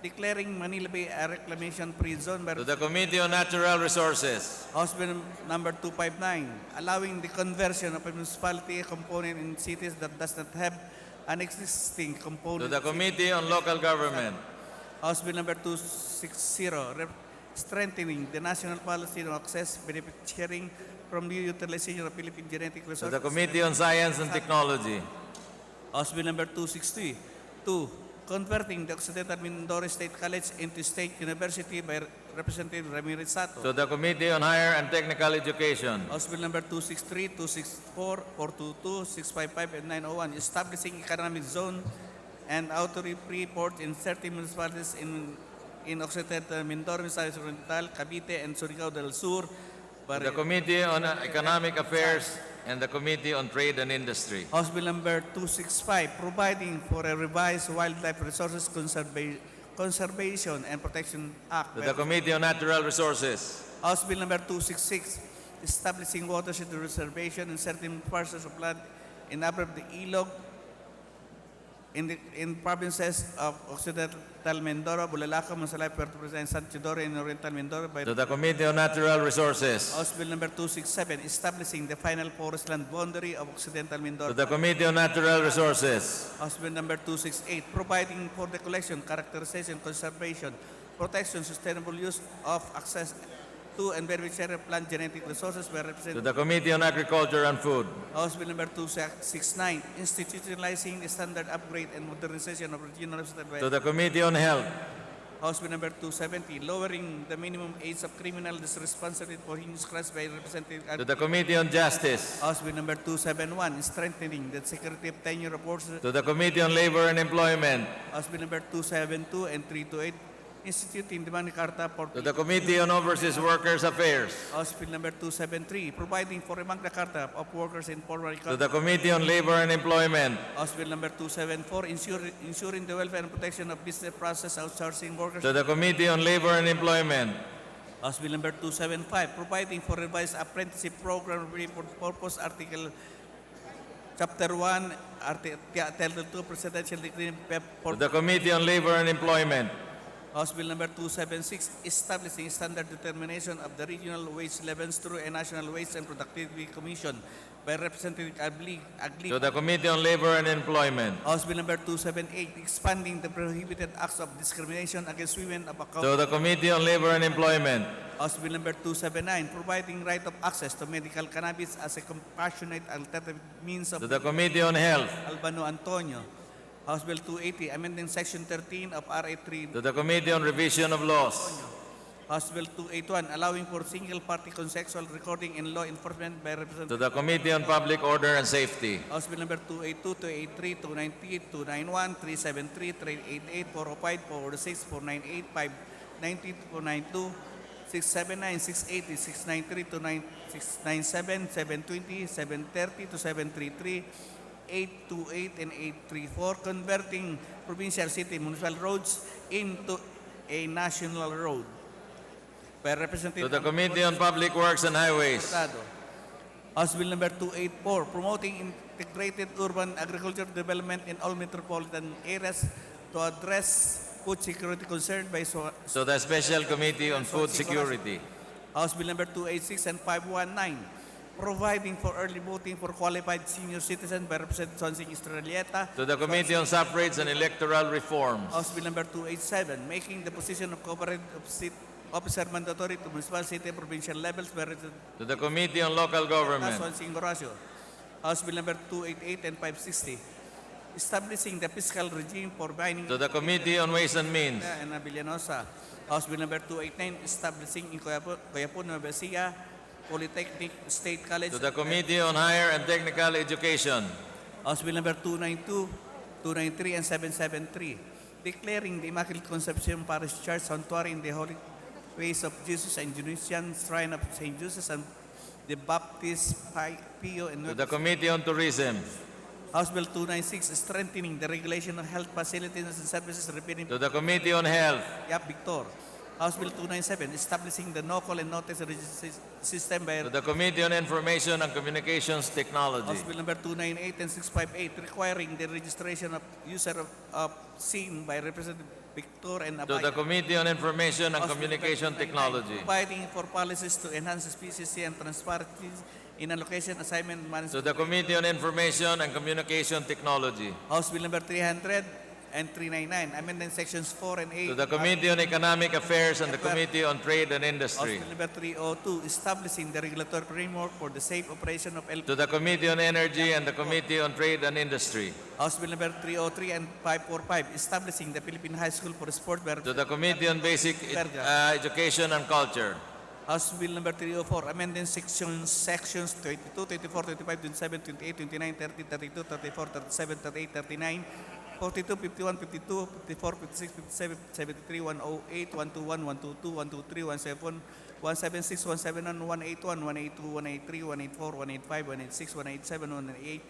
declaring Manila Bay a reclamation-free zone. By To the Committee on Natural Resources. House Bill number 259, allowing the conversion of a municipality component in cities that does not have an existing component. To the Committee on Local Government. House Bill number 260, strengthening the national policy on access benefit sharing from the utilization of Philippine genetic To resources. the Committee on Science and Technology. House Bill number 262, converting the Occidental Mindoro State College into State University by Representative Ramirez Sato. To the Committee on Higher and Technical Education. House Bill number 263, 264, 422, 655, and 901, establishing economic zone and authority-free port in 30 municipalities in Occidental Mindoro, Misamis Oriental, Cavite, and Surigao del Sur. To the Committee on Economic Affairs and the Committee on Trade and Industry. House Bill number 265, providing for a revised Wildlife Resources Conservation and Protection Act. To the Committee on Natural Resources. House Bill number 266, establishing watershed reservation in certain parcels of land in upper of the Ilog in provinces of Occidental Mindoro, Bulalaca, Mansalay, Puerto Princesa, and San Isidoro in Oriental Mindoro by to the Committee on Natural Resources, House Bill number 267, establishing the final forest land boundary of Occidental Mindoro. to the Committee on Natural Resources, House Bill number 268, providing for the collection, characterization, conservation, protection, sustainable use of access to and beneficiary plant genetic resources by to Representative the Committee on Agriculture and Food, House Bill number 269, institutionalizing the standard upgrade and modernization of regional hospital to the Committee on Health, House Bill number 270, lowering the minimum age of criminal responsibility for heinous crimes by Representative to the Committee on Justice, House Bill number 271, strengthening the security of tenure of forces. to the Committee on Labor and Employment, House Bill number 272 and 328, instituting the Magna Carta for to the Committee on Overseas Workers Affairs, House Bill number 273, providing for a Magna Carta of workers in formal to the Committee on Labor and Employment, House Bill number 274, ensuring the welfare and protection of business process outsourcing workers. to the Committee on Labor and Employment, House Bill number 275, providing for revised apprenticeship program for purpose Article Chapter 1, Title 2, Presidential Decree to the Committee on Labor and Employment, House Bill number 276, establishing standard determination of the regional wage levels through a National Wage and Productivity Commission by Representative Agli. to the Committee on Labor and Employment, House Bill number 278, expanding the prohibited acts of discrimination against women of account. to the Committee on Labor and Employment, House Bill number 279, providing right of access to medical cannabis as a compassionate alternative means of to the Committee on Health, Albano Antonio. House Bill 280, amending Section 13 of RA 3. to the Committee on Revision of Laws, House Bill 281, allowing for single-party consensual recording in law enforcement by Representative. to the Committee on Public Order and Safety, House Bill number 282, 283, 290, 291, 373, 388, 405, 406, 498, 590, 492, 679, 680, 693 to 697, 720, 730 to 733, 828 and 834, converting provincial city municipal roads into a national road. By Representative to the Committee on Public Works and Highways, House Bill number 284, promoting integrated urban agriculture development in all metropolitan areas to address food security concerned by to the Special Committee on Food Security, House Bill number 286 and 519, providing for early voting for qualified senior citizens by Representative Sonsing Estrelleta. to the Committee on Suffrage and Electoral Reforms, House Bill number 287, making the position of cooperative officer mandatory to municipal, city, and provincial levels by Representative to the Committee on Local Government, Sonsing Horacio. House Bill number 288 and 560, establishing the fiscal regime for binding to the Committee on Ways and Means, and Villanosa. House Bill number 289, establishing in Coyapon, Nueva Ecija, Polytechnic State College. to the Committee on Higher and Technical Education, House Bill number 292, 293, and 773, declaring the Immaculate Conception Parish Church Sanctuary in the Holy Face of Jesus and Genesian Shrine of St. Joseph and the Baptist Pio and to the Committee on Tourism, House Bill 296, strengthening the regulation of health facilities and services repeating. to the Committee on Health, Victor. House Bill 297, establishing the no-call and notice registration system by to the Committee on Information and Communications Technology, House Bill number 298 and 658, requiring the registration of user of SIM by Representative Victor and to the Abaya. Committee on Information and House Bill Communication number 299, Technology, providing for policies to enhance efficiency and transparency in allocation, assignment, and to management. the Committee on Information and Communication Technology, House Bill number 300 and 399, amending sections 4 and 8. to the Committee on Economic Affairs and the Committee on Trade and House Industry, Bill number 302, establishing the regulatory framework for the safe operation of to the Committee on Energy and the Committee on Trade and Industry, House Bill number 303 and 545, establishing the Philippine High School for Sport by to the Committee on Basic Education and Culture, House Bill number 304, amending sections 22, 24, 25, 27, 28, 29, 30, 32, 34, 37, 38, 39, 42, 51, 52, 54, 56, 57, 73, 108, 121, 122, 123, 171, 176, 171, 181, 182, 183, 184, 185, 186, 187, 188,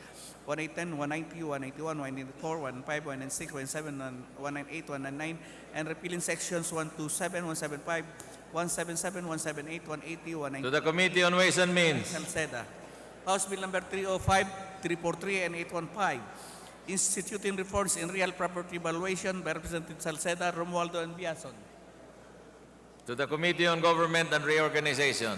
110, 190, 191, 194, 195, 196, 197, 198, 199, and repealing sections 127, 175, 177, 178, 180, 190. to the Committee on Ways and Means, Salceda. House Bill number 305, 343, and 815, instituting reforms in real property valuation by Representative Salceda, Romualdo, and Biason. To the Committee on Government and Reorganization.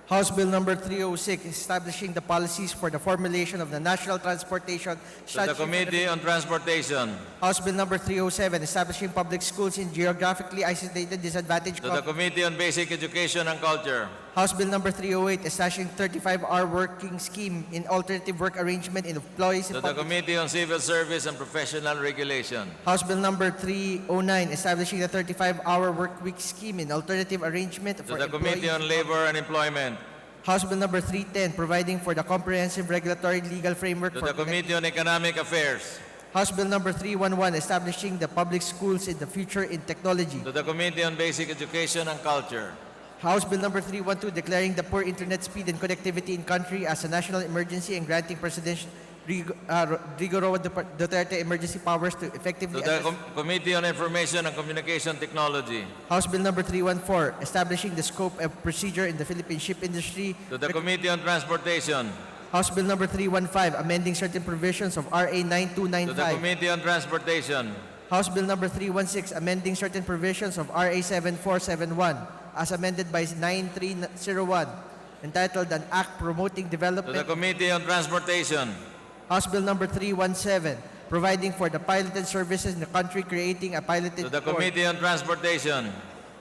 House Bill number 306, establishing the policies for the formulation of the National Transportation To the Strategy for Committee on Transportation. House Bill number 307, establishing public schools in geographically isolated disadvantaged To the Committee on Basic Education and Culture. House Bill number 308, establishing 35-hour working scheme in alternative work arrangement in employees in To the public. Committee on Civil Service and Professional Regulation. House Bill number 309, establishing the 35-hour work week scheme in alternative arrangement To for the Committee on employees. Labor and Employment. House Bill number 310, providing for the comprehensive regulatory legal framework To for the Committee on Economic Affairs. House Bill number 311, establishing the public schools in the future in technology. To the Committee on Basic Education and Culture. House Bill number 312, declaring the poor internet speed and connectivity in country as a national emergency and granting President Rodrigo Roa Duterte emergency powers to effectively To the address. Committee on Information and Communication Technology. House Bill number 314, establishing the scope and procedure in the Philippine ship industry. To the Committee on Transportation. House Bill number 315, amending certain provisions of RA To the 9295. Committee on Transportation. House Bill number 316, amending certain provisions of RA 7471, as amended by 9301, entitled an Act Promoting To Development. the Committee on Transportation. House Bill number 317, providing for the piloted services in the country, creating a piloted To the corps. Committee on Transportation.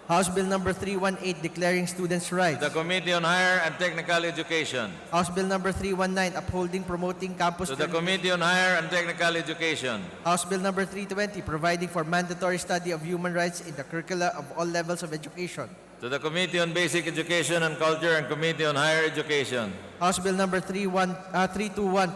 House Bill number 318, declaring students' rights. To the Committee on Higher and Technical Education. House Bill number 319, upholding, promoting campus. To the Committee on Higher and Technical Education. House Bill number 320, providing for mandatory study of human rights in the curricula of all levels of education. To the Committee on Basic Education and Culture and Committee on Higher Education. House Bill number 321,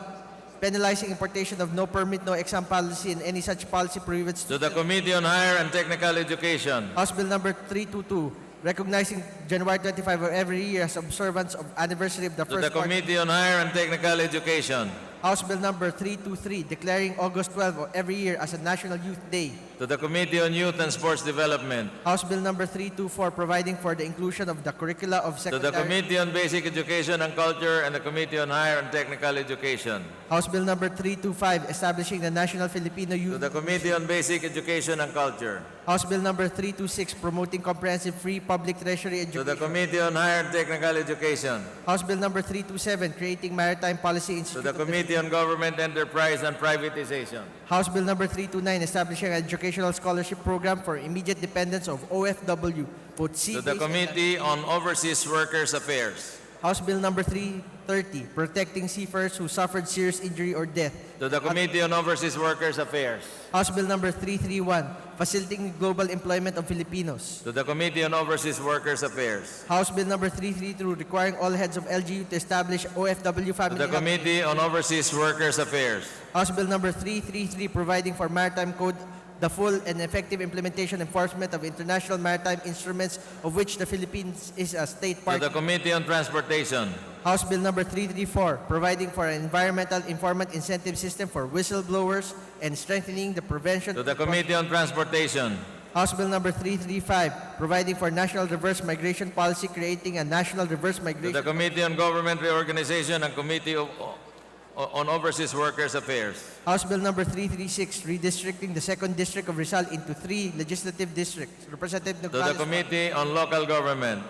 penalizing importation of no permit, no exam policy, and any such policy prohibits. To the Committee on Higher and Technical Education. House Bill number 322, recognizing January 25 of every year as observance of anniversary of the To the first part. Committee on Higher and Technical Education. House Bill number 323, declaring August 12 of every year as a National Youth Day. To the Committee on Youth and Sports Development. House Bill number 324, providing for the inclusion of the curricula of To the secondary. Committee on Basic Education and Culture and the Committee on Higher and Technical Education. House Bill number 325, establishing the National Filipino To Youth. the Committee on Basic Education and Culture. House Bill number 326, promoting comprehensive free public treasury To the education. Committee on Higher and Technical Education. House Bill number 327, creating Maritime Policy To Institute. the of the Committee on Government Enterprise and Privatization. House Bill number 329, establishing an educational scholarship program for immediate dependents of OFW, both To sea-based the and Committee on Overseas Workers Affairs. House Bill number 330, protecting seafarers who suffered serious injury or death. To the Committee on Overseas Workers Affairs. House Bill number 331, facilitating global employment of Filipinos. To the Committee on Overseas Workers Affairs. House Bill number 332, requiring all heads of LGU to establish OFW To family. the Committee on Overseas Workers Affairs. House Bill number 333, providing for Maritime Code, the full and effective implementation and enforcement of international maritime instruments of which the Philippines is a state To party. the Committee on Transportation. House Bill number 334, providing for an environmental informant incentive system for whistleblowers and strengthening the prevention. To the Committee on Transportation. House Bill number 335, providing for national reverse migration policy, creating a national reverse To migration. the Committee on Government Reorganization and Committee on Overseas Workers Affairs. House Bill number 336, redistricting the 2nd District of Rizal into 3 legislative districts. Representative To the Nogales. Committee on Local Government.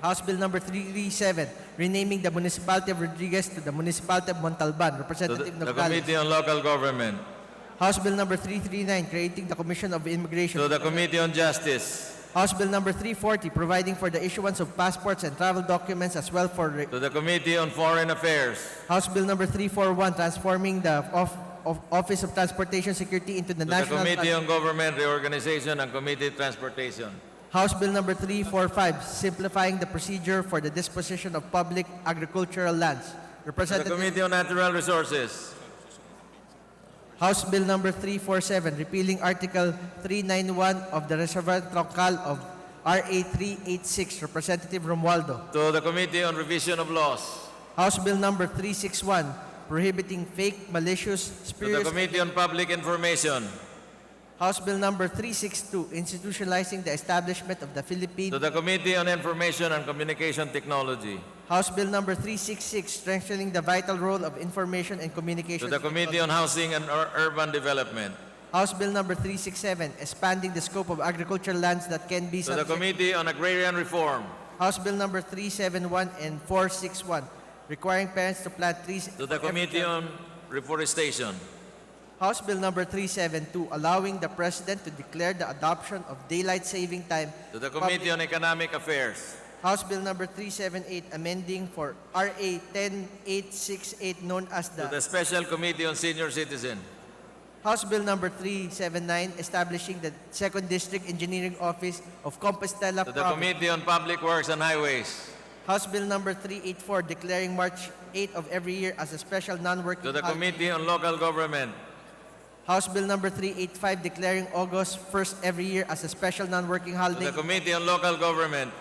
House Bill number 337, renaming the Municipality of Rodriguez to the Municipality of Montalban. To Representative the Nogales. Committee on Local Government. House Bill number 339, creating the Commission of Immigration. To the Committee on Justice. House Bill number 340, providing for the issuance of passports and travel documents as well for. To the Committee on Foreign Affairs. House Bill number 341, transforming the Office of Transportation Security into the To the National. Committee on Government Reorganization and Committee on Transportation. House Bill number 345, simplifying the procedure for the disposition of public agricultural lands. To the Representative. Committee on Natural Resources. House Bill number 347, repealing Article 391 of the Reservoir Troncal of RA 386, Representative Romualdo. To the Committee on Revision of Laws. House Bill number 361, prohibiting fake, malicious, To the spurious. Committee on Public Information. House Bill number 362, institutionalizing the establishment of the Philippine. To the Committee on Information and Communication Technology. House Bill number 366, strengthening the vital role of information and To communication. the Committee on Housing and Urban Development. House Bill number 367, expanding the scope of agricultural lands that can be To the subject. Committee on Agrarian Reform. House Bill number 371 and 461, requiring parents to plant trees. To the for every Committee child. on Reforestation. House Bill number 372, allowing the President to declare the adoption of daylight saving time. To the Committee on Economic Affairs. House Bill number 378, amending for RA 10868, known as To the Special Committee on Senior Citizen. House Bill number 379, establishing the 2nd District Engineering Office of Compostela To the Province. Committee on Public Works and Highways. House Bill number 384, declaring March 8 of every year as a special non-working To the holiday. Committee on Local Government. House Bill number 385, declaring August 1st every year as a special non-working To holiday. the Committee on Local Government.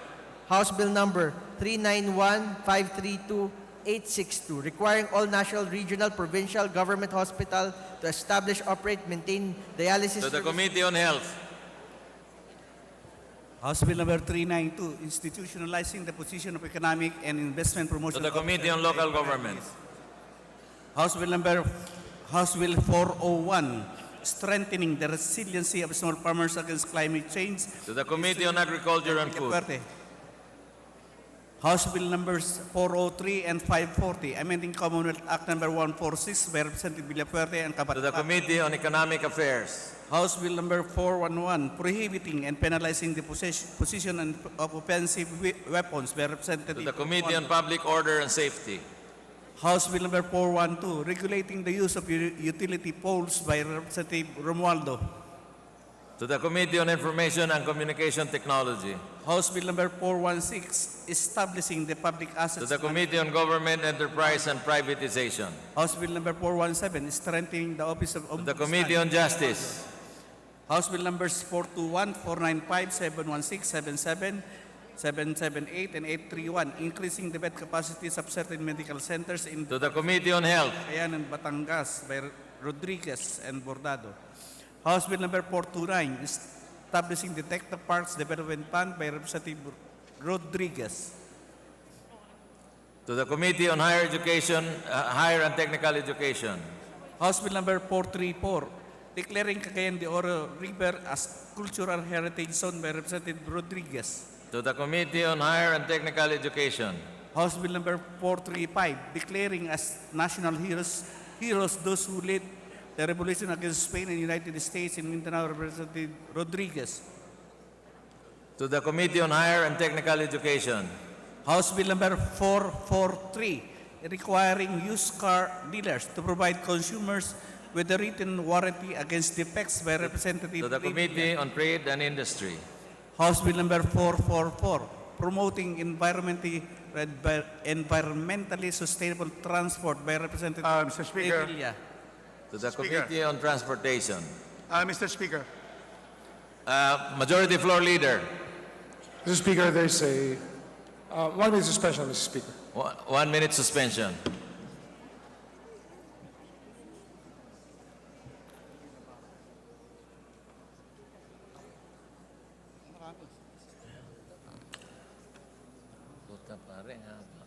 House Bill number 391, 532, 862, requiring all national, regional, provincial government hospital to establish, operate, maintain dialysis To the service. Committee on Health. House Bill number 392, institutionalizing the position of economic and investment promotion. To the Committee on Local Government. House Bill 401, strengthening the resiliency of small farmers against climate change. To the Committee on Agriculture and Food. House Bill numbers 403 and 540, amending Commonwealth Act number 146 by Representative Villafuerte and To the Kabataan. Committee on Economic Affairs. House Bill number 411, prohibiting and penalizing the possession of offensive weapons by To Representative. the Committee on Public Order and Safety. House Bill number 412, regulating the use of utility poles by Representative Romualdo. To the Committee on Information and Communication Technology. House Bill number 416, establishing the public assets. To the Committee on Government Enterprise and Privatization. House Bill number 417, strengthening the Office of To the Committee on Justice. House Bill numbers 421, 495, 716, 77, 778, and 831, increasing the bed capacities of certain medical centers in To the Committee on Health. Cagayan and Batangas by Rodriguez and Bordado. House Bill number 429, establishing the Techno Parks Development Fund by Representative Rodriguez. To the Committee on Higher Education, Higher and Technical Education. House Bill number 434, declaring Cagayan de Oro River as Cultural Heritage Zone by Representative Rodriguez. To the Committee on Higher and Technical Education. House Bill number 435, declaring as national heroes those who led the revolution against Spain and United States in Mindanao, Representative Rodriguez. To the Committee on Higher and Technical Education. House Bill number 443, requiring used car dealers to provide consumers with a written warranty against defects by Representative. To the Committee on Trade and Industry. House Bill number 444, promoting environmentally sustainable transport by Representative. Mr. Speaker. Revilla. To the Committee on Transportation. Mr. Speaker. Majority Floor Leader. Mr. Speaker, there's a 1 minute suspension, Mr. Speaker. 1 minute suspension. Puta pare, haba.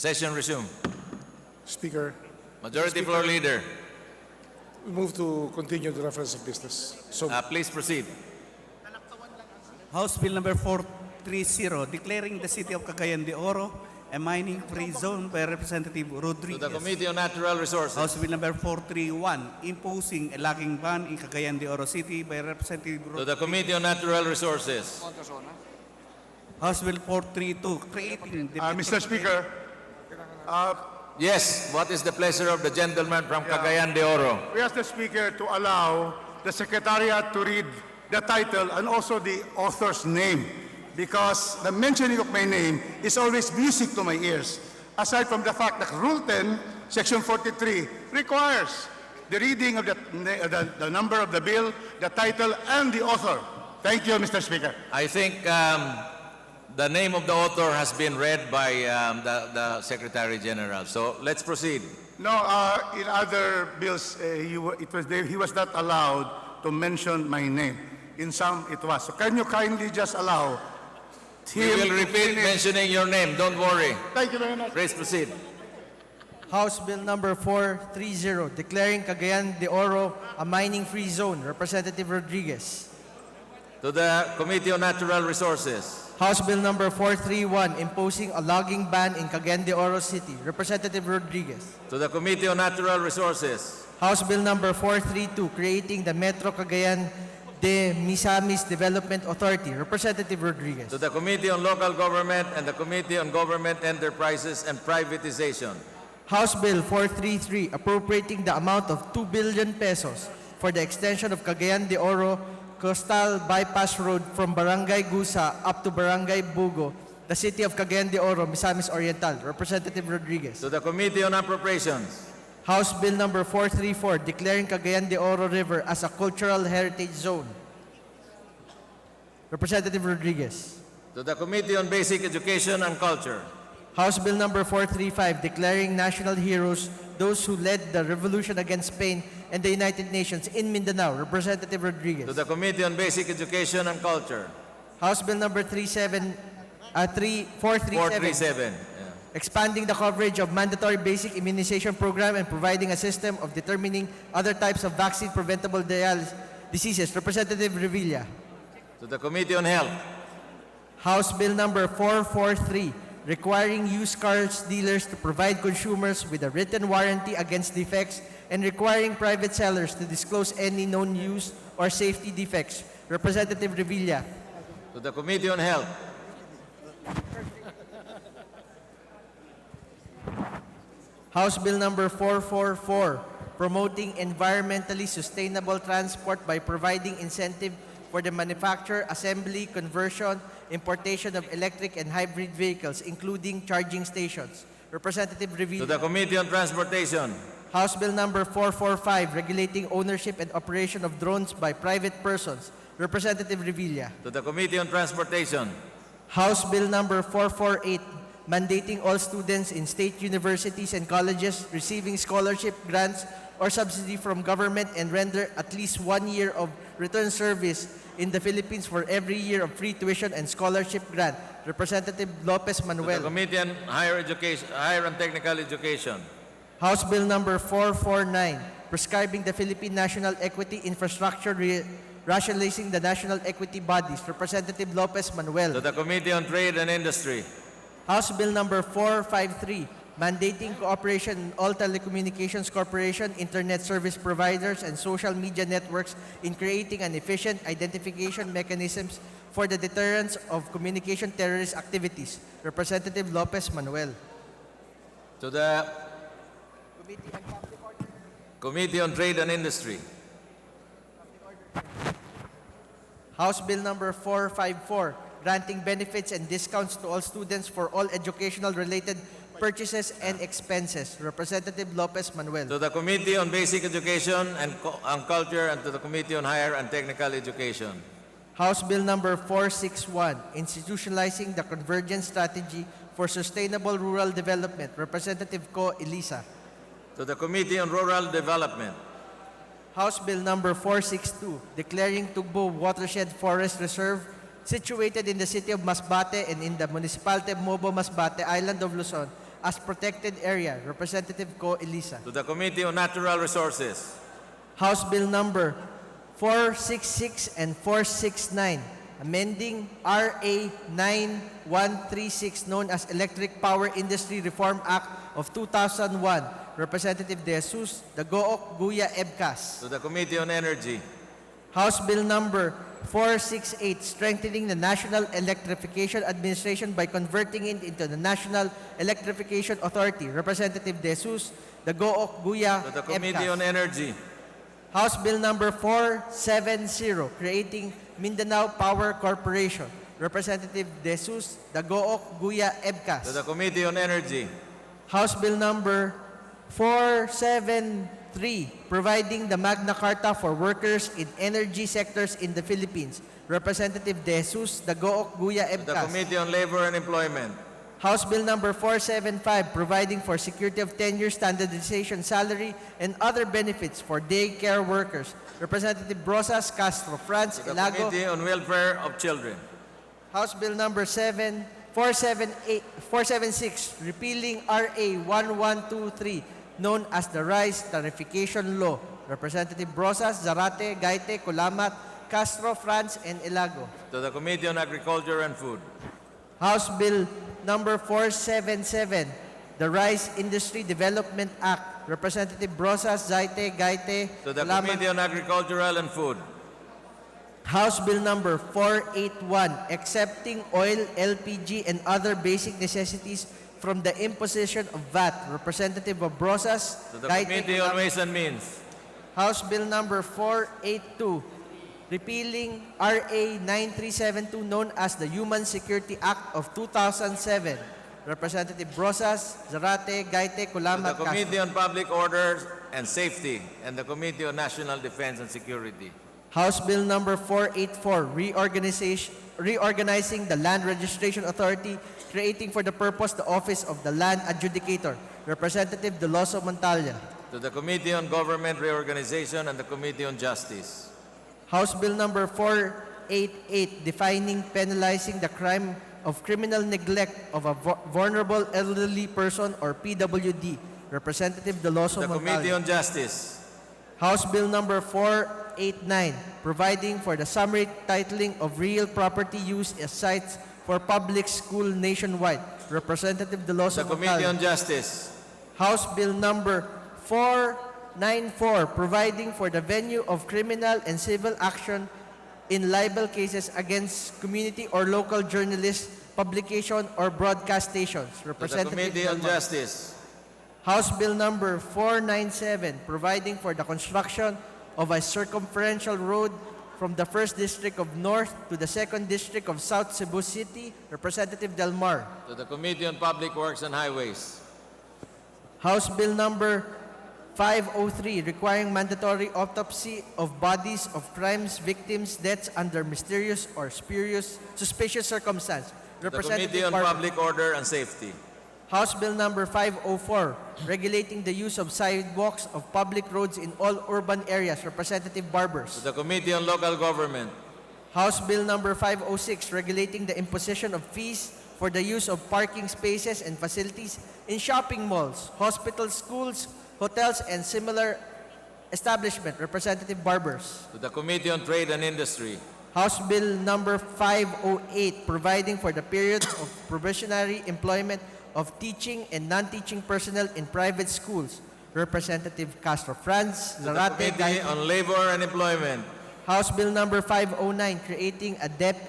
Session resumed. Speaker, Majority Floor Leader, we move to continue the reference of business. So, please proceed. House Bill number 430, declaring the city of Cagayan de Oro a mining-free zone by Representative To Rodriguez. the Committee on Natural Resources. House Bill number 431, imposing a logging ban in Cagayan de Oro City by Representative To Rodriguez. the Committee on Natural Resources. House Bill 432, creating the Mr. Speaker, Yes, what is the pleasure of the gentleman from Cagayan de Oro? we ask the Speaker to allow the Secretariat to read the title and also the author's name, because the mentioning of my name is always music to my ears, aside from the fact that Rule 10, Section 43, requires the reading of the number of the bill, the title, and the author. Thank you, Mr. Speaker. I think the name of the author has been read by the Secretary General. So let's proceed. No, in other bills, he was not allowed to mention my name. In some, it was. So can you kindly just allow We him will to repeat finish? mentioning your name. Don't worry. Thank you very much. Please proceed. House Bill number 430, declaring Cagayan de Oro a mining-free zone. Representative Rodriguez. To the Committee on Natural Resources. House Bill number 431, imposing a logging ban in Cagayan de Oro City. Representative Rodriguez. To the Committee on Natural Resources. House Bill number 432, creating the Metro Cagayan de Misamis Development Authority. Representative Rodriguez. To the Committee on Local Government and the Committee on Government Enterprises and Privatization. House Bill 433, appropriating the amount of 2 billion pesos for the extension of Cagayan de Oro Coastal Bypass Road from Barangay Gusa up to Barangay Bugo, the city of Cagayan de Oro, Misamis Oriental. Representative Rodriguez. To the Committee on Appropriations. House Bill number 434, declaring Cagayan de Oro River as a cultural heritage zone. Representative Rodriguez. To the Committee on Basic Education and Culture. House Bill number 435, declaring national heroes those who led the revolution against Spain and the United Nations in Mindanao. Representative Rodriguez. To the Committee on Basic Education and Culture. House Bill number 437, 437. expanding the coverage of mandatory basic immunization program and providing a system of determining other types of vaccine-preventable diseases. Representative Revilla. To the Committee on Health. House Bill number 443, requiring used cars dealers to provide consumers with a written warranty against defects and requiring private sellers to disclose any known use or safety defects. Representative Revilla. To the Committee on Health. House Bill number 444, promoting environmentally sustainable transport by providing incentive for the manufacture, assembly, conversion, importation of electric and hybrid vehicles, including charging stations. Representative To Revilla. the Committee on Transportation. House Bill number 445, regulating ownership and operation of drones by private persons. Representative Revilla. To the Committee on Transportation. House Bill number 448, mandating all students in state universities and colleges receiving scholarship, grants, or subsidy from government and render at least 1 year of return service in the Philippines for every year of free tuition and scholarship grant. Representative Lopez To the Manuel. Committee on Higher and Technical Education. House Bill number 449, prescribing the Philippine National Equity Infrastructure, rationalizing the national equity bodies. Representative Lopez Manuel. To the Committee on Trade and Industry. House Bill number 453, mandating cooperation in all telecommunications corporation, internet service providers, and social media networks in creating an efficient identification mechanisms for the deterrence of communication terrorist activities. Representative Lopez Manuel. To the Committee on Trade and Industry. House Bill number 454, granting benefits and discounts to all students for all educational-related purchases and expenses. Representative Lopez Manuel. To the Committee on Basic Education and Culture and to the Committee on Higher and Technical Education. House Bill number 461, institutionalizing the convergence strategy for sustainable rural development. Representative Co. Elisa. To the Committee on Rural Development. House Bill number 462, declaring Tugbo Watershed Forest Reserve situated in the city of Masbate and in the municipality of Mobo Masbate, Island of Luzon, as protected area, Representative Co. Elisa. To the Committee on Natural Resources. House Bill number 466 and 469, amending RA 9136 known as Electric Power Industry Reform Act of 2001, Representative De Jesus, Dagook, Guya, Ebcas. To the Committee on Energy. House Bill number 468, strengthening the National Electrification Administration by converting it into the National Electrification Authority, Representative De Jesus, Dagook, Guya, To the Committee Ebcas. on Energy. House Bill number 470, creating Mindanao Power Corporation, Representative De Jesus, Dagook, Guya, Ebcas. To the Committee on Energy. House Bill number 473, providing the Magna Carta for workers in energy sectors in the Philippines, Representative De Jesus, Dagook, Guya, To the Ebcas. Committee on Labor and Employment. House Bill number 475, providing for security of tenure, standardization, salary, and other benefits for daycare workers, Representative Brosas, Castro, France, To the Ilago. Committee on Welfare of Children. House Bill number 476, repealing RA 1123, known as the Rice Tarification Law, Representative Brosas, Zarate, Gaite, Kulamat, Castro, France, and Ilago. To the Committee on Agriculture and Food. House Bill number 477, the Rice Industry Development Act, Representative Brosas, Zaite, Gaite, To the Kulamat. Committee on Agricultural and Food. House Bill number 481, accepting oil, LPG, and other basic necessities from the imposition of VAT, Representative of Brosas, To the Gaite, Committee on Kulamat. Ways and Means. House Bill number 482, repealing RA 9372 known as the Human Security Act of 2007. Representative Brosas, Zarate, Gaite, To Kulamat, the Committee Castro. on Public Order and Safety and the Committee on National Defense and Security. House Bill number 484, reorganizing the Land Registration Authority, creating for the purpose the Office of the Land Adjudicator. Representative Deloso Montalya. To the Committee on Government Reorganization and the Committee on Justice. House Bill number 488, defining penalizing the crime of criminal neglect of a vulnerable elderly person or PWD. Representative Deloso To the Committee Montalya. on Justice. House Bill number 489, providing for the summary titling of real property use as sites for public school nationwide. Representative Deloso To the Committee on Montalya. Justice. House Bill number 494, providing for the venue of criminal and civil action in libel cases against community or local journalists, publication, or broadcast stations. To the Representative Committee on Delmar. Justice. House Bill number 497, providing for the construction of a circumferential road from the 1st District of North to the 2nd District of South Cebu City. Representative Delmar. To the Committee on Public Works and Highways. House Bill number 503, requiring mandatory autopsy of bodies of crimes victims' deaths under mysterious or suspicious circumstance. To the Committee on Barber. Public Order and Safety. House Bill number 504, regulating the use of sidewalks of public roads in all urban areas. Representative Barbers. To the Committee on Local Government. House Bill number 506, regulating the imposition of fees for the use of parking spaces and facilities in shopping malls, hospitals, schools, hotels, and similar establishment. Representative Barbers. To the Committee on Trade and Industry. House Bill number 508, providing for the period of probationary employment of teaching and non-teaching personnel in private schools. Representative Castro Franz, To the Zarate, Committee Gaite. on Labor and Employment. House Bill number 509, creating a DepEd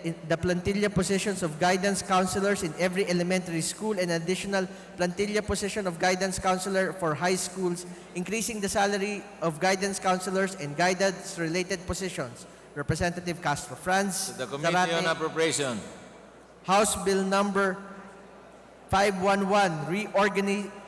in the plantilla positions of guidance counselors in every elementary school and additional plantilla position of guidance counselor for high schools, increasing the salary of guidance counselors and guidance-related positions. Representative Castro Franz, To the Committee on Zarate. Appropriation. House Bill number 511,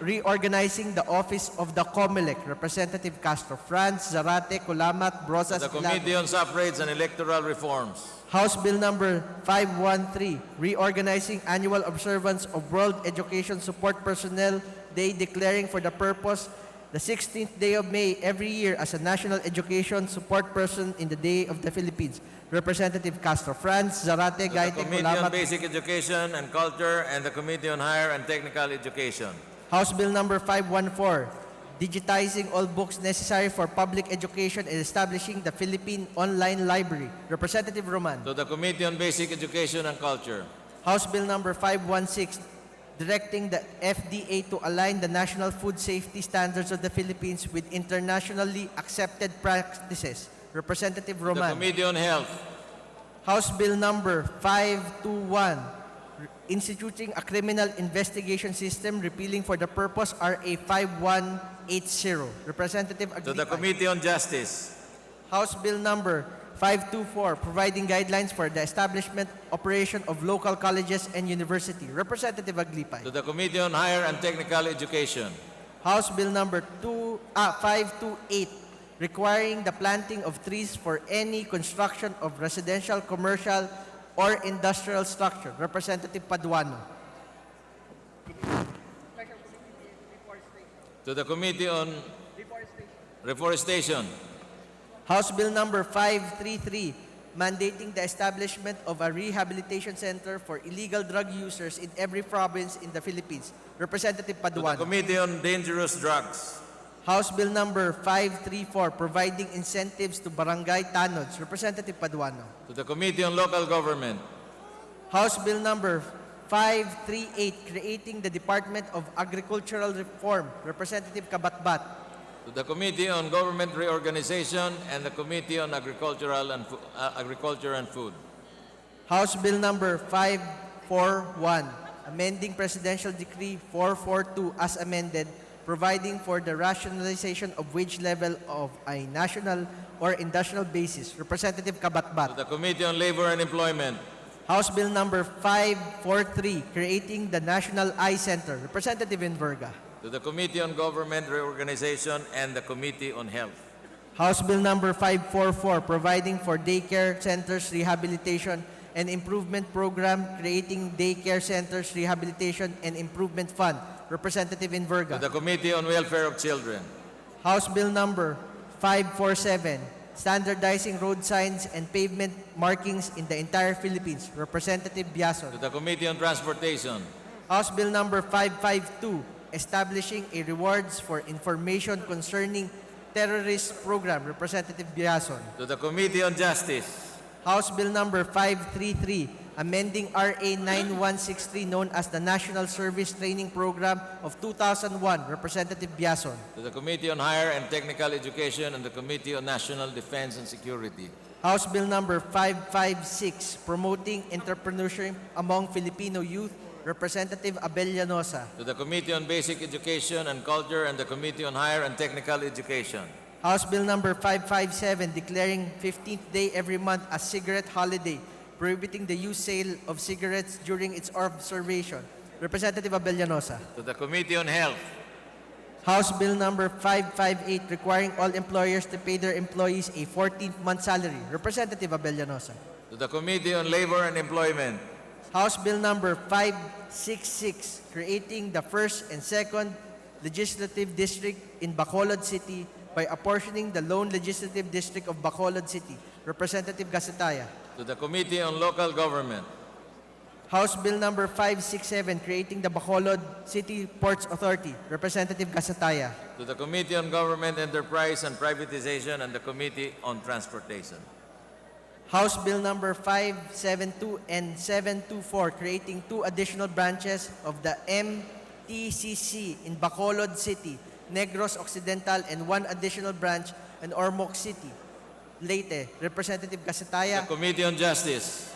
reorganizing the office of the COMELEC. Representative Castro Franz, Zarate, Kulamat, To Brosas, the Ilago. Committee on Suffrage and Electoral Reforms. House Bill number 513, reorganizing annual observance of World Education Support Personnel Day, declaring for the purpose the 16th day of May every year as a National Education Support Person in the Day of the Philippines. Representative Castro Franz, Zarate, To the Gaite, Committee on Kulamat. Basic Education and Culture and the Committee on Higher and Technical Education. House Bill number 514, digitizing all books necessary for public education and establishing the Philippine Online Library. Representative Roman. To the Committee on Basic Education and Culture. House Bill number 516, directing the FDA to align the national food safety standards of the Philippines with internationally accepted practices. Representative To the Roman. Committee on Health. House Bill number 521, instituting a criminal investigation system, repealing for the purpose RA 5180. Representative To the Aglipay. Committee on Justice. House Bill number 524, providing guidelines for the establishment, operation of local colleges and university. Representative Aglipay. To the Committee on Higher and Technical Education. House Bill number 528, requiring the planting of trees for any construction of residential, commercial, or industrial structure. Representative Paduano. To the Committee on Reforestation. House Bill number 533, mandating the establishment of a rehabilitation center for illegal drug users in every province in the Philippines. Representative To the Paduano. Committee on Dangerous Drugs. House Bill number 534, providing incentives to barangay tanods. Representative Paduano. To the Committee on Local Government. House Bill number 538, creating the Department of Agricultural Reform. Representative Kabatbat. To the Committee on Government Reorganization and the Committee on Agriculture and Food. House Bill number 541, amending Presidential Decree 442 as amended, providing for the rationalization of wage level of a national or industrial basis. Representative To Kabatbat. the Committee on Labor and Employment. House Bill number 543, creating the National Eye Center. Representative Enverga. To the Committee on Government Reorganization and the Committee on Health. House Bill number 544, providing for daycare centers rehabilitation and improvement program, creating daycare centers rehabilitation and improvement fund. Representative To Enverga. the Committee on Welfare of Children. House Bill number 547, standardizing road signs and pavement markings in the entire Philippines. Representative Biason. To the Committee on Transportation. House Bill number 552, establishing a rewards for information concerning terrorist program. Representative Biason. To the Committee on Justice. House Bill number 533, amending RA 9163 known as the National Service Training Program of 2001. Representative Biason. To the Committee on Higher and Technical Education and the Committee on National Defense and Security. House Bill number 556, promoting entrepreneurship among Filipino youth. Representative Abellanosa. To the Committee on Basic Education and Culture and the Committee on Higher and Technical Education. House Bill number 557, declaring 15th day every month as cigarette holiday, prohibiting the use sale of cigarettes during its observation. Representative Abellanosa. To the Committee on Health. House Bill number 558, requiring all employers to pay their employees a 14th month salary. Representative Abellanosa. To the Committee on Labor and Employment. House Bill number 566, creating the first and second legislative district in Bacolod City by apportioning the lone legislative district of Bacolod City. Representative Gasataya. To the Committee on Local Government. House Bill number 567, creating the Bacolod City Ports Authority. Representative Gasataya. To the Committee on Government Enterprise and Privatization and the Committee on Transportation. House Bill number 572 and 724, creating 2 additional branches of the MTCC in Bacolod City, Negros Occidental, and 1 additional branch in Ormoc City, Leyte. Representative Gasataya. The Committee on Justice.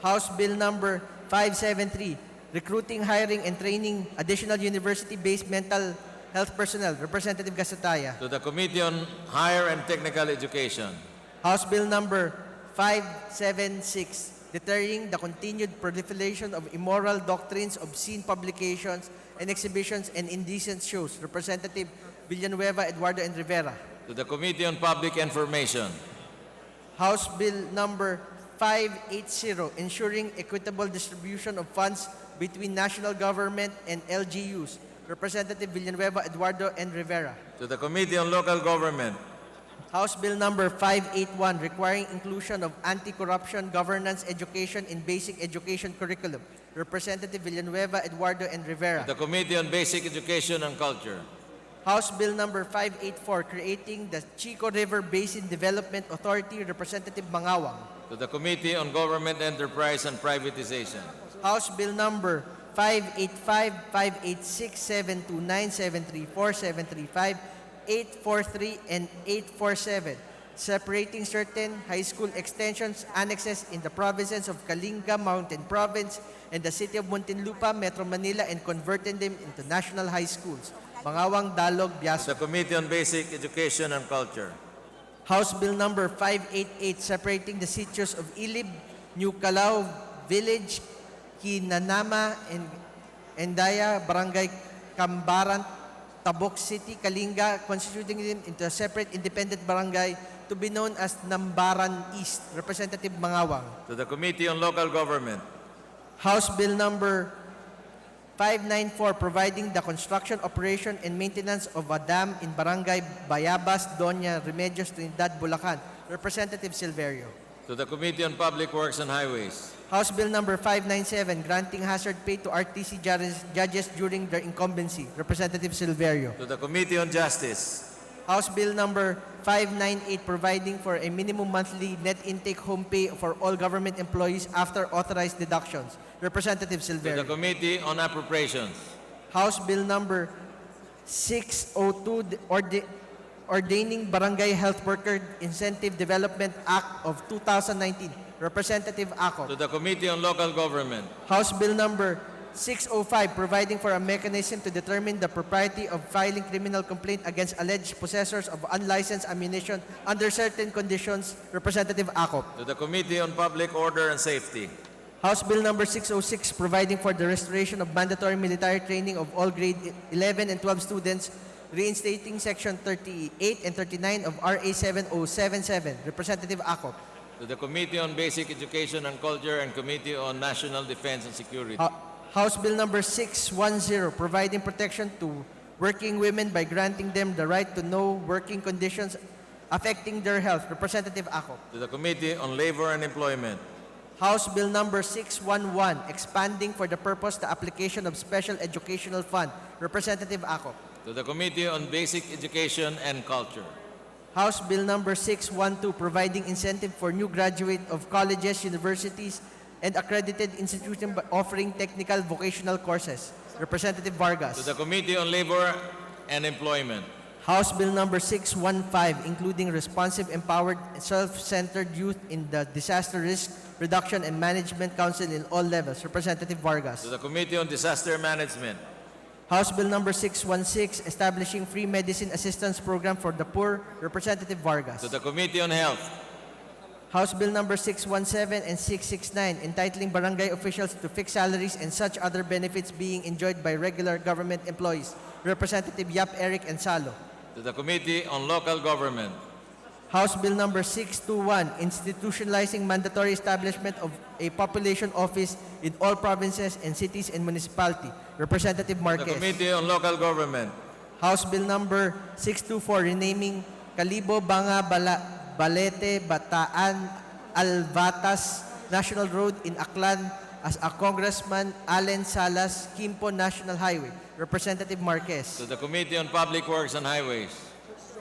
House Bill number 573, recruiting, hiring, and training additional university-based mental health personnel. Representative Gasataya. To the Committee on Higher and Technical Education. House Bill number 576, deterring the continued proliferation of immoral doctrines, obscene publications and exhibitions, and indecent shows. Representative Villanueva, Eduardo, and Rivera. To the Committee on Public Information. House Bill number 580, ensuring equitable distribution of funds between national government and LGUs. Representative Villanueva Eduardo and Rivera. To the Committee on Local Government. House Bill number 581 requiring inclusion of anti-corruption governance education in basic education curriculum. Representative Villanueva Eduardo and Rivera. To the Committee on Basic Education and Culture. House Bill number 584 creating the Chico River Basin Development Authority. Representative Mangawang. To the Committee on Government Enterprise and Privatization. House Bill number 585, 586, 729, 734, 735, 843, and 847, separating certain high school extensions annexes in the provinces of Kalinga Mountain Province and the city of Muntinlupa, Metro Manila, and converting them into national high schools. Mangawang, Dalog, Biaso. The Committee on Basic Education and Culture. House Bill number 588, separating the sitios of Ilib, New Calao Village, Kinanama, and Endaya, Barangay Cambaran, Tabok City, Kalinga, constituting them into a separate independent barangay to be known as Nambaran East. Representative Mangawang. To the Committee on Local Government. House Bill number 594, providing the construction, operation, and maintenance of a dam in Barangay Bayabas, Doña Remedios, Trinidad, Bulacan. Representative Silverio. To the Committee on Public Works and Highways. House Bill number 597, granting hazard pay to RTC judges during their incumbency. Representative Silverio. To the Committee on Justice. House Bill number 598, providing for a minimum monthly net intake home pay for all government employees after authorized deductions. Representative To Silverio. the Committee on Appropriations. House Bill number 602, ordaining Barangay Health Worker Incentive Development Act of 2019. Representative Ako. To the Committee on Local Government. House Bill number 605, providing for a mechanism to determine the propriety of filing criminal complaint against alleged possessors of unlicensed ammunition under certain conditions. Representative Ako. To the Committee on Public Order and Safety. House Bill number 606, providing for the restoration of mandatory military training of all grade 11 and 12 students, reinstating Section 38 and 39 of RA 7077. Representative Ako. To the Committee on Basic Education and Culture and Committee on National Defense and Security. House Bill number 610, providing protection to working women by granting them the right to know working conditions affecting their health. Representative Ako. To the Committee on Labor and Employment. House Bill number 611, expanding for the purpose the application of Special Educational Fund. Representative Ako. To the Committee on Basic Education and Culture. House Bill number 612, providing incentive for new graduate of colleges, universities, and accredited institutions by offering technical vocational courses. Representative Vargas. To the Committee on Labor and Employment. House Bill number 615, including responsive, empowered, self-centered youth in the Disaster Risk Reduction and Management Council in all levels. Representative Vargas. To the Committee on Disaster Management. House Bill number 616, establishing free medicine assistance program for the poor. Representative Vargas. To the Committee on Health. House Bill number 617 and 669, entitling barangay officials to fixed salaries and such other benefits being enjoyed by regular government employees. Representative Yap Eric and Salo. To the Committee on Local Government. House Bill number 621, institutionalizing mandatory establishment of a population office in all provinces and cities and municipality. Representative Marquez. The Committee on Local Government. House Bill number 624, renaming Calibo, Banga, Balete, Bataan, Alvatas National Road in Aklan as a Congressman Allen Salas Quimpo National Highway. Representative Marquez. To the Committee on Public Works and Highways.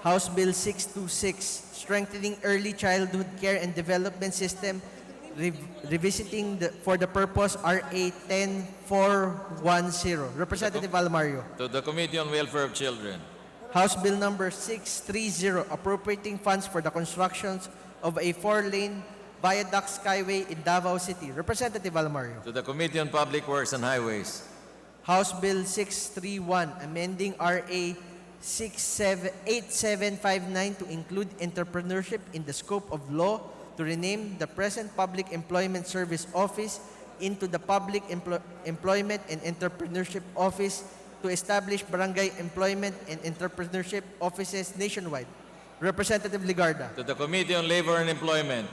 House Bill 626, strengthening early childhood care and development system, revisiting for the purpose RA 10410. Representative Almario. To the Committee on Welfare of Children. House Bill number 630, appropriating funds for the constructions of a 4-lane viaduct skyway in Davao City. Representative Almario. To the Committee on Public Works and Highways. House Bill 631, amending RA 8759 to include entrepreneurship in the scope of law, to rename the present Public Employment Service Office into the Public Employment and Entrepreneurship Office, to establish barangay employment and entrepreneurship offices nationwide. Representative Ligarda. To the Committee on Labor and Employment.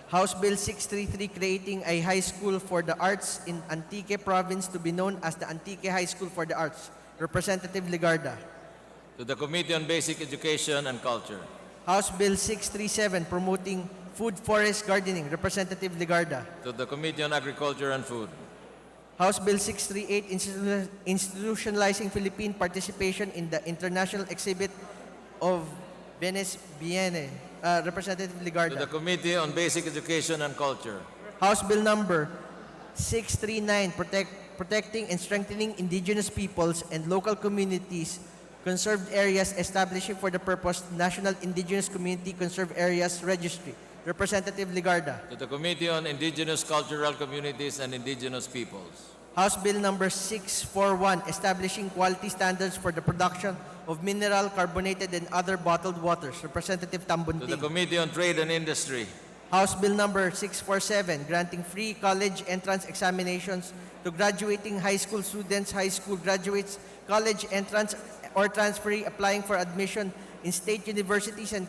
House Bill 633 creating a high school for the arts in Antique Province to be known as the Antique High School for the Arts. Representative Ligarda. To the Committee on Basic Education and Culture. House Bill 637 promoting food forest gardening. Representative Ligarda. To the Committee on Agriculture and Food. House Bill 638 institutionalizing Philippine participation in the International Exhibit of Venice Biennale. Representative To Ligarda. the Committee on Basic Education and Culture. House Bill number 639 protecting and strengthening indigenous peoples and local communities conserved areas establishing for the purpose National Indigenous Community Conserved Areas Registry. Representative Ligarda. To the Committee on Indigenous Cultural Communities and Indigenous Peoples. House Bill number 641 establishing quality standards for the production of mineral, carbonated, and other bottled waters. Representative To the Tambunting. Committee on Trade and Industry. House Bill number 647 granting free college entrance examinations to graduating high school students, high school graduates, college entrance or transferee applying for admission in state universities and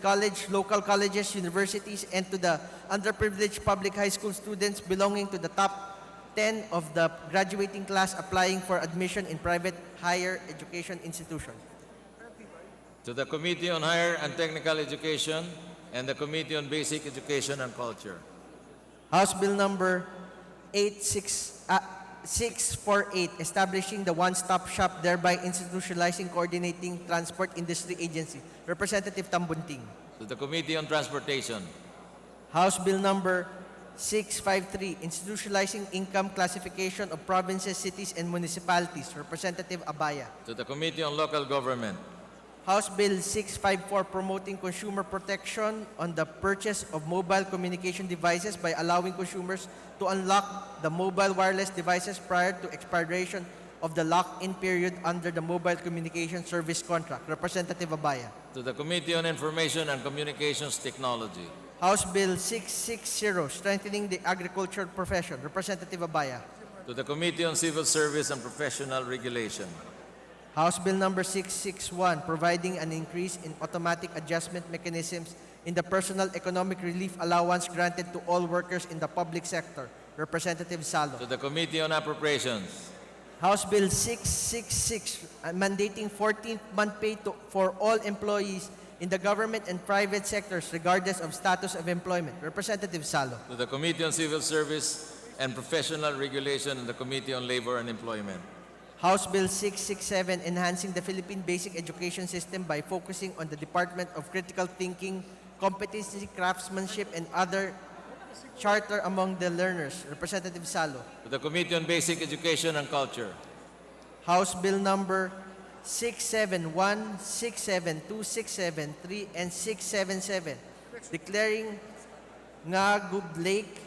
local colleges, universities, and to the underprivileged public high school students belonging to the top 10 of the graduating class applying for admission in private higher education institutions. To the Committee on Higher and Technical Education and the Committee on Basic Education and Culture. House Bill number 648 establishing the one-stop shop, thereby institutionalizing coordinating transport industry agency. Representative Tambunting. To the Committee on Transportation. House Bill number 653 institutionalizing income classification of provinces, cities, and municipalities. Representative Abaya. To the Committee on Local Government. House Bill 654 promoting consumer protection on the purchase of mobile communication devices by allowing consumers to unlock the mobile wireless devices prior to expiration of the lock-in period under the mobile communication service contract. Representative Abaya. To the Committee on Information and Communications Technology. House Bill 660 strengthening the agricultural profession. Representative Abaya. To the Committee on Civil Service and Professional Regulation. House Bill number 661 providing an increase in automatic adjustment mechanisms in the personal economic relief allowance granted to all workers in the public sector. Representative Salo. To the Committee on Appropriations. House Bill 666 mandating 14th month pay for all employees in the government and private sectors regardless of status of employment. Representative Salo. To the Committee on Civil Service and Professional Regulation and the Committee on Labor and Employment. House Bill 667 enhancing the Philippine basic education system by focusing on the Department of Critical Thinking, Competency, Craftsmanship, and other charter among the learners. Representative Salo. To the Committee on Basic Education and Culture. House Bill number 671, 672, 673, and 677 declaring Ngagub Lake,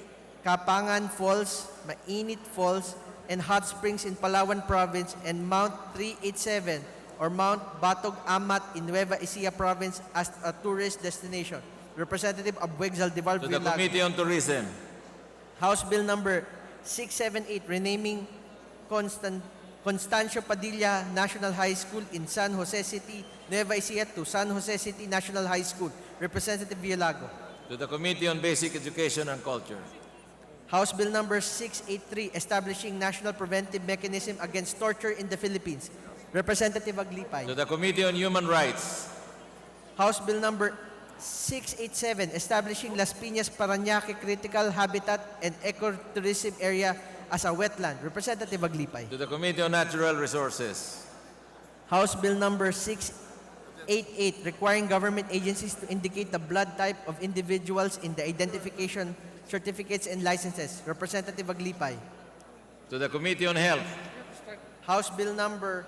Kapangan Falls, Mainit Falls, and Hot Springs in Palawan Province and Mount 387 or Mount Batog Amat in Nueva Ecija Province as a tourist destination. Representative Abweg Zaldivar To the Villago. Committee on Tourism. House Bill number 678 renaming Constancio Padilla National High School in San Jose City, Nueva Ecija to San Jose City National High School. Representative Villago. To the Committee on Basic Education and Culture. House Bill number 683 establishing national preventive mechanism against torture in the Philippines. Representative Aglipay. To the Committee on Human Rights. House Bill number 687 establishing Las Piñas Parañaque Critical Habitat and Ecotourism Area as a wetland. Representative Aglipay. To the Committee on Natural Resources. House Bill number 688 requiring government agencies to indicate the blood type of individuals in the identification certificates and licenses. Representative Aglipay. To the Committee on Health. House Bill number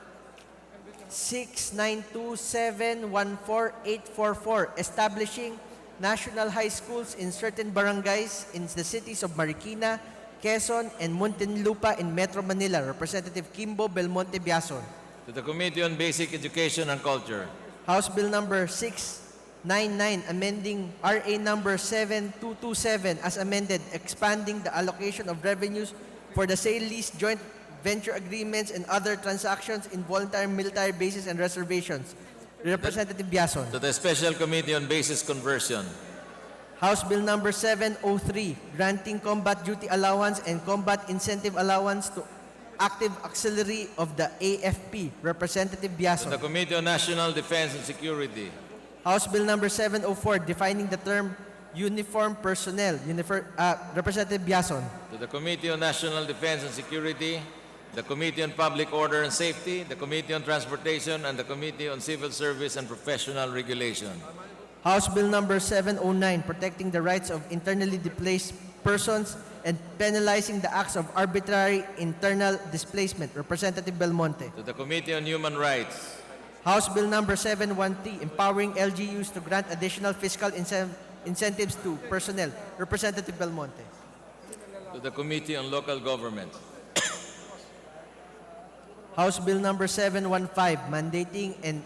692714844 establishing national high schools in certain barangays in the cities of Marikina, Quezon, and Muntinlupa in Metro Manila. Representative Kimbo Belmonte Biason. To the Committee on Basic Education and Culture. House Bill number 699 amending RA number 7227 as amended, expanding the allocation of revenues for the sale, lease, joint venture agreements, and other transactions in voluntary military bases and reservations. Representative Biason. To the Special Committee on Basis Conversion. House Bill number 703, granting combat duty allowance and combat incentive allowance to active auxiliary of the AFP, Representative To Biason. the Committee on National Defense and Security. House Bill number 704, defining the term uniform personnel, Representative Biason. To the Committee on National Defense and Security, the Committee on Public Order and Safety, the Committee on Transportation, and the Committee on Civil Service and Professional Regulation. House Bill number 709, protecting the rights of internally displaced persons and penalizing the acts of arbitrary internal displacement, Representative Belmonte. To the Committee on Human Rights. House Bill number 713, empowering LGUs to grant additional fiscal incentives to personnel, Representative Belmonte. To the Committee on Local Government. House Bill number 715,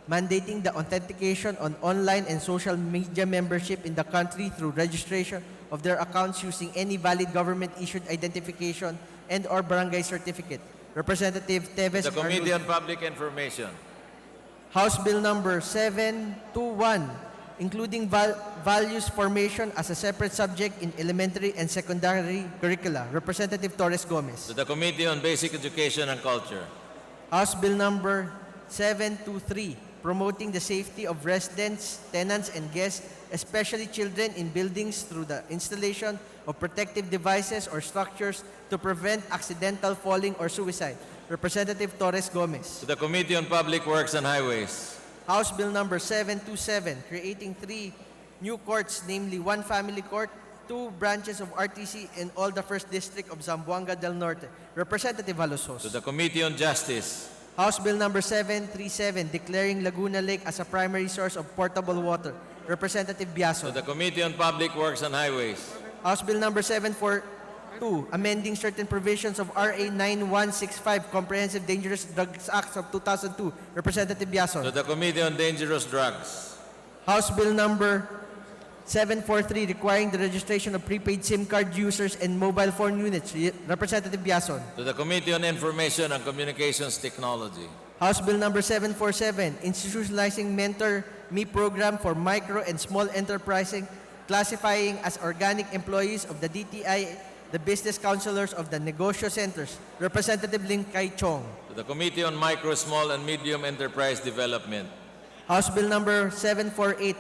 mandating the authentication on online and social media membership in the country through registration of their accounts using any valid government-issued identification and/or barangay certificate. Representative Teves. The Committee on Public Information. House Bill number 721, including values formation as a separate subject in elementary and secondary curricula. Representative Torres Gomez. To the Committee on Basic Education and Culture. House Bill number 723, promoting the safety of residents, tenants, and guests, especially children in buildings through the installation of protective devices or structures to prevent accidental falling or suicide. Representative Torres Gomez. To the Committee on Public Works and Highways. House Bill number 727, creating 3 new courts, namely 1 family court, 2 branches of RTC in all the 1st District of Zamboanga del Norte. Representative Halosos. To the Committee on Justice. House Bill number 737, declaring Laguna Lake as a primary source of potable water. Representative To Biason. the Committee on Public Works and Highways. House Bill number 742, amending certain provisions of RA 9165, Comprehensive Dangerous Drugs Act of 2002. Representative To Biason. the Committee on Dangerous Drugs. House Bill number 743, requiring the registration of prepaid SIM card users and mobile phone units. Representative Biason. To the Committee on Information and Communications Technology. House Bill number 747, institutionalizing Mentor Me program for micro and small enterprising, classifying as organic employees of the DTI the business counselors of the negosyo centers. Representative Lim Kai Chong. To the Committee on Micro, Small, and Medium Enterprise Development. House Bill number 748,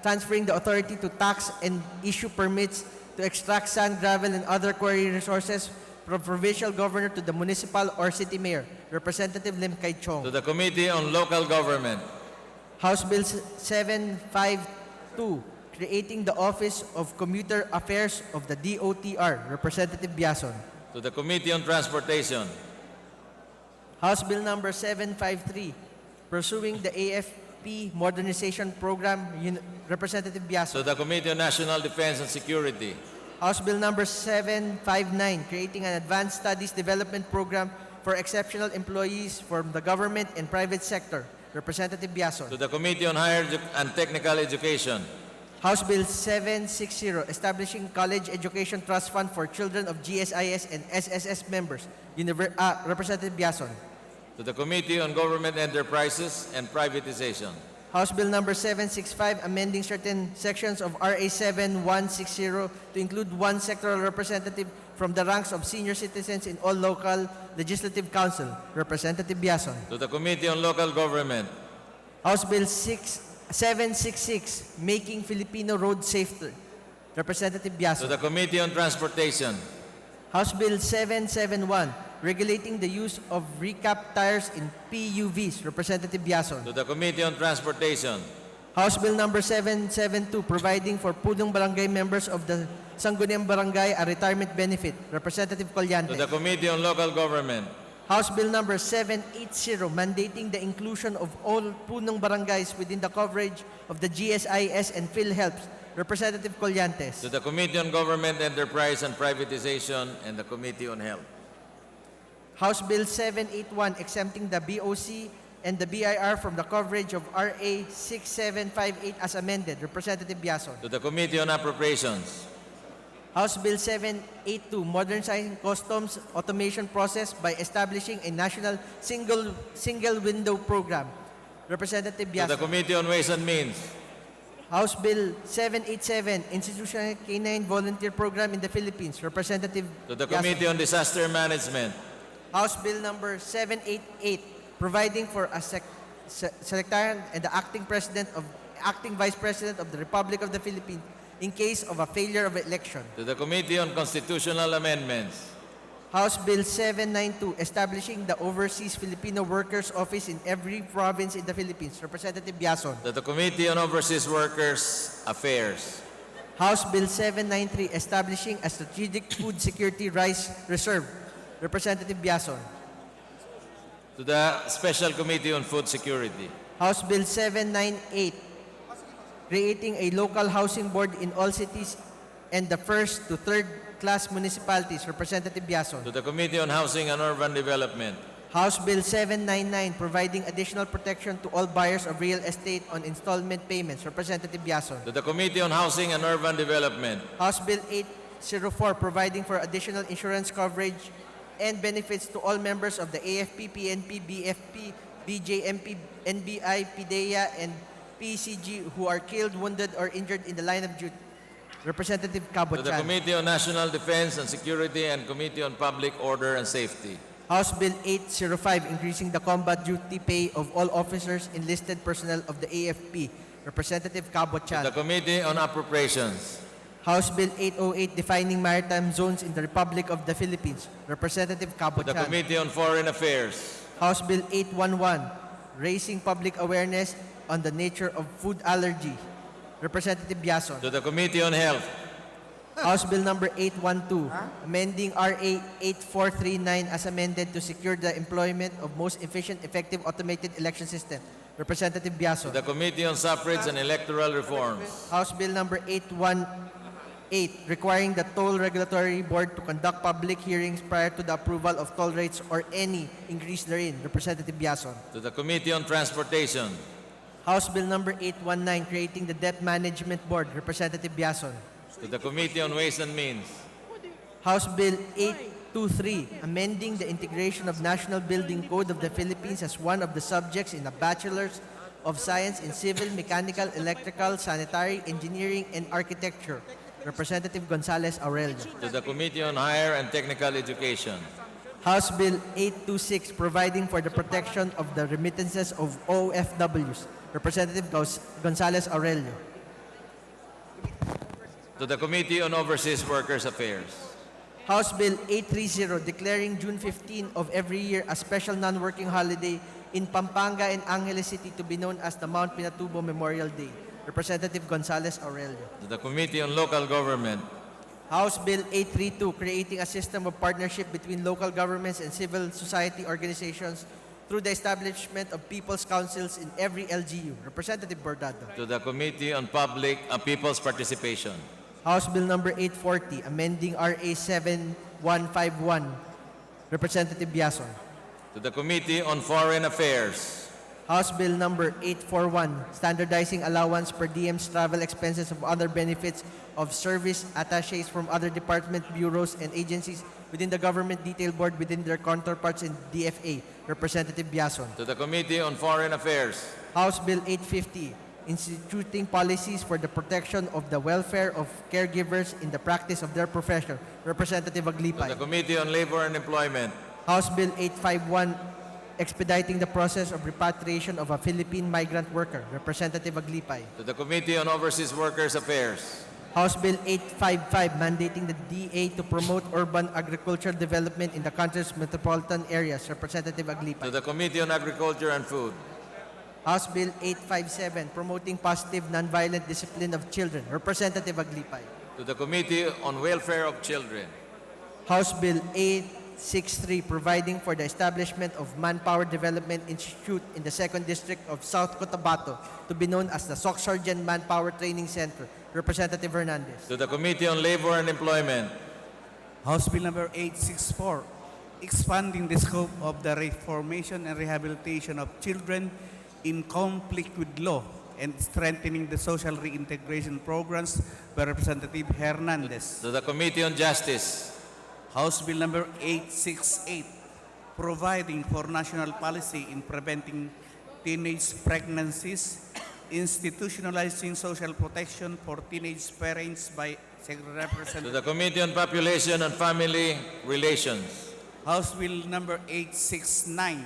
transferring the authority to tax and issue permits to extract sand, gravel, and other quarry resources from provincial governor to the municipal or city mayor. Representative Lim Kai Chong. To the Committee on Local Government. House Bill 752, creating the Office of Commuter Affairs of the DOTR. Representative Biason. To the Committee on Transportation. House Bill number 753, pursuing the AFP Modernization Program. Representative Biason. To the Committee on National Defense and Security. House Bill number 759, creating an Advanced Studies Development Program for exceptional employees from the government and private sector. Representative Biason. To the Committee on Higher and Technical Education. House Bill 760, establishing College Education Trust Fund for children of GSIS and SSS members. Representative Biason. To the Committee on Government Enterprises and Privatization. House Bill number 765, amending certain sections of RA 7160 to include 1 sectoral representative from the ranks of senior citizens in all local legislative council. Representative Biason. To the Committee on Local Government. House Bill 766, making Filipino roads safer. Representative To Biason. the Committee on Transportation. House Bill 771, regulating the use of recap tires in PUVs. Representative Biason. To the Committee on Transportation. House Bill number 772, providing for punong barangay members of the Sangguniang Barangay a retirement benefit. Representative To Collante. the Committee on Local Government. House Bill number 780, mandating the inclusion of all punong barangays within the coverage of the GSIS and PhilHealth. Representative Collantes. To the Committee on Government Enterprise and Privatization and the Committee on Health. House Bill 781, exempting the BOC and the BIR from the coverage of RA 6758 as amended. Representative Biason. To the Committee on Appropriations. House Bill 782, modernizing customs automation process by establishing a national single window program. Representative To the Biason. Committee on Ways and Means. House Bill 787, Institutional Canine Volunteer Program in the Philippines, Representative To the Yason. Committee on Disaster Management. House Bill number 788, providing for a secretariat and the acting vice president of the Republic of the Philippines in case of a failure of election. To the Committee on Constitutional Amendments. House Bill 792, establishing the Overseas Filipino Workers Office in every province in the Philippines, Representative Yason. To the Committee on Overseas Workers Affairs. House Bill 793, establishing a strategic food security rice reserve, Representative Biason. To the Special Committee on Food Security. House Bill 798, creating a local housing board in all cities and the first to third class municipalities, Representative Biason. To the Committee on Housing and Urban Development. House Bill 799, providing additional protection to all buyers of real estate on installment payments, Representative Biason. To the Committee on Housing and Urban Development. House Bill 804, providing for additional insurance coverage and benefits to all members of the AFP, PNP, BFP, BJMP, NBI, PDEA, and PCG who are killed, wounded, or injured in the line of duty. Representative Cabo To the Chan. Committee on National Defense and Security and Committee on Public Order and Safety. House Bill 805, increasing the combat duty pay of all officers enlisted personnel of the AFP. Representative Cabo To Chan. the Committee on Appropriations. House Bill 808, defining maritime zones in the Republic of the Philippines. Representative Cabo To the Chan. Committee on Foreign Affairs. House Bill 811, raising public awareness on the nature of food allergy. Representative Biason. To the Committee on Health. House Bill number 812, amending RA 8439 as amended to secure the employment of most efficient, effective, automated election system. Representative To Biason. the Committee on Suffrage and Electoral Reforms. House Bill number 818, requiring the Toll Regulatory Board to conduct public hearings prior to the approval of toll rates or any increase therein. Representative Biason. To the Committee on Transportation. House Bill number 819, creating the Debt Management Board. Representative Biason. To the Committee on Ways and Means. House Bill 823, amending the integration of National Building Code of the Philippines as one of the subjects in a Bachelor's of Science in Civil, Mechanical, Electrical, Sanitary, Engineering, and Architecture. Representative Gonzales Aurelio. To the Committee on Higher and Technical Education. House Bill 826, providing for the protection of the remittances of OFWs. Representative Gonzales Aurelio. To the Committee on Overseas Workers Affairs. House Bill 830, declaring June 15 of every year a special non-working holiday in Pampanga and Angeles City to be known as the Mount Pinatubo Memorial Day. Representative Gonzales Aurelio. To the Committee on Local Government. House Bill 832, creating a system of partnership between local governments and civil society organizations through the establishment of People's Councils in every LGU. Representative Bordado. To the Committee on People's Participation. House Bill number 840, amending RA 7151. Representative Biason. To the Committee on Foreign Affairs. House Bill number 841, standardizing allowance per diems, travel expenses of other benefits of service attaches from other department, bureaus, and agencies within the government detail board within their counterparts in DFA. Representative Biason. To the Committee on Foreign Affairs. House Bill 850, instituting policies for the protection of the welfare of caregivers in the practice of their profession. Representative To Aglipay. the Committee on Labor and Employment. House Bill 851, expediting the process of repatriation of a Philippine migrant worker. Representative Aglipay. To the Committee on Overseas Workers Affairs. House Bill 855, mandating the DA to promote urban agricultural development in the country's metropolitan areas. Representative To Aglipay. the Committee on Agriculture and Food. House Bill 857, promoting positive nonviolent discipline of children. Representative Aglipay. To the Committee on Welfare of Children. House Bill 863, providing for the establishment of Manpower Development Institute in the 2nd District of South Cotabato to be known as the SOC Sergeant Manpower Training Center. Representative Hernandez. To the Committee on Labor and Employment. House Bill number 864, expanding the scope of the reformation and rehabilitation of children in conflict with law and strengthening the social reintegration programs by Representative Hernandez. To the Committee on Justice. House Bill number 868, providing for national policy in preventing teenage pregnancies, institutionalizing social protection for teenage parents by To Representative the Committee on Population and Family Relations. House Bill number 869,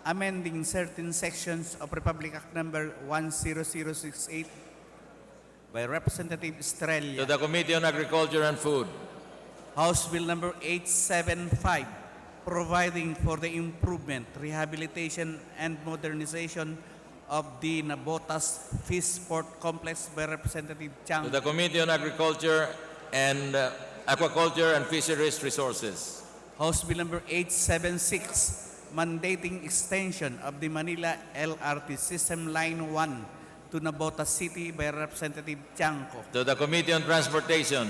amending certain sections of Republic Act number 10068 by Representative To Estrella. the Committee on Agriculture and Food. House Bill number 875, providing for the improvement, rehabilitation, and modernization of the Nabotas Fishport Complex by Representative Chang. To the Committee on Agriculture and Aquaculture and Fisheries Resources. House Bill number 876, mandating extension of the Manila LRT System Line 1 to Nabotas City by Representative Chanco. To the Committee on Transportation.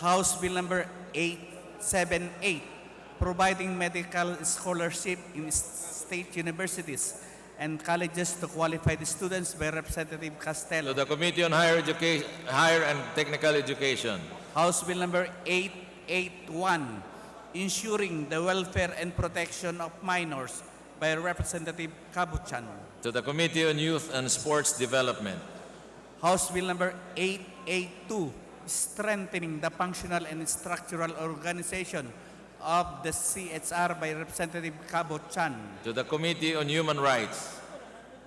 House Bill number 878, providing medical scholarship in state universities and colleges to qualified students by Representative To Castelo. the Committee on Higher and Technical Education. House Bill number 881, ensuring the welfare and protection of minors by Representative Cabuchan. To the Committee on Youth and Sports Development. House Bill number 882, strengthening the functional and structural organization of the CHR by Representative Cabuchan. To the Committee on Human Rights.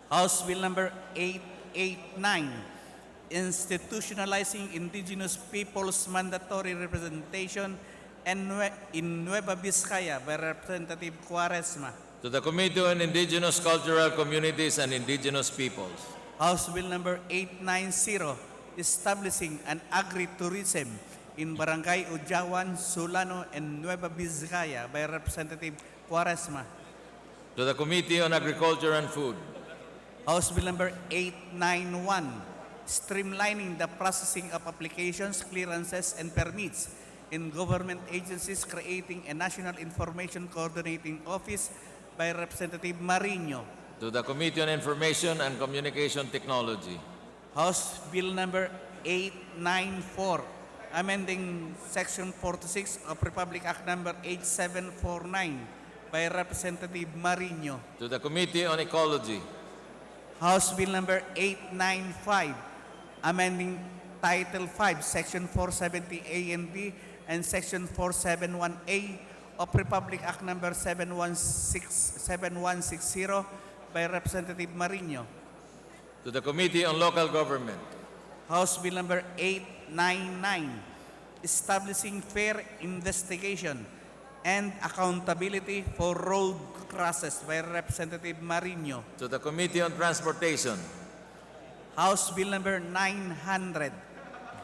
House Bill number 889, institutionalizing indigenous peoples' mandatory representation in Nueva Vizcaya by Representative Cuaresma. To the Committee on Indigenous Cultural Communities and Indigenous Peoples. House Bill number 890, establishing an agritourism in Barangay Ujawan, Solano, and Nueva Vizcaya by Representative Cuaresma. To the Committee on Agriculture and Food. House Bill number 891, streamlining the processing of applications, clearances, and permits in government agencies, creating a National Information Coordinating Office by Representative Marino. To the Committee on Information and Communication Technology. House Bill number 894, amending Section 46 of Republic Act number 8749 by Representative Marino. To the Committee on Ecology. House Bill number 895, amending Title 5, Section 470A and B and Section 471A of Republic Act number 7160 by Representative Marino. To the Committee on Local Government. House Bill number 899, establishing fair investigation and accountability for road crosses by Representative Marino. To the Committee on Transportation. House Bill number 900,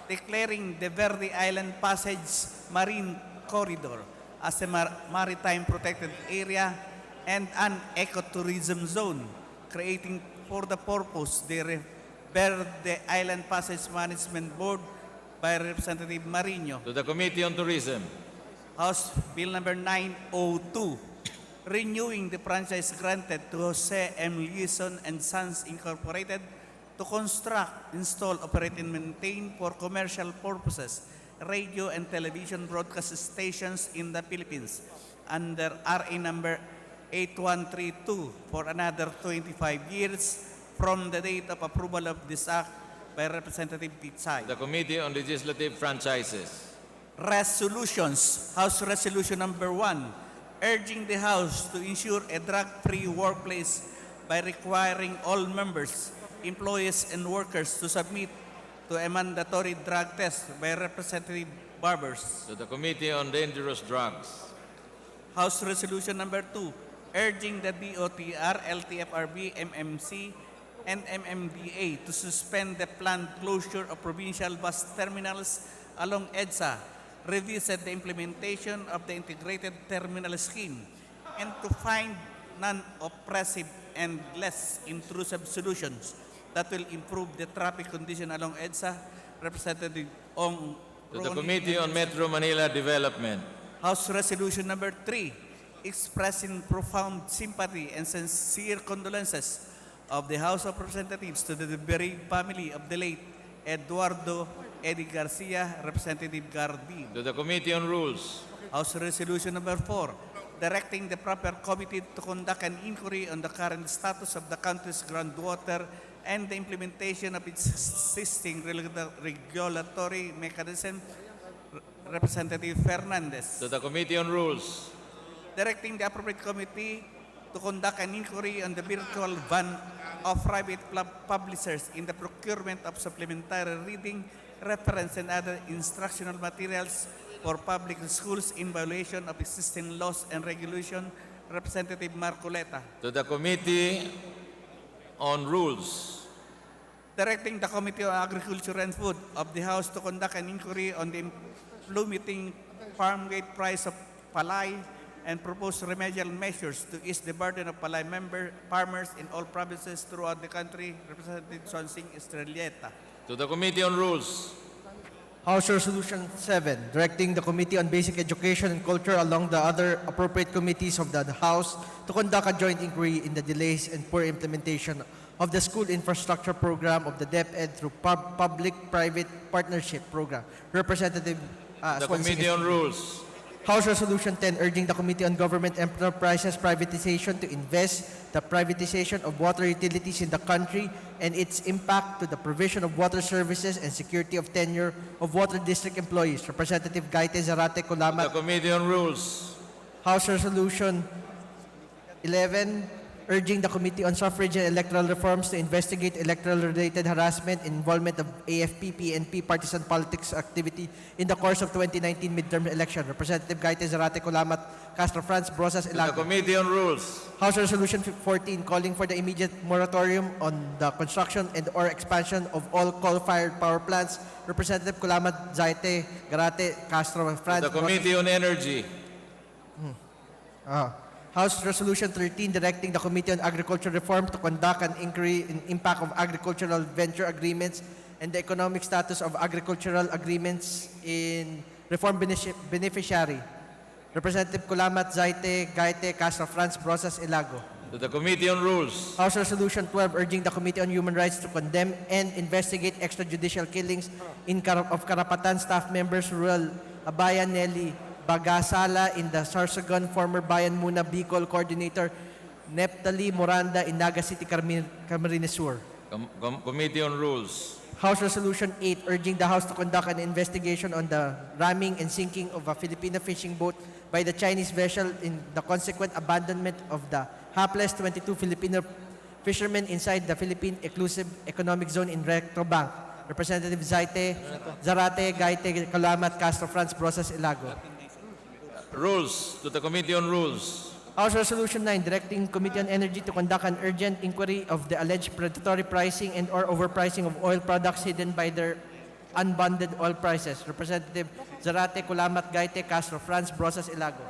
declaring the Verde Island Passage Marine Corridor as a maritime protected area and an ecotourism zone, creating for the purpose the Verde Island Passage Management Board by Representative Marino. To the Committee on Tourism. House Bill number 902, renewing the franchise granted to Jose M. Leeson and Sons Incorporated to construct, install, operate, and maintain for commercial purposes radio and television broadcast stations in the Philippines under RA number 8132 for another 25 years from the date of approval of this act by Representative Pitsay. The Committee on Legislative Franchises. Resolutions. House Resolution number 1, urging the House to ensure a drug-free workplace by requiring all members, employees, and workers to submit to a mandatory drug test by Representative Barbers. To the Committee on Dangerous Drugs. House Resolution number 2, urging the DOTR, LTFRB, MMC, and MMDA to suspend the planned closure of provincial bus terminals along EDSA, revisit the implementation of the integrated terminal scheme, and to find non-oppressive and less intrusive solutions that will improve the traffic condition along EDSA. Representative Ong. To the Committee on Metro Manila Development. House Resolution number 3, expressing profound sympathy and sincere condolences of the House of Representatives to the bereaved family of the late Eduardo Eddie Garcia, Representative Gardin. To the Committee on Rules. House Resolution number 4, directing the proper committee to conduct an inquiry on the current status of the country's groundwater and the implementation of its existing regulatory mechanism. Representative Fernandez. To the Committee on Rules. Directing the appropriate committee to conduct an inquiry on the virtual ban of private publishers in the procurement of supplementary reading, reference, and other instructional materials for public schools in violation of existing laws and regulation. Representative Marcoleta. To the Committee on Rules. Directing the Committee on Agriculture and Food of the House to conduct an inquiry on the plummeting farm gate price of palay and propose remedial measures to ease the burden of palay farmers in all provinces throughout the country. Representative Sonsing Estrelleta. To the Committee on Rules. House Resolution 7, directing the Committee on Basic Education and Culture along the other appropriate committees of the House to conduct a joint inquiry in the delays and poor implementation of the school infrastructure program of the DepEd through public-private partnership program. Representative The Committee on Rules. House Resolution 10, urging the Committee on Government Enterprises Privatization to invest the privatization of water utilities in the country and its impact to the provision of water services and security of tenure of water district employees. Representative Gaite Zarate Kulamat. The Committee on Rules. House Resolution 11, urging the Committee on Suffrage and Electoral Reforms to investigate electoral-related harassment and involvement of AFP, PNP partisan politics activity in the course of 2019 midterm election. Representative Gaite Zarate Kulamat, Castro Franz, Brosas, The Ilago. Committee on Rules. House Resolution 14, calling for the immediate moratorium on the construction and or expansion of all coal-fired power plants. Representative Kulamat, Zaite, Garate, Castro, Franz. The Committee on Energy. House Resolution 13, directing the Committee on Agriculture Reform to conduct an inquiry in impact of agricultural venture agreements and the economic status of agricultural agreements in reform beneficiary. Representative Kulamat, Zaite, Gaite, Castro Franz, Brosas, Ilago. To the Committee on Rules. House Resolution 12, urging the Committee on Human Rights to condemn and investigate extrajudicial killings of Karapatan staff members, Rural Abayan Nelly Bagasala in the Sarsagon, former Bayan Muna Bicol Coordinator Neptali Moranda in Naga City, Camarines Sur. Committee on Rules. House Resolution 8, urging the House to conduct an investigation on the ramming and sinking of a Filipino fishing boat by the Chinese vessel in the consequent abandonment of the hapless 22 Filipino fishermen inside the Philippine Exclusive Economic Zone in Recto Bank. Representative Zaite, Zarate, Gaite, Kalamat, Castro Franz, Brosas, Ilago. Rules. To the Committee on Rules. House Resolution 9, directing Committee on Energy to conduct an urgent inquiry of the alleged predatory pricing and or overpricing of oil products hidden by their unbonded oil prices. Representative Zarate, Kulamat, Gaite, Castro Franz, Brosas, Ilago.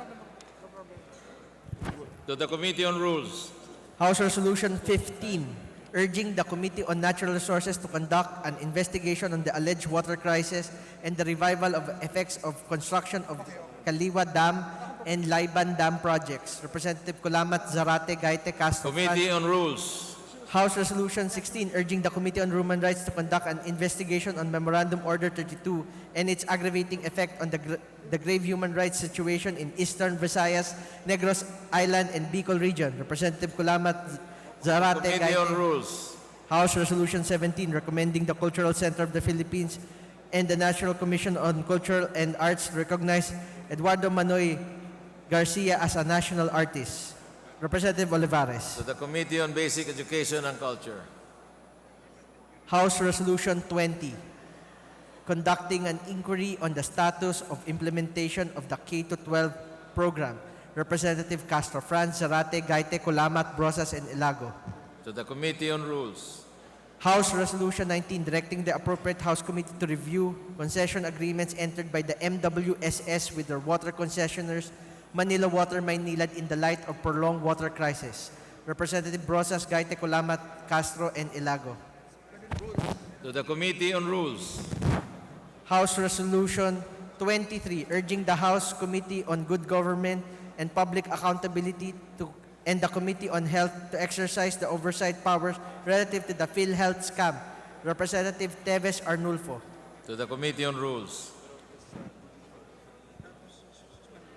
To the Committee on Rules. House Resolution 15, urging the Committee on Natural Resources to conduct an investigation on the alleged water crisis and the revival of effects of construction of Kaliwa Dam and Laiban Dam projects. Representative Kulamat, Zarate, Gaite, Castro. Committee on Rules. House Resolution 16, urging the Committee on Human Rights to conduct an investigation on Memorandum Order 32 and its aggravating effect on the grave human rights situation in Eastern Visayas, Negros Island, and Bicol region. Representative Kulamat, Zarate, Committee on Gaite. Rules. House Resolution 17, recommending the Cultural Center of the Philippines and the National Commission on Culture and Arts to recognize Eduardo Manoy Garcia as a national artist. Representative Olivares. To the Committee on Basic Education and Culture. House Resolution 20, conducting an inquiry on the status of implementation of the K-12 program. Representative Castro Franz, Zarate, Gaite, Kulamat, Brosas, and Ilago. To the Committee on Rules. House Resolution 19, directing the appropriate House Committee to review concession agreements entered by the MWSS with their water concessioners, Manila Water, Maynilad, in the light of prolonged water crisis. Representative Brosas, Gaite, Kulamat, Castro, and Ilago. To the Committee on Rules. House Resolution 23, urging the House Committee on Good Government and Public Accountability and the Committee on Health to exercise the oversight powers relative to the PhilHealth scam. Representative Teves Arnulfo. To the Committee on Rules.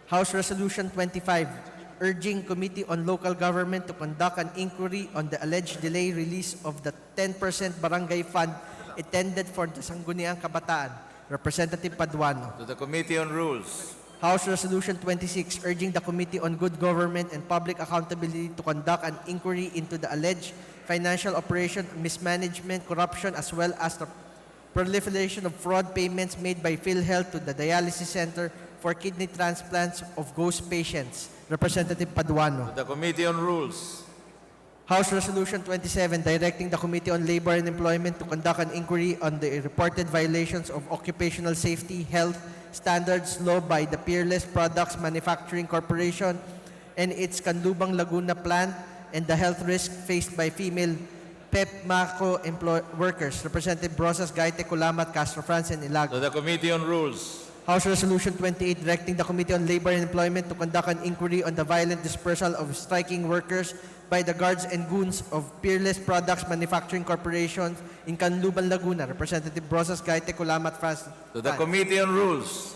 House Resolution 25, urging Committee on Local Government to conduct an inquiry on the alleged delay release of the 10% barangay fund intended for the Sangguniang Kabataan. Representative Paduano. To the Committee on Rules. House Resolution 26, urging the Committee on Good Government and Public Accountability to conduct an inquiry into the alleged financial operation, mismanagement, corruption, as well as the proliferation of fraud payments made by PhilHealth to the dialysis center for kidney transplants of ghost patients. Representative Paduano. To the Committee on Rules. House Resolution 27, directing the Committee on Labor and Employment to conduct an inquiry on the reported violations of occupational safety, health, standards law by the Peerless Products Manufacturing Corporation and its Canlubang Laguna plant and the health risk faced by female PEPMACO workers. Representative Rosas Gaite, Culamat, Castro France, and Ilago. To the Committee on Rules. House Resolution 28, directing the Committee on Labor and Employment to conduct an inquiry on the violent dispersal of striking workers by the guards and goons of Peerless Products Manufacturing Corporation in Canluban, Laguna. Representative Rosas Gaite, Culamat, France. To the Committee on Rules.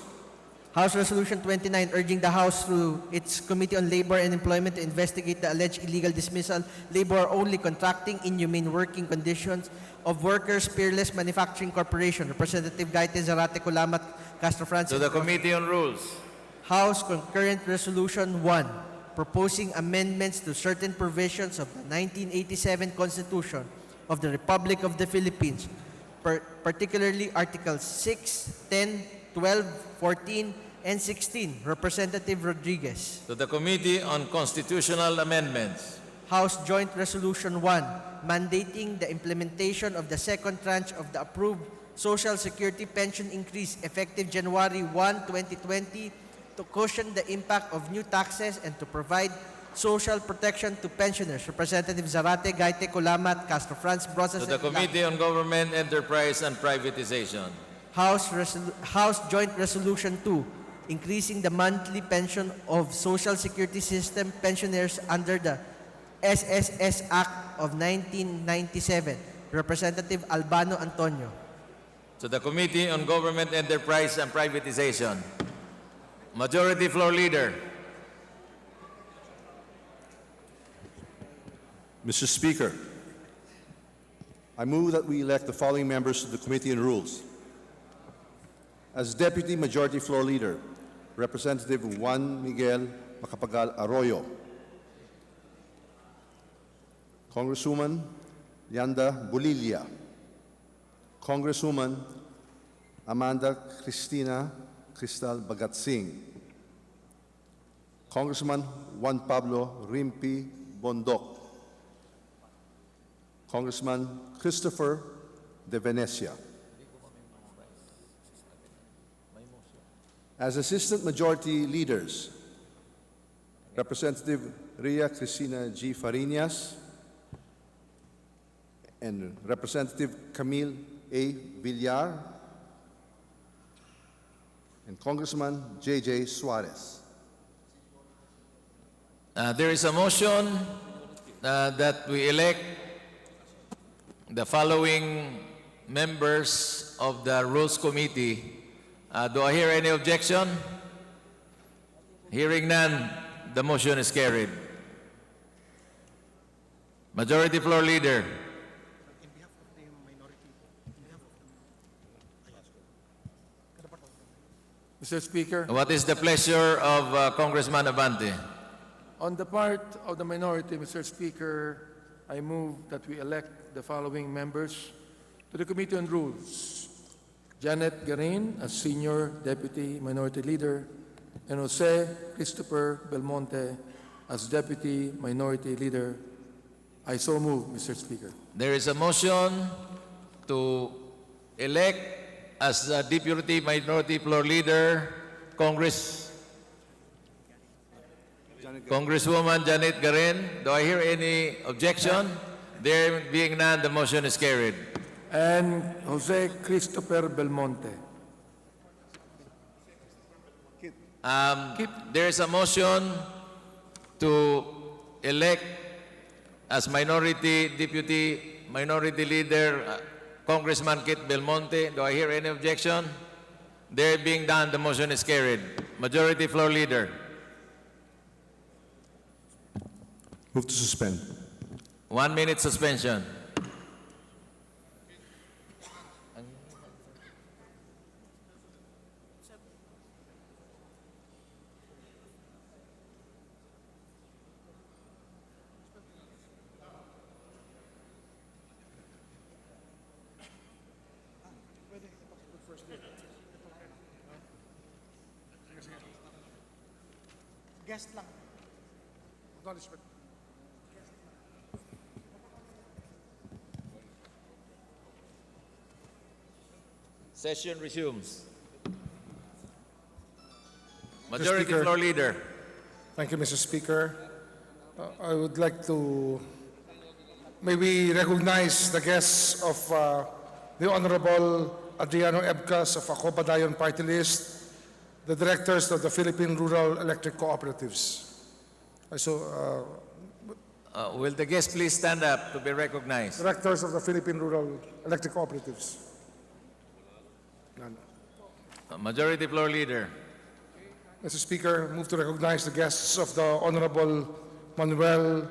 House Resolution 29, urging the House through its Committee on Labor and Employment to investigate the alleged illegal dismissal, labor-only contracting, inhumane working conditions of workers, Peerless Manufacturing Corporation. Representative Gaite Zarate, Culamat, Castro France. To the Committee on Rules. House Concurrent Resolution 1, proposing amendments to certain provisions of the 1987 Constitution of the Republic of the Philippines, particularly Articles 6, 10, 12, 14, and 16. Representative Rodriguez. To the Committee on Constitutional Amendments. House Joint Resolution 1, mandating the implementation of the second tranche of the approved Social Security pension increase effective January 1, 2020 to cushion the impact of new taxes and to provide social protection to pensioners. Representative Zarate, Gaite, Culamat, Castro France, Brosas, To the Committee on Government, Enterprise, and Privatization. House Joint Resolution 2, increasing the monthly pension of Social Security System pensioners under the SSS Act of 1997. Representative Albano Antonio. To the Committee on Government, Enterprise, and Privatization. Majority Floor Leader. Mr. Speaker, I move that we elect the following members to the Committee on Rules. As Deputy Majority Floor Leader, Representative Juan Miguel Macapagal Arroyo. Congresswoman Yanda Bulilia. Congresswoman Amanda Cristina Cristal Bagatsing. Congressman Juan Pablo Rimpi Bondoc. Congressman Christopher De Venecia. As Assistant Majority Leaders, Representative Ria Cristina G. Fariñas and Representative Camille A. Villar and Congressman J.J. Suarez. There is a motion that we elect the following members of the Rules Committee. Do I hear any objection? Hearing none, the motion is carried. Majority Floor Leader. Mr. Speaker, What is the pleasure of Congressman Abante? on the part of the minority, Mr. Speaker, I move that we elect the following members to the Committee on Rules. Janet Garin as Senior Deputy Minority Leader and Jose Christopher Belmonte as Deputy Minority Leader. I so move, Mr. Speaker. There is a motion to elect as a Deputy Minority Floor Leader, Congresswoman Janet Garin. Do I hear any objection? There being none, the motion is carried. And Jose Christopher Belmonte. There is a motion to elect as Deputy Minority Leader Congressman Kit Belmonte. Do I hear any objection? There being done, the motion is carried. Majority Floor Leader. Move to suspend. 1 minute suspension. Guest lang. Acknowledgement. Session resumes. Majority Speaker. Floor Leader. Thank you, Mr. Speaker. I would like to maybe recognize the guests of the Honorable Adriano Ebcas of Ako Badayon Party List, the directors of the Philippine Rural Electric Cooperatives. Will the guest please stand up to be recognized? Directors of the Philippine Rural Electric Cooperatives. Majority Floor Leader. Mr. Speaker, move to recognize the guests of the Honorable Manuel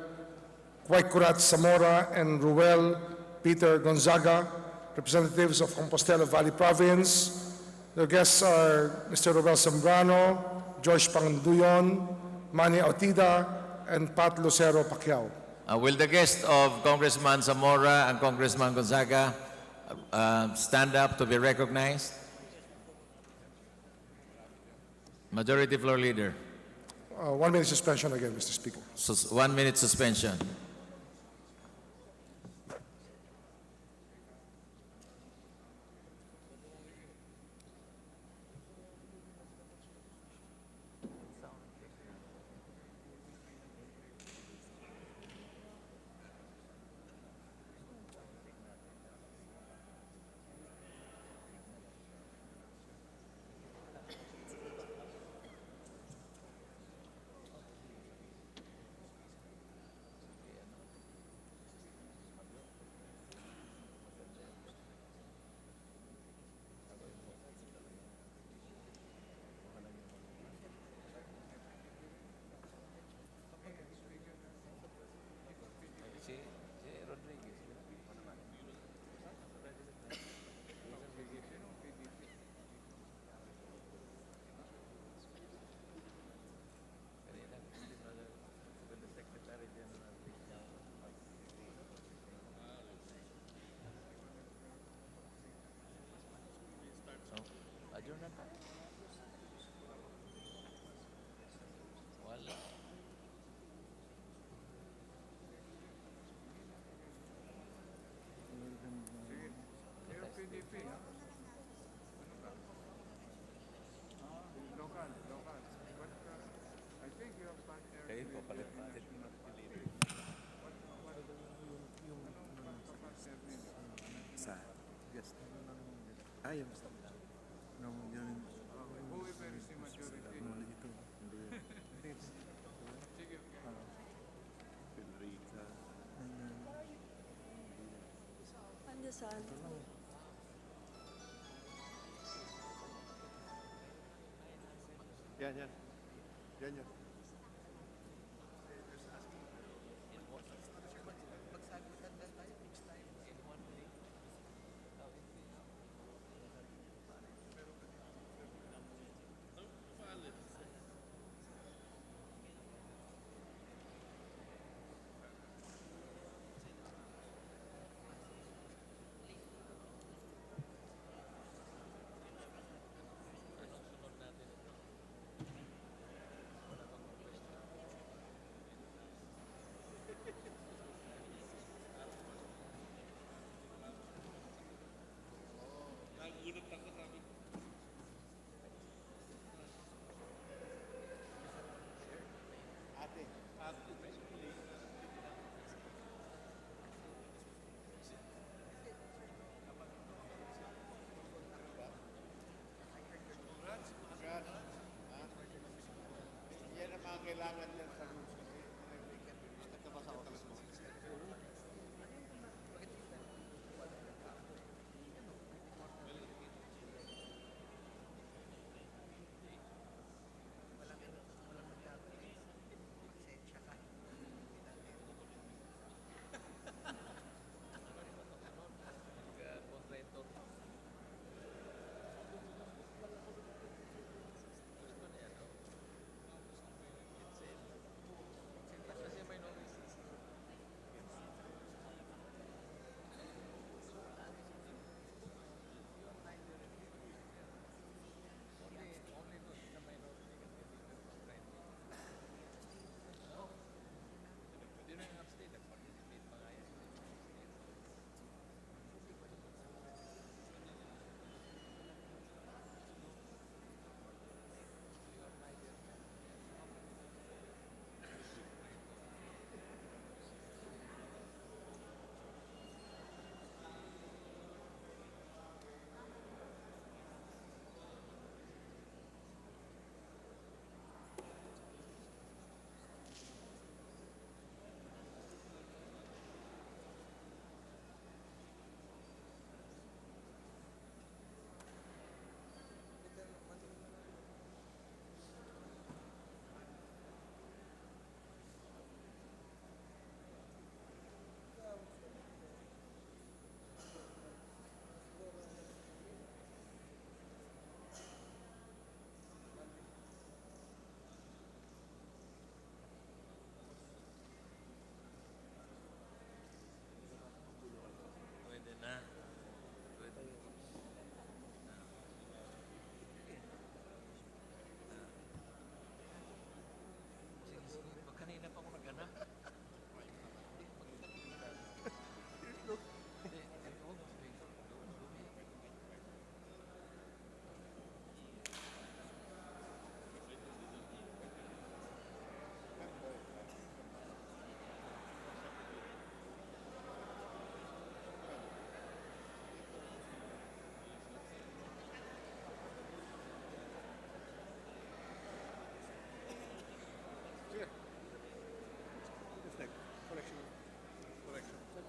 Quaycurat Zamora and Ruel Peter Gonzaga, representatives of Compostela Valley Province. The guests are Mr. Ruel Zambrano, Joyce Panganduyon, Manny Autida, and Pat Lucero Pacquiao. Will the guest of Congressman Zamora and Congressman Gonzaga stand up to be recognized? Majority Floor Leader. 1 minute suspension again, Mr. Speaker. 1 minute suspension. Yan. kailangan yan sa rules kasi nagkabasa ko talaga.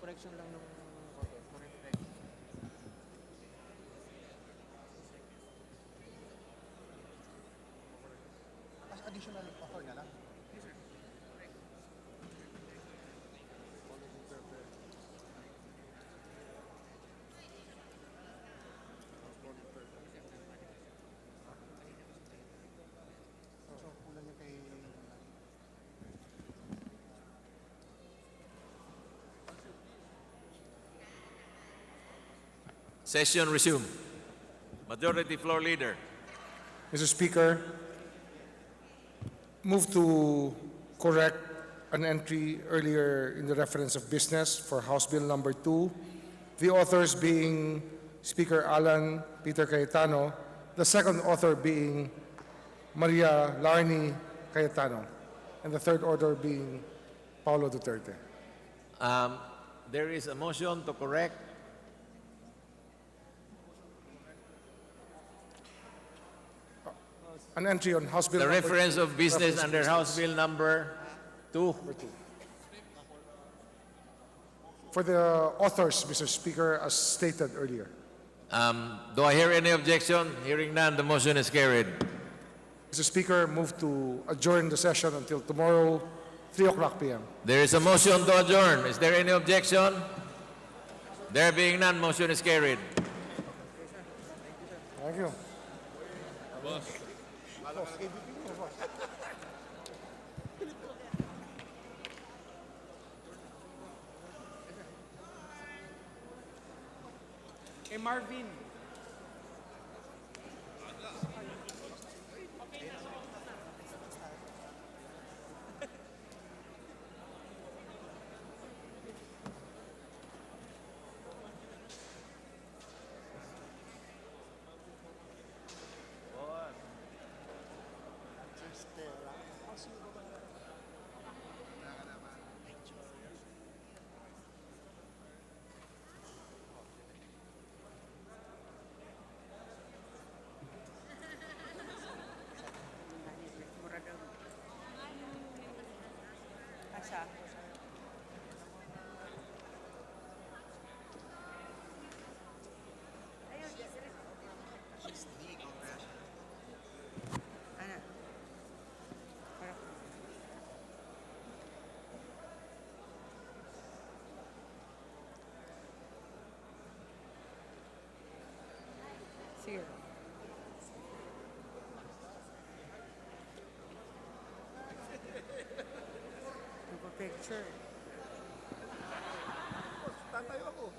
correction lang ng As additional offer na lang. So, kulang yung kay... Session resumed. Majority Floor Leader. Mr. Speaker, move to correct an entry earlier in the reference of business for House Bill number 2, the authors being Speaker Alan Peter Cayetano, the second author being Maria Larny Cayetano, and the third author being Paulo Duterte. There is a motion to correct. An entry on House Bill The number reference 2, of business reference under House Bill number 2. For the authors, Mr. Speaker, as stated earlier. Do I hear any objection? Hearing none, the motion is carried. Mr. Speaker, move to adjourn the session until tomorrow, 3 o'clock p.m. There is a motion to adjourn. Is there any objection? There being none, motion is carried. Thank you. Hey, Marvin. Asa? Ana. Sige. Picture. Tatayo ako.